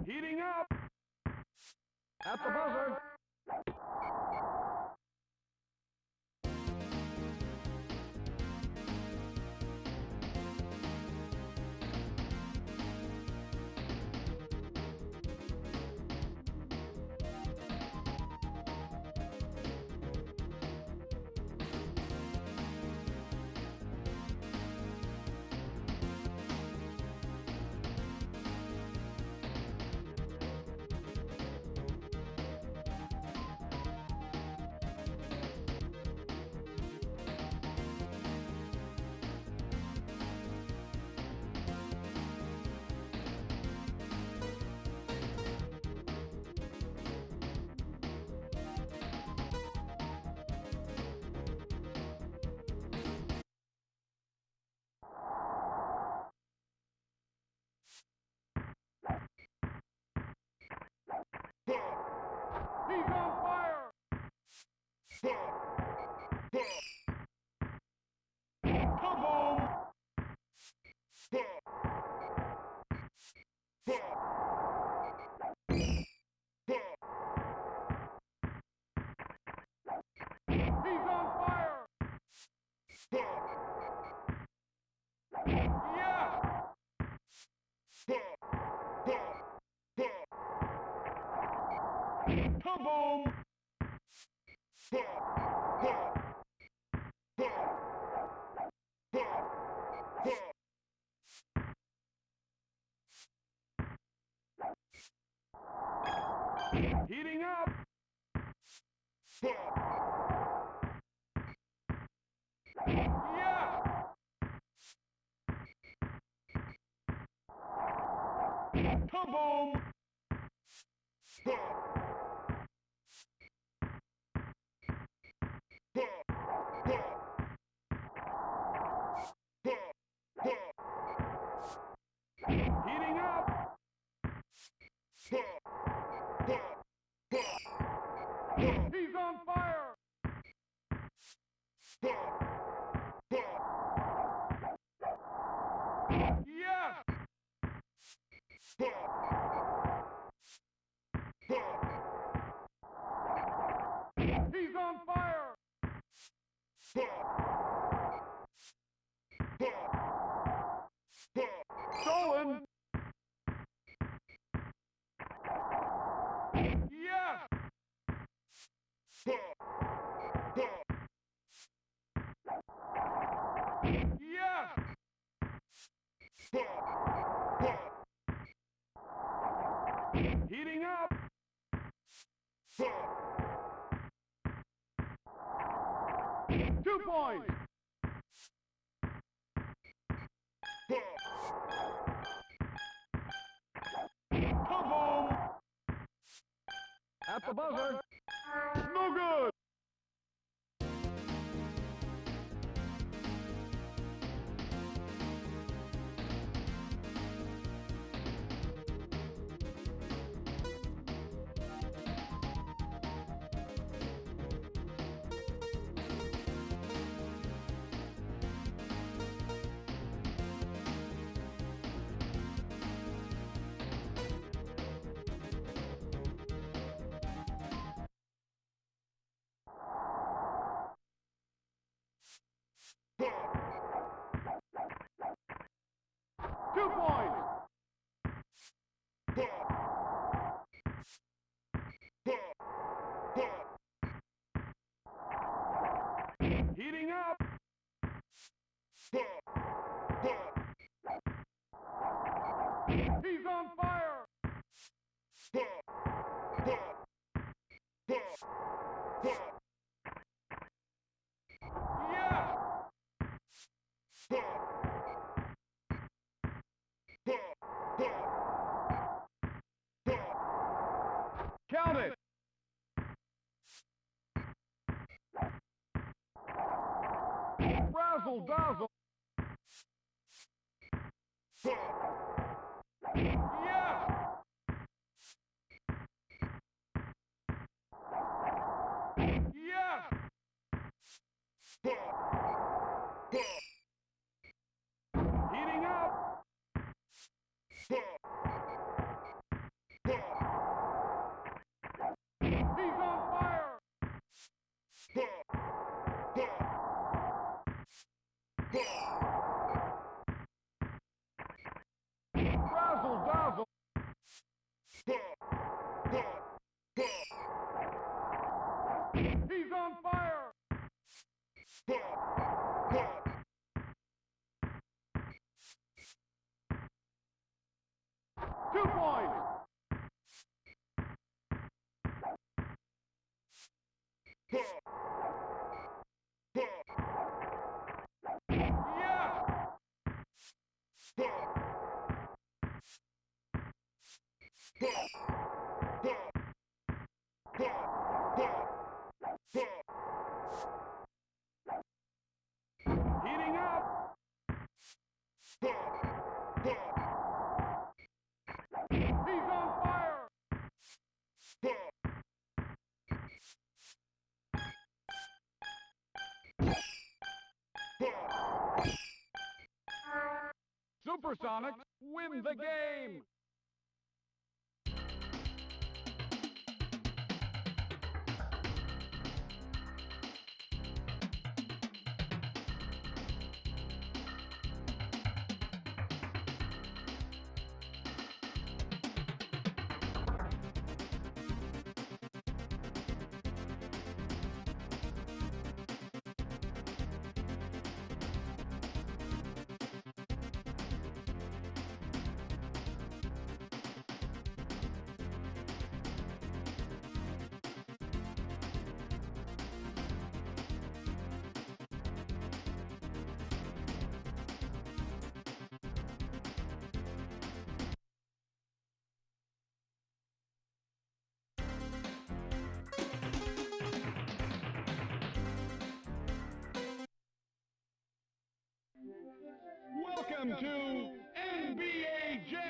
Heating up. At the buzzer. He's on fire! Kaboom! He's on fire! Yeah! Kaboom! Heating up! Yeah! Kaboom! Heating up! He's on fire! Yeah! He's on fire! Stolen! Yeah! Yeah! Heating up! 2 points! Kaboom! At the buzzer! No good! Two points! Heating up! He's on fire! Yeah! Count it! Razzle dazzle! Yeah! Yeah! He's on fire! Razzle dazzle! He's on fire! 2 points! Yes! Heating up! He's on fire! Supersonics win the game! Welcome to NBA Jam!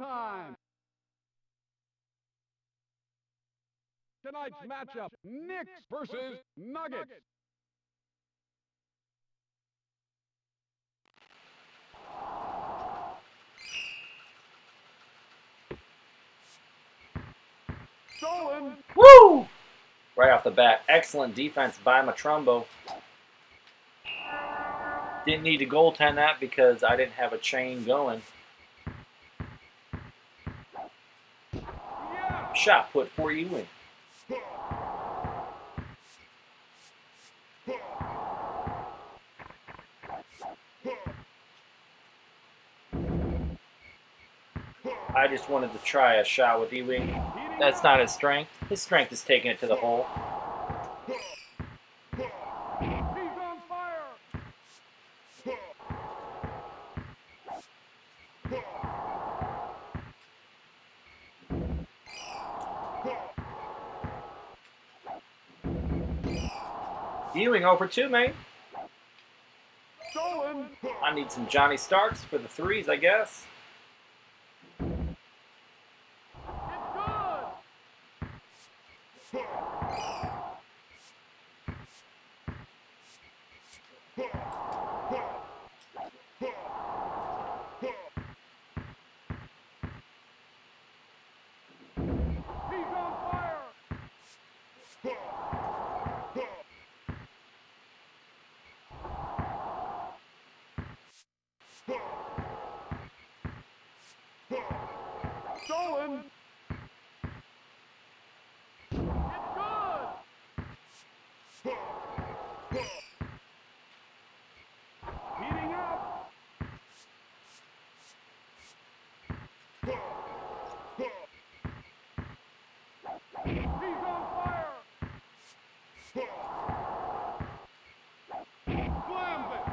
showtime. Tonight's matchup, Knicks versus Nuggets. Stolen. Woo! Right off the bat, excellent defense by Matrumbo. Didn't need to goaltend that because I didn't have a chain going. Yeah. Shot put for Ewing. I just wanted to try a shot with Ewing. That's not his strength. His strength is taking it to the hole. He's on fire. Ewing over 2, man. Stolen. I need some Johnny Starks for the threes, I guess. Stolen. Heating up. He's on fire. Slams it.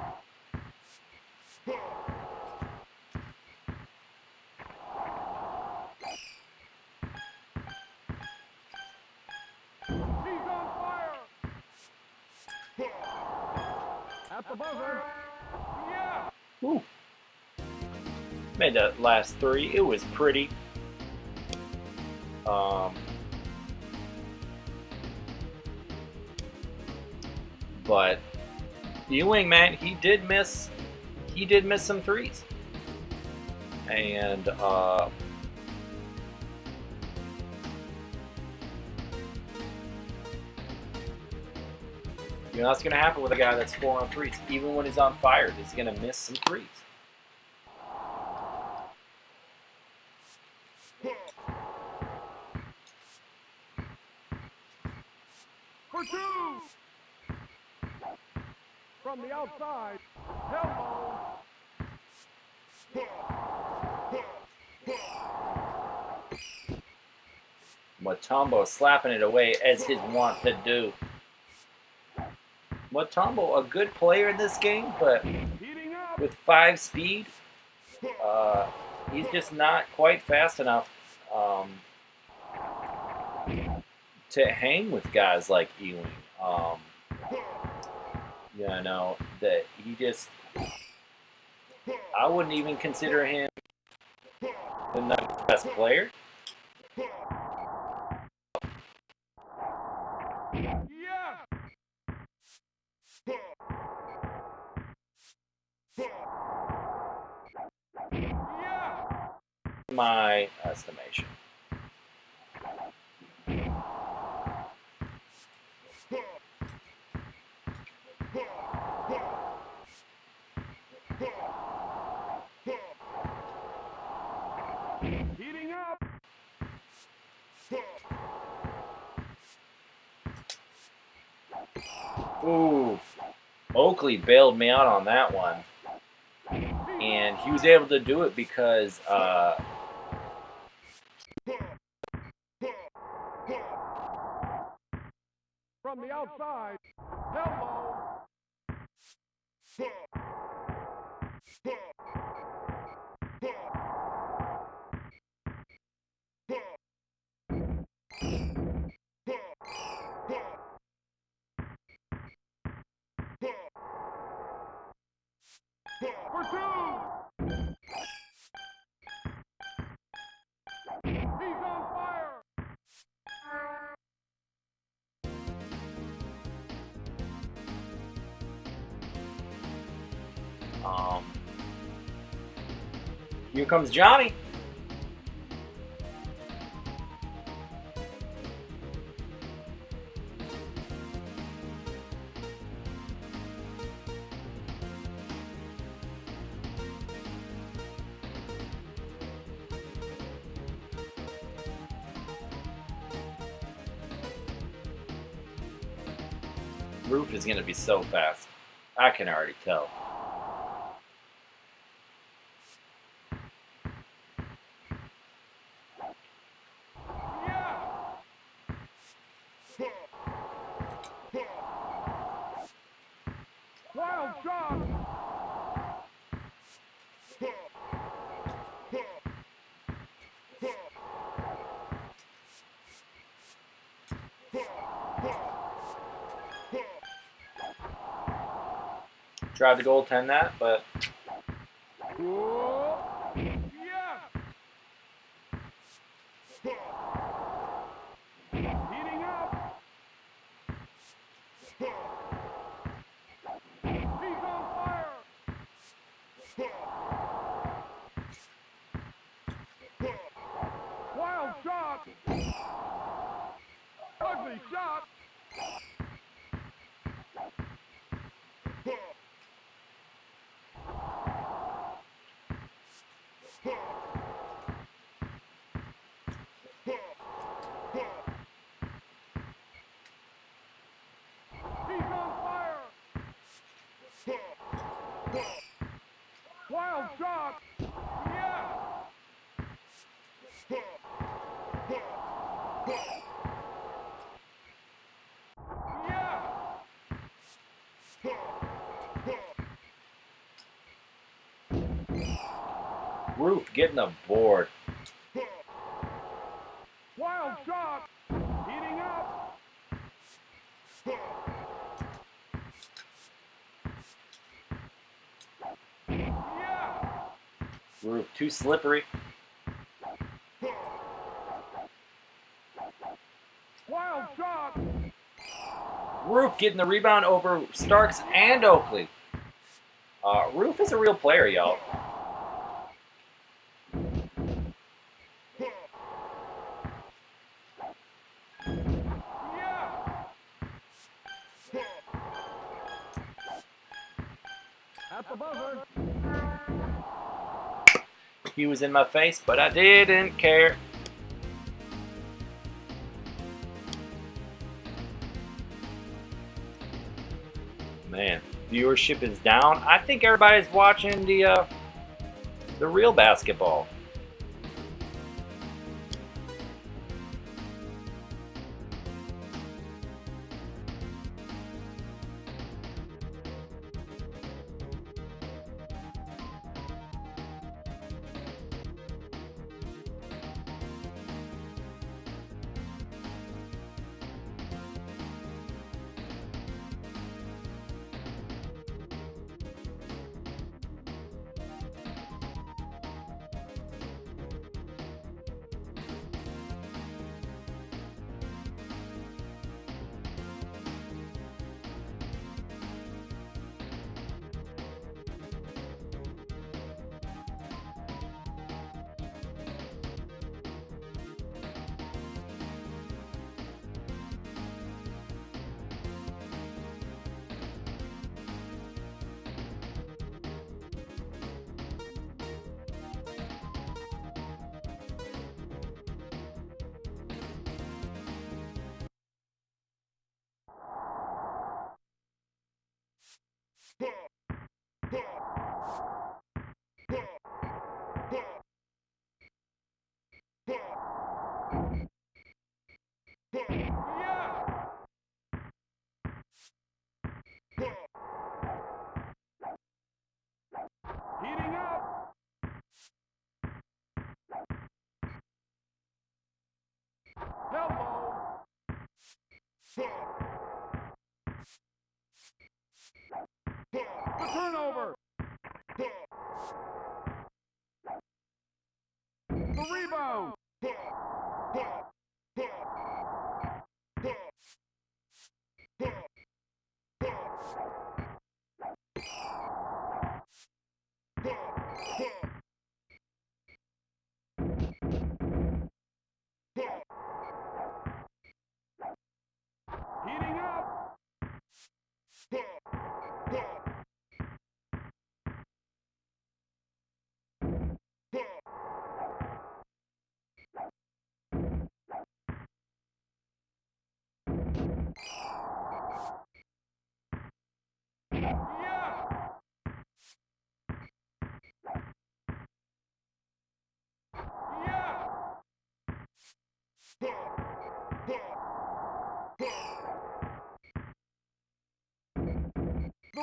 He's on fire. At the buzzer. Yeah. Woo. Made that last 3. It was pretty. But Ewing, man, he did miss some threes. And you know that's going to happen with a guy that's 4 on threes. Even when he's on fire, he's going to miss some threes. For 2. From the outside. Elbow. Mutombo slapping it away as his wont to do. Mutombo, a good player in this game, but Heating up. with 5 speed, he's just not quite fast enough to hang with guys like Ewing. You know, that he just, I wouldn't even consider him the Nuggets' best player. Yeah. Yeah. My estimation. Heating up. Ooh, Oakley bailed me out on that one. And he was able to do it because From the outside. Elbow. For 2. Um, Here comes Johnny. Roof is going to be so fast. I can already tell. Wild shot. Tried to goaltend that, but Whoa. Yeah. Heating up. He's on fire. Wild shot. Ugly shot. He's on fire. Wild shot. Yeah. Yeah. Roof getting a board. Wild shot. Heating up. Yeah. Roof too slippery. Wild shot. Roof getting the rebound over Starks and Oakley. Roof is a real player, y'all. Yeah. At the buzzer. He was in my face, but I didn't care. Man, viewership is down. I think everybody's watching the real basketball. Yeah. Heating up. Hello. The turnover. The rebound. The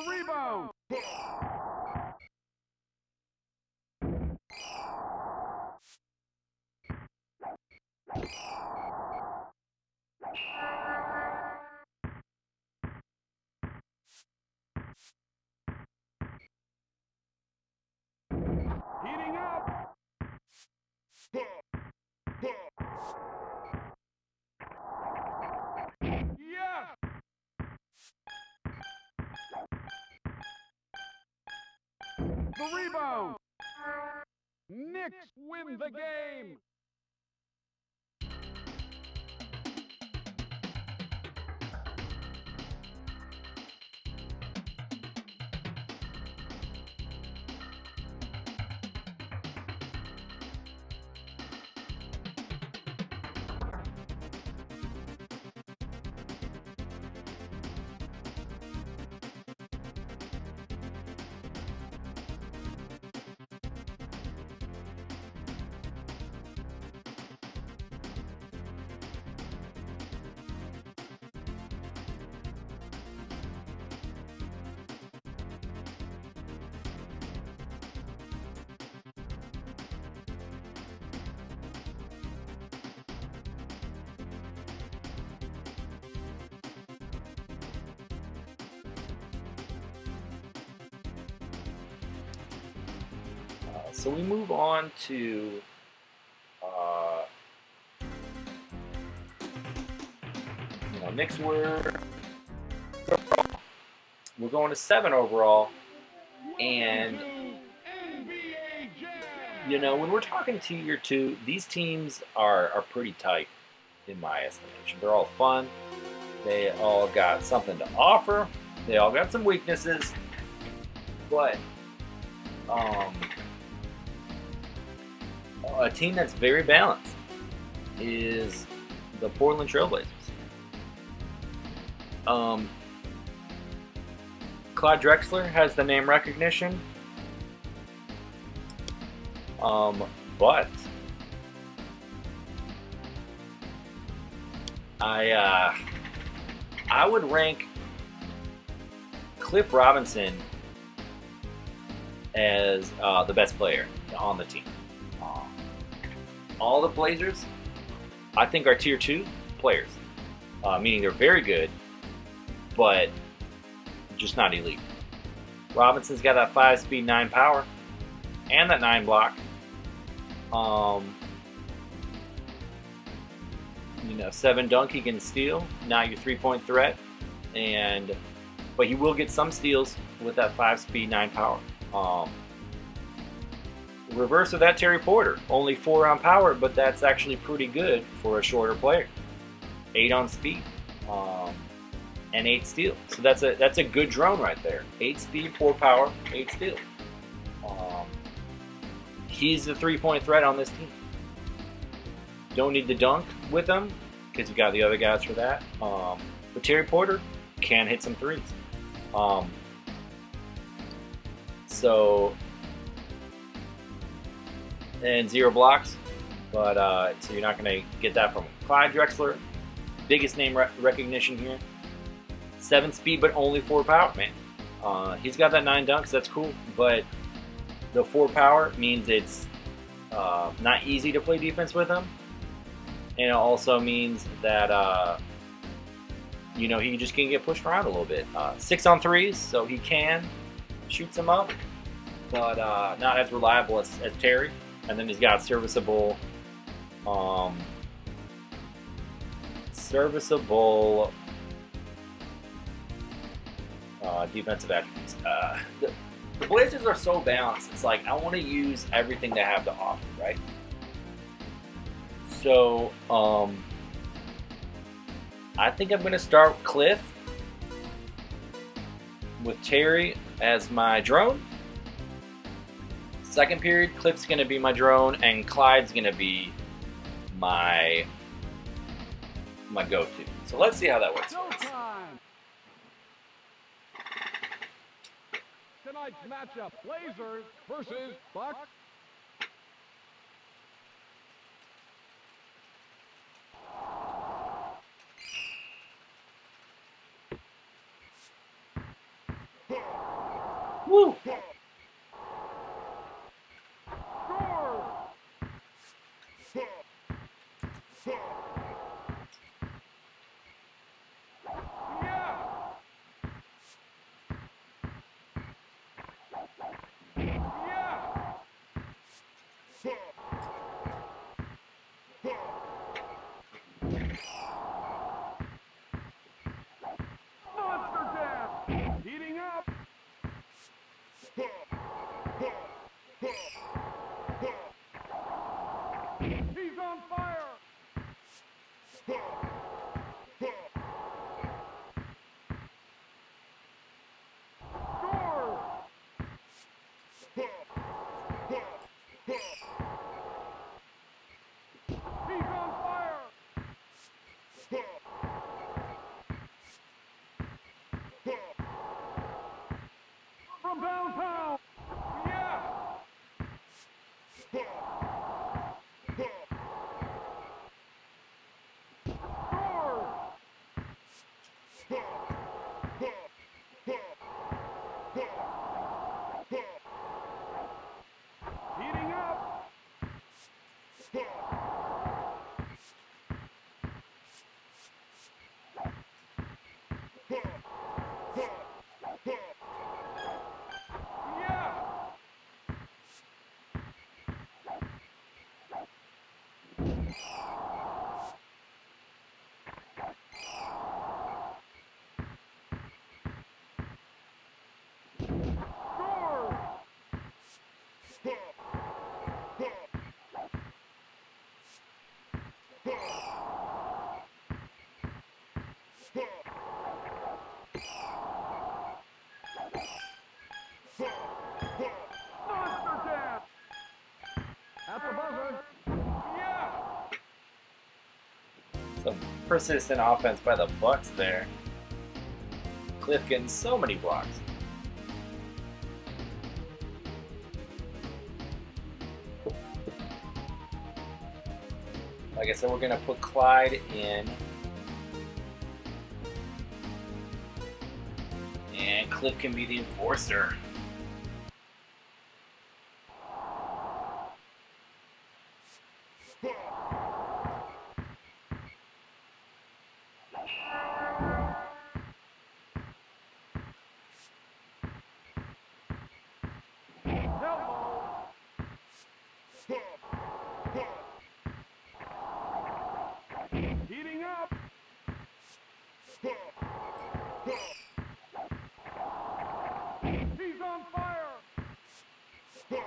rebound. Heating up. Yes. The rebound. Knicks win the game. So we move on to Knicks we're going to 7 overall, and when we're talking tier 2, these teams are pretty tight in my estimation. They're all fun. They all got something to offer. They all got some weaknesses, but a team that's very balanced is the Portland Trailblazers. Clyde Drexler has the name recognition, but I would rank Cliff Robinson as the best player on the team. All the Blazers, I think, are tier 2 players, meaning they're very good, but just not elite. Robinson's got that 5 speed, 9 power, and that 9 block. 7 dunk, he can steal, not your 3-point threat, but he will get some steals with that 5 speed, 9 power. Reverse of that, Terry Porter, only 4 on power, but that's actually pretty good for a shorter player. 8 on speed, and 8 steal. So that's a good drone right there. 8 speed, 4 power, 8 steal. He's the 3-point threat on this team. Don't need to dunk with him because you got the other guys for that. But Terry Porter can hit some threes. And 0 blocks, but so you're not going to get that from him. Clyde Drexler, biggest name recognition here. 7 speed, but only 4 power, man. He's got that 9 dunks, that's cool, but the 4 power means it's not easy to play defense with him, and it also means that he just can get pushed around a little bit. 6 on threes, so he can shoot some up, but not as reliable as Terry. And then he's got serviceable defensive attributes. The Blazers are so balanced. It's like I want to use everything they have to offer, right? So I think I'm going to start with Cliff with Terry as my drone. Second period, Cliff's going to be my drone, and Clyde's going to be my go-to. So let's see how that works for us. Showtime! Tonight's matchup, Blazers versus Bucks. Woo! Score! Yeah! Yeah! Monster Jam! Heating up! He's on fire! Score! He's on fire! From downtown! Yeah! Score! Heating up! Yeah! Score! Monster Jam! At the buzzer! Yeah! Some persistent offense by the Bucks there. Cliff getting so many blocks. Like I said, we're going to put Clyde in. And Cliff can be the enforcer. Elbow! Heating up! He's on fire! Yeah!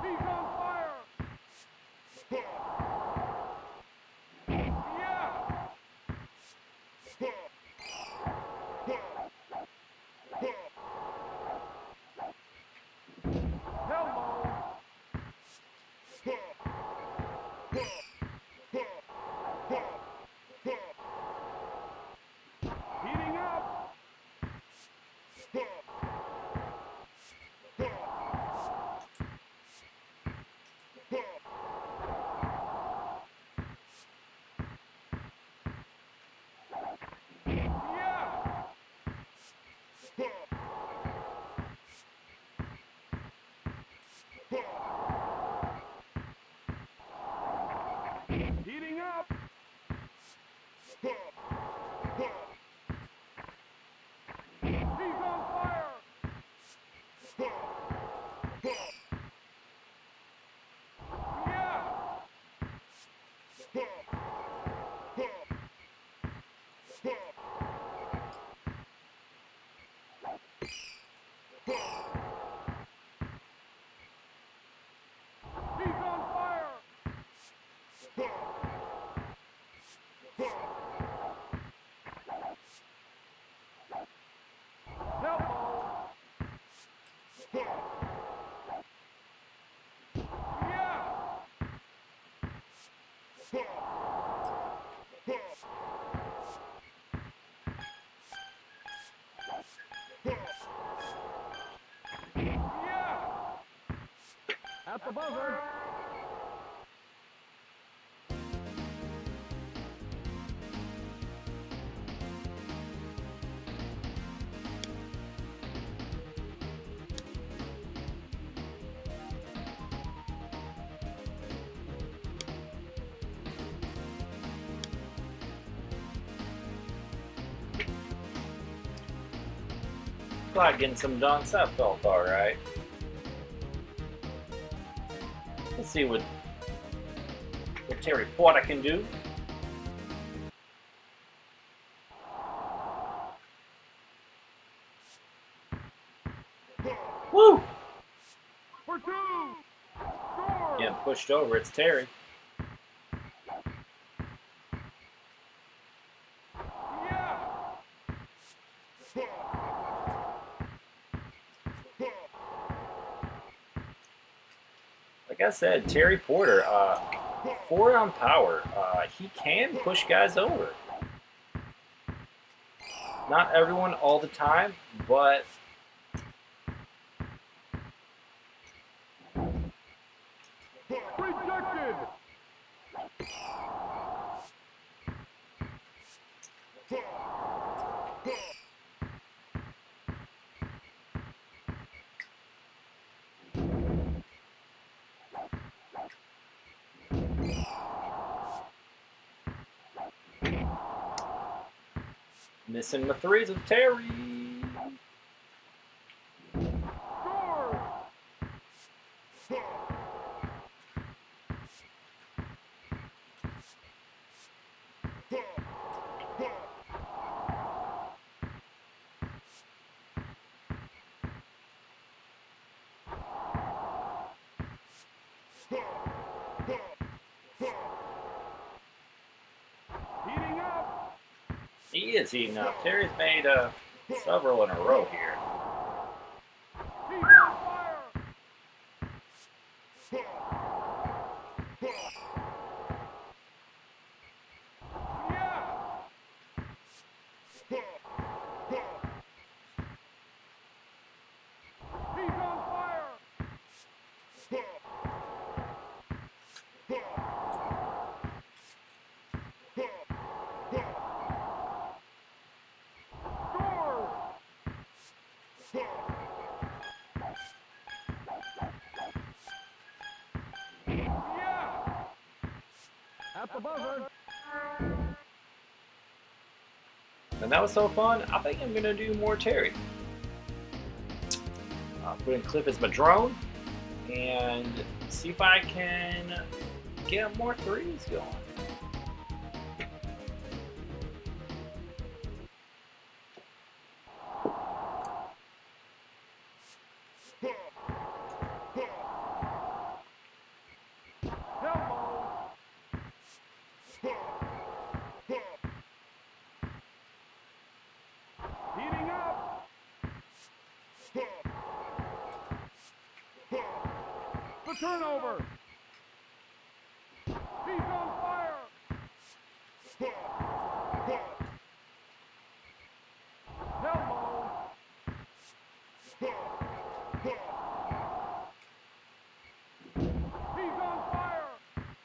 He's on fire! Yeah! Elbow! Heating up! Yeah! Heating up! He's on fire! Yeah! At the buzzer. Glad getting some dunks. That felt alright. Let's see what Terry Porter can do. Woo! For two. Score. Getting pushed over. It's Terry. Yeah. Like I said, Terry Porter, 4 on power. He can push guys over. Not everyone all the time, but Rejected. missing the threes of Terry. Score. Heating up. He is heating up. Terry's made several in a row here. He's on fire. Yeah. He's on fire. Score. Yeah. At the buzzer. And that was so fun. I think I'm gonna do more Terry. Put in Cliff as my drone and see if I can get more threes going. Hello. Heating up. The turnover. He's on fire. Hello. He's on fire. Yeah.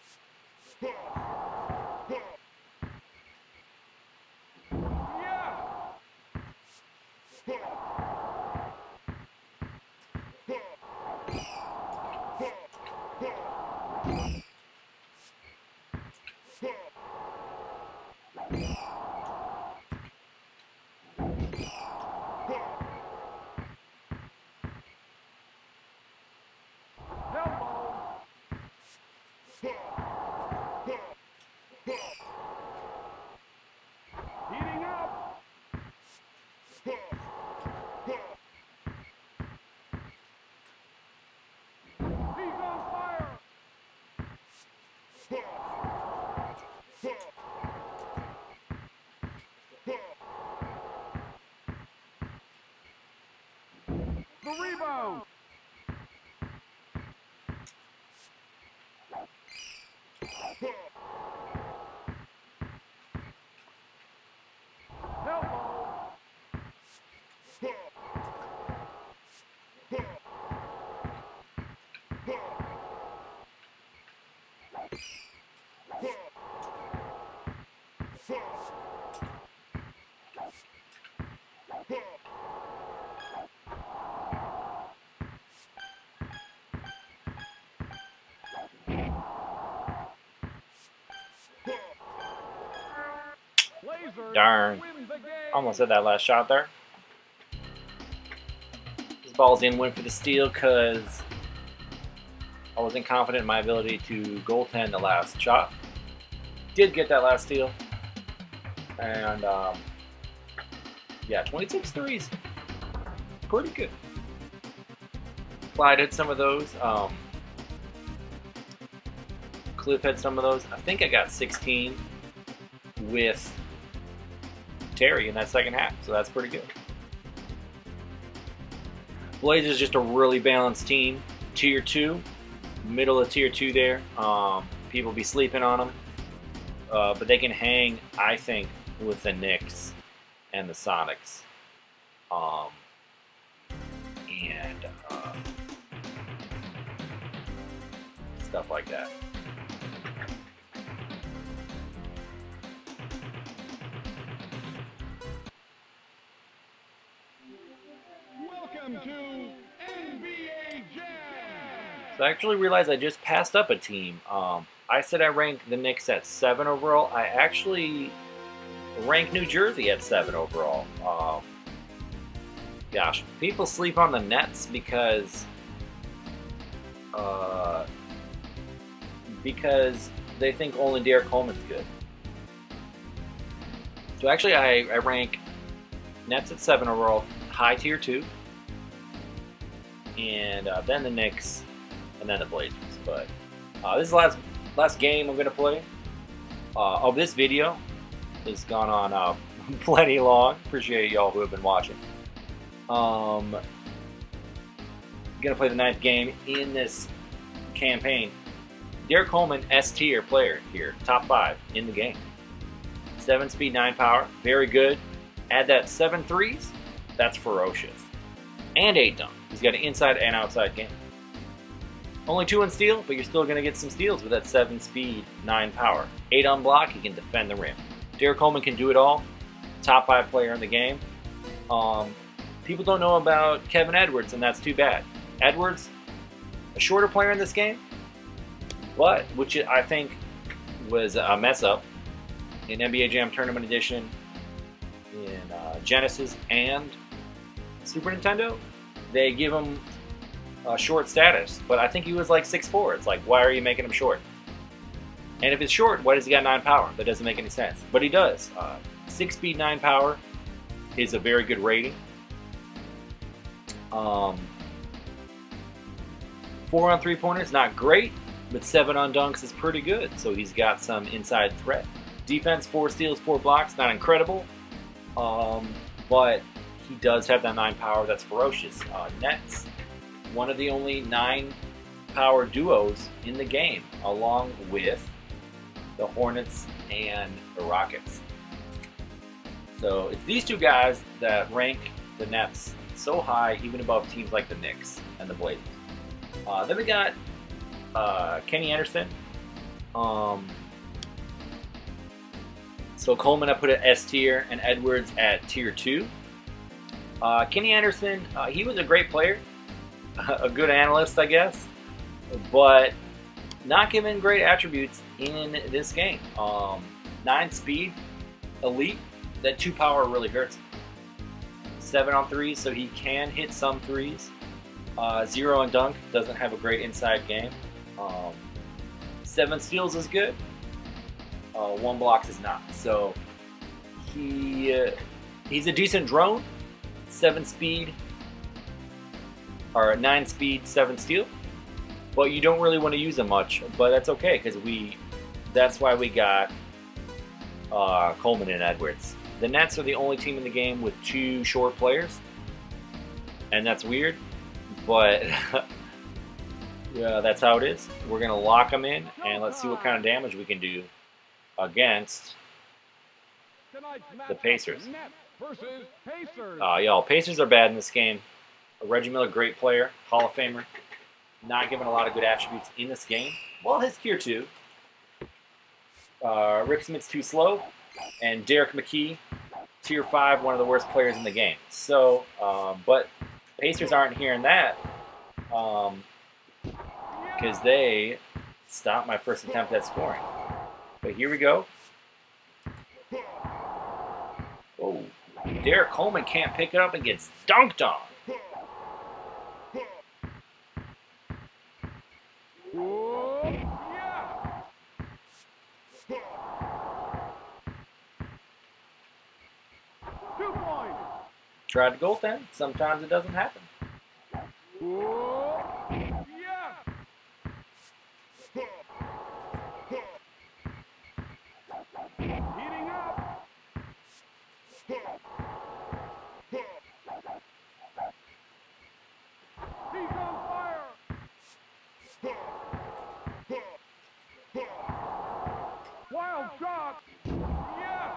Hello. Blazers Darn. win the game. Almost had that last shot there. This ball's in, went for the steal because I wasn't confident in my ability to goaltend the last shot. Did get that last steal. And, yeah, 26 threes. Pretty good. Clyde had some of those. Cliff had some of those. I think I got 16 with Terry in that second half, so that's pretty good. Blazers just a really balanced team. Tier 2, middle of Tier 2 there. People be sleeping on them. But they can hang, I think, with the Knicks and the Sonics. And stuff like that. Welcome to NBA Jam. So I actually realized I just passed up a team. I said I ranked the Knicks at 7 overall. I actually ranked New Jersey at 7 overall. Gosh, people sleep on the Nets because they think only Derek Coleman's good. So actually, I rank Nets at 7 overall, high tier 2, and then the Knicks, and then the Blazers. But this is the last game I'm going to play of this video. It's gone on plenty long. Appreciate y'all who have been watching. Gonna play the 9th game in this campaign. Derek Coleman, S tier player here, top 5 in the game. 7 speed, 9 power, very good. Add that 7 threes, that's ferocious. And 8 dunk. He's got an inside and outside game. Only 2 on steal, but you're still gonna get some steals with that 7 speed, 9 power. 8 on block, he can defend the rim. Derek Coleman can do it all. Top 5 player in the game. People don't know about Kevin Edwards, and that's too bad. Edwards, a shorter player in this game, but which I think was a mess up in NBA Jam Tournament Edition, in Genesis and Super Nintendo. They give him a short status, but I think he was like 6'4". It's like, why are you making him short? And if it's short, why does he got 9 power? That doesn't make any sense. But he does. 6 speed, 9 power is a very good rating. 4 on 3-pointers, not great, but 7 on dunks is pretty good. So he's got some inside threat. Defense, 4 steals, 4 blocks, not incredible. But he does have that 9 power that's ferocious. Nets, one of the only 9 power duos in the game, along with the Hornets and the Rockets. So it's these two guys that rank the Nets so high, even above teams like the Knicks and the Blazers. Then we got Kenny Anderson. So Coleman I put at S tier and Edwards at tier 2. Kenny Anderson, he was a great player, a good analyst, I guess, but not given great attributes in this game. 9 speed, elite. That 2 power really hurts him. 7 on threes, so he can hit some threes. 0 on dunk, doesn't have a great inside game. 7 steals is good. 1 blocks is not. So he's a decent drone. 7 speed, or 9 speed, 7 steal. But you don't really want to use him much. But that's okay, because that's why we got Coleman and Edwards. The Nets are the only team in the game with 2 short players, and that's weird, but yeah, that's how it is. We're going to lock them in, and let's see what kind of damage we can do against the Pacers. Y'all, Pacers are bad in this game. Reggie Miller, great player, Hall of Famer, not given a lot of good attributes in this game. Well, his tier 2. Rick Smith's too slow. And Derek McKee, Tier 5, one of the worst players in the game. So, but Pacers aren't hearing that because they stopped my first attempt at scoring. But here we go. Oh, Derek Coleman can't pick it up and gets dunked on. Tried to goaltend. Sometimes it doesn't happen. Heating up. He's on fire. Wild shot. Yeah.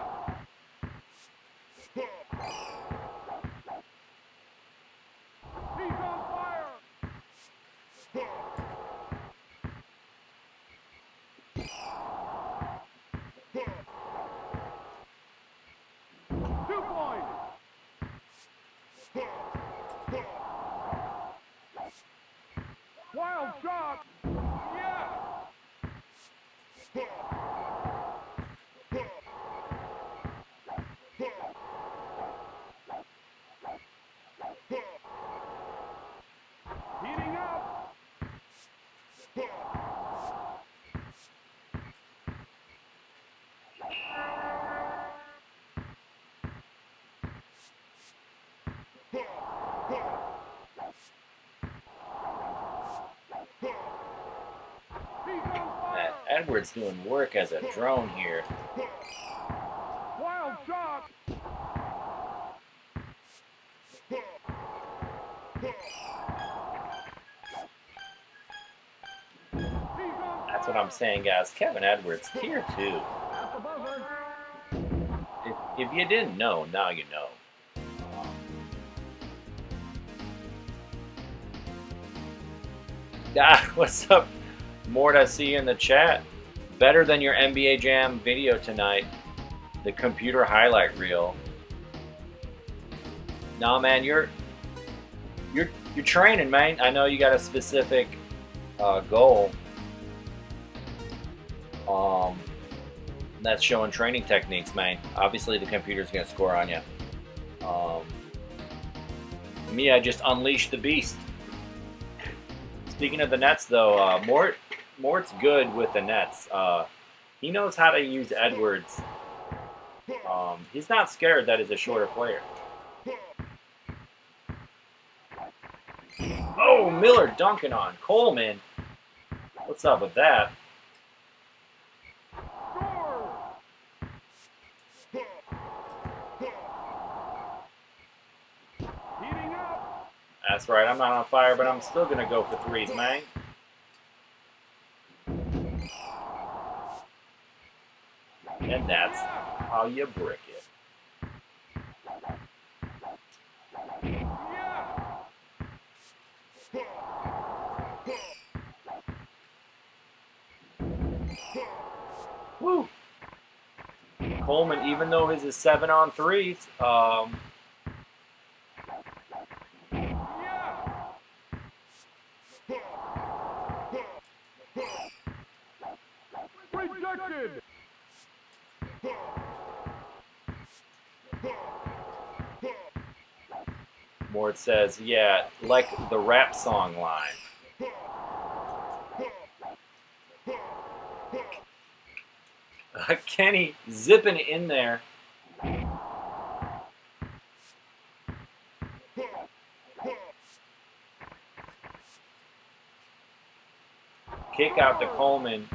He's on fire. 2 points. Wild shot. Yeah. Heating up. Edwards doing work as a drone here. Wild shot. That's what I'm saying, guys. Kevin Edwards, Tier 2. If you didn't know, now you know. What's up? More to see you in the chat. Better than your NBA Jam video tonight. The computer highlight reel. Nah, man, you're training, man. I know you got a specific goal. That's showing training techniques, man. Obviously, the computer's gonna score on you. Me, I just unleashed the beast. Speaking of the Nets, though, Mort's good with the Nets. He knows how to use Edwards. He's not scared that he's a shorter player. Oh, Miller dunking on Coleman. What's up with that? That's right, I'm not on fire, but I'm still going to go for threes, man. And that's how you brick it. Woo! Coleman, even though his is 7 on 3s, Rejected. Mort says, yeah, like the rap song line. Kenny zipping it in there. Kick out to Coleman.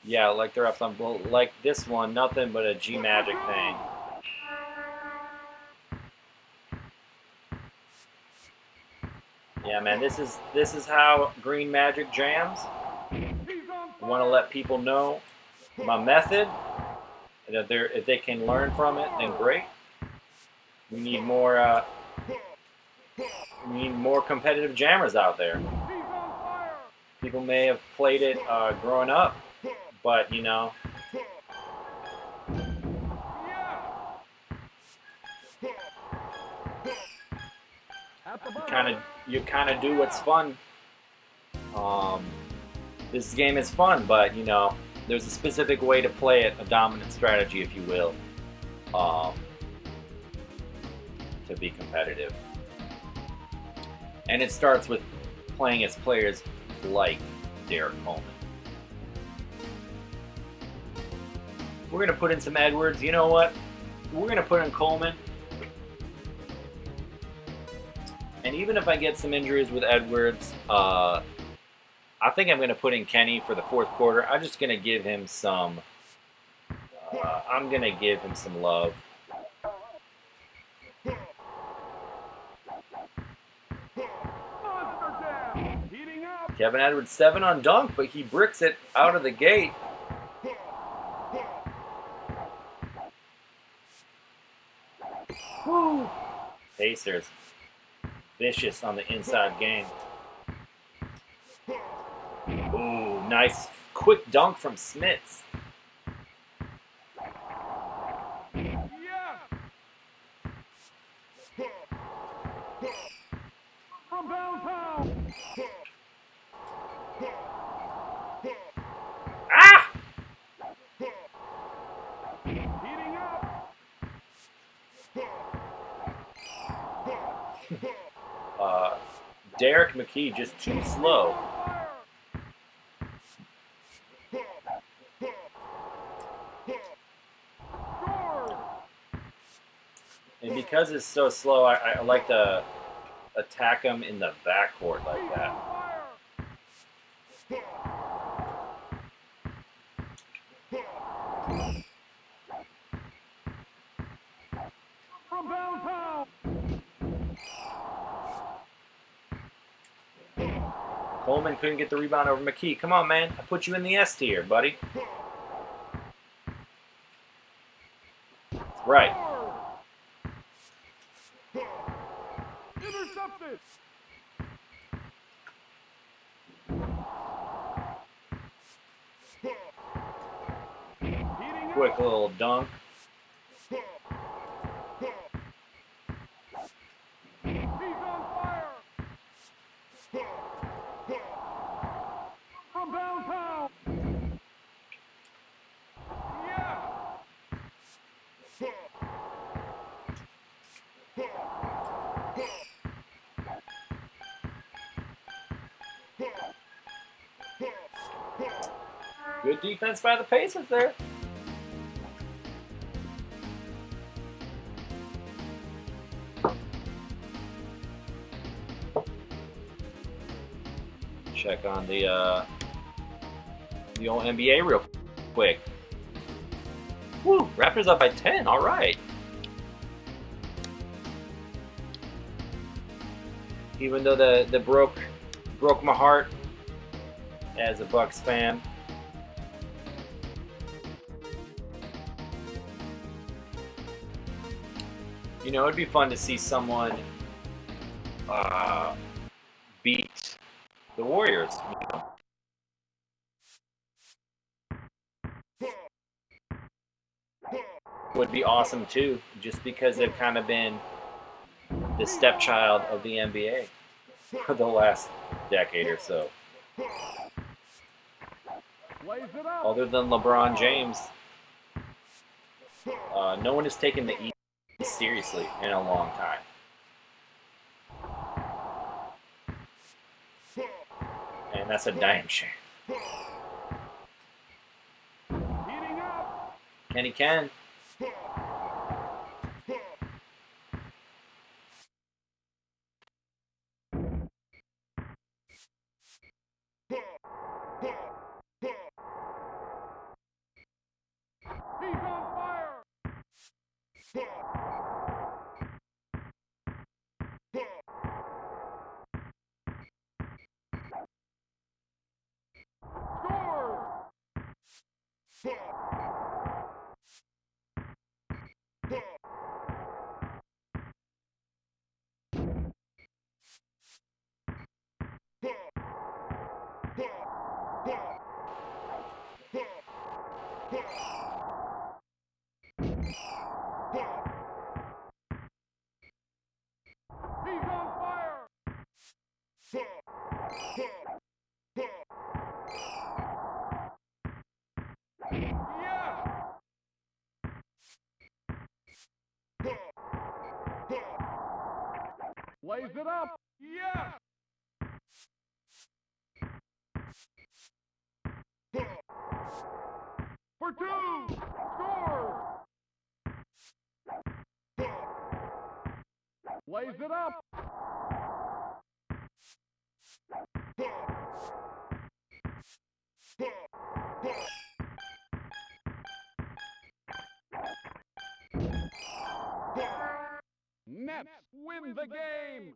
Yeah, like the refs on, like this one, nothing but a G Magic thing. Yeah, man, this is how Green Magic jams. I want to let people know my method, and if they can learn from it, then great. We need more We need more competitive jammers out there. He's on fire. People may have played it growing up, but you know, Yeah. At the buzzer. you kind of do what's fun. This game is fun, but you know, there's a specific way to play it, a dominant strategy, if you will, um, to be competitive. And it starts with playing as players like Derek Coleman. We're going to put in some Edwards. You know what? We're going to put in Coleman. And even if I get some injuries with Edwards, I think I'm going to put in Kenny for the fourth quarter. I'm just going to give him some. I'm going to give him some love. Monster jam. Heating up. Kevin Edwards 7 on dunk, but he bricks it out of the gate. Woo. Pacers vicious on the inside game. Ooh, nice quick dunk from Smits. Yeah. From downtown. Ah! Heating up. Derek McKee just too slow. And because it's so slow, I like to attack him in the backcourt like that. From downtown. Coleman couldn't get the rebound over McKee. Come on, man. I put you in the S tier, buddy. Right. Intercepted. Heating Quick up. little dunk. He's on fire. From downtown. Yeah. Good defense by the Pacers there. Check on the old NBA real quick. Woo! Raptors up by 10. All right. Even though the broke my heart as a Bucks fan. You know, it'd be fun to see someone beat the Warriors. You know? Would be awesome too, just because they've kind of been the stepchild of the NBA for the last decade or so. Lays it up. Other than LeBron James, no one has taken the East seriously in a long time. And that's a damn shame. Heating up. Kenny Ken. He's on fire. Score. Plays it up. Yes. For two. Score. Plays it up. Nets win the game.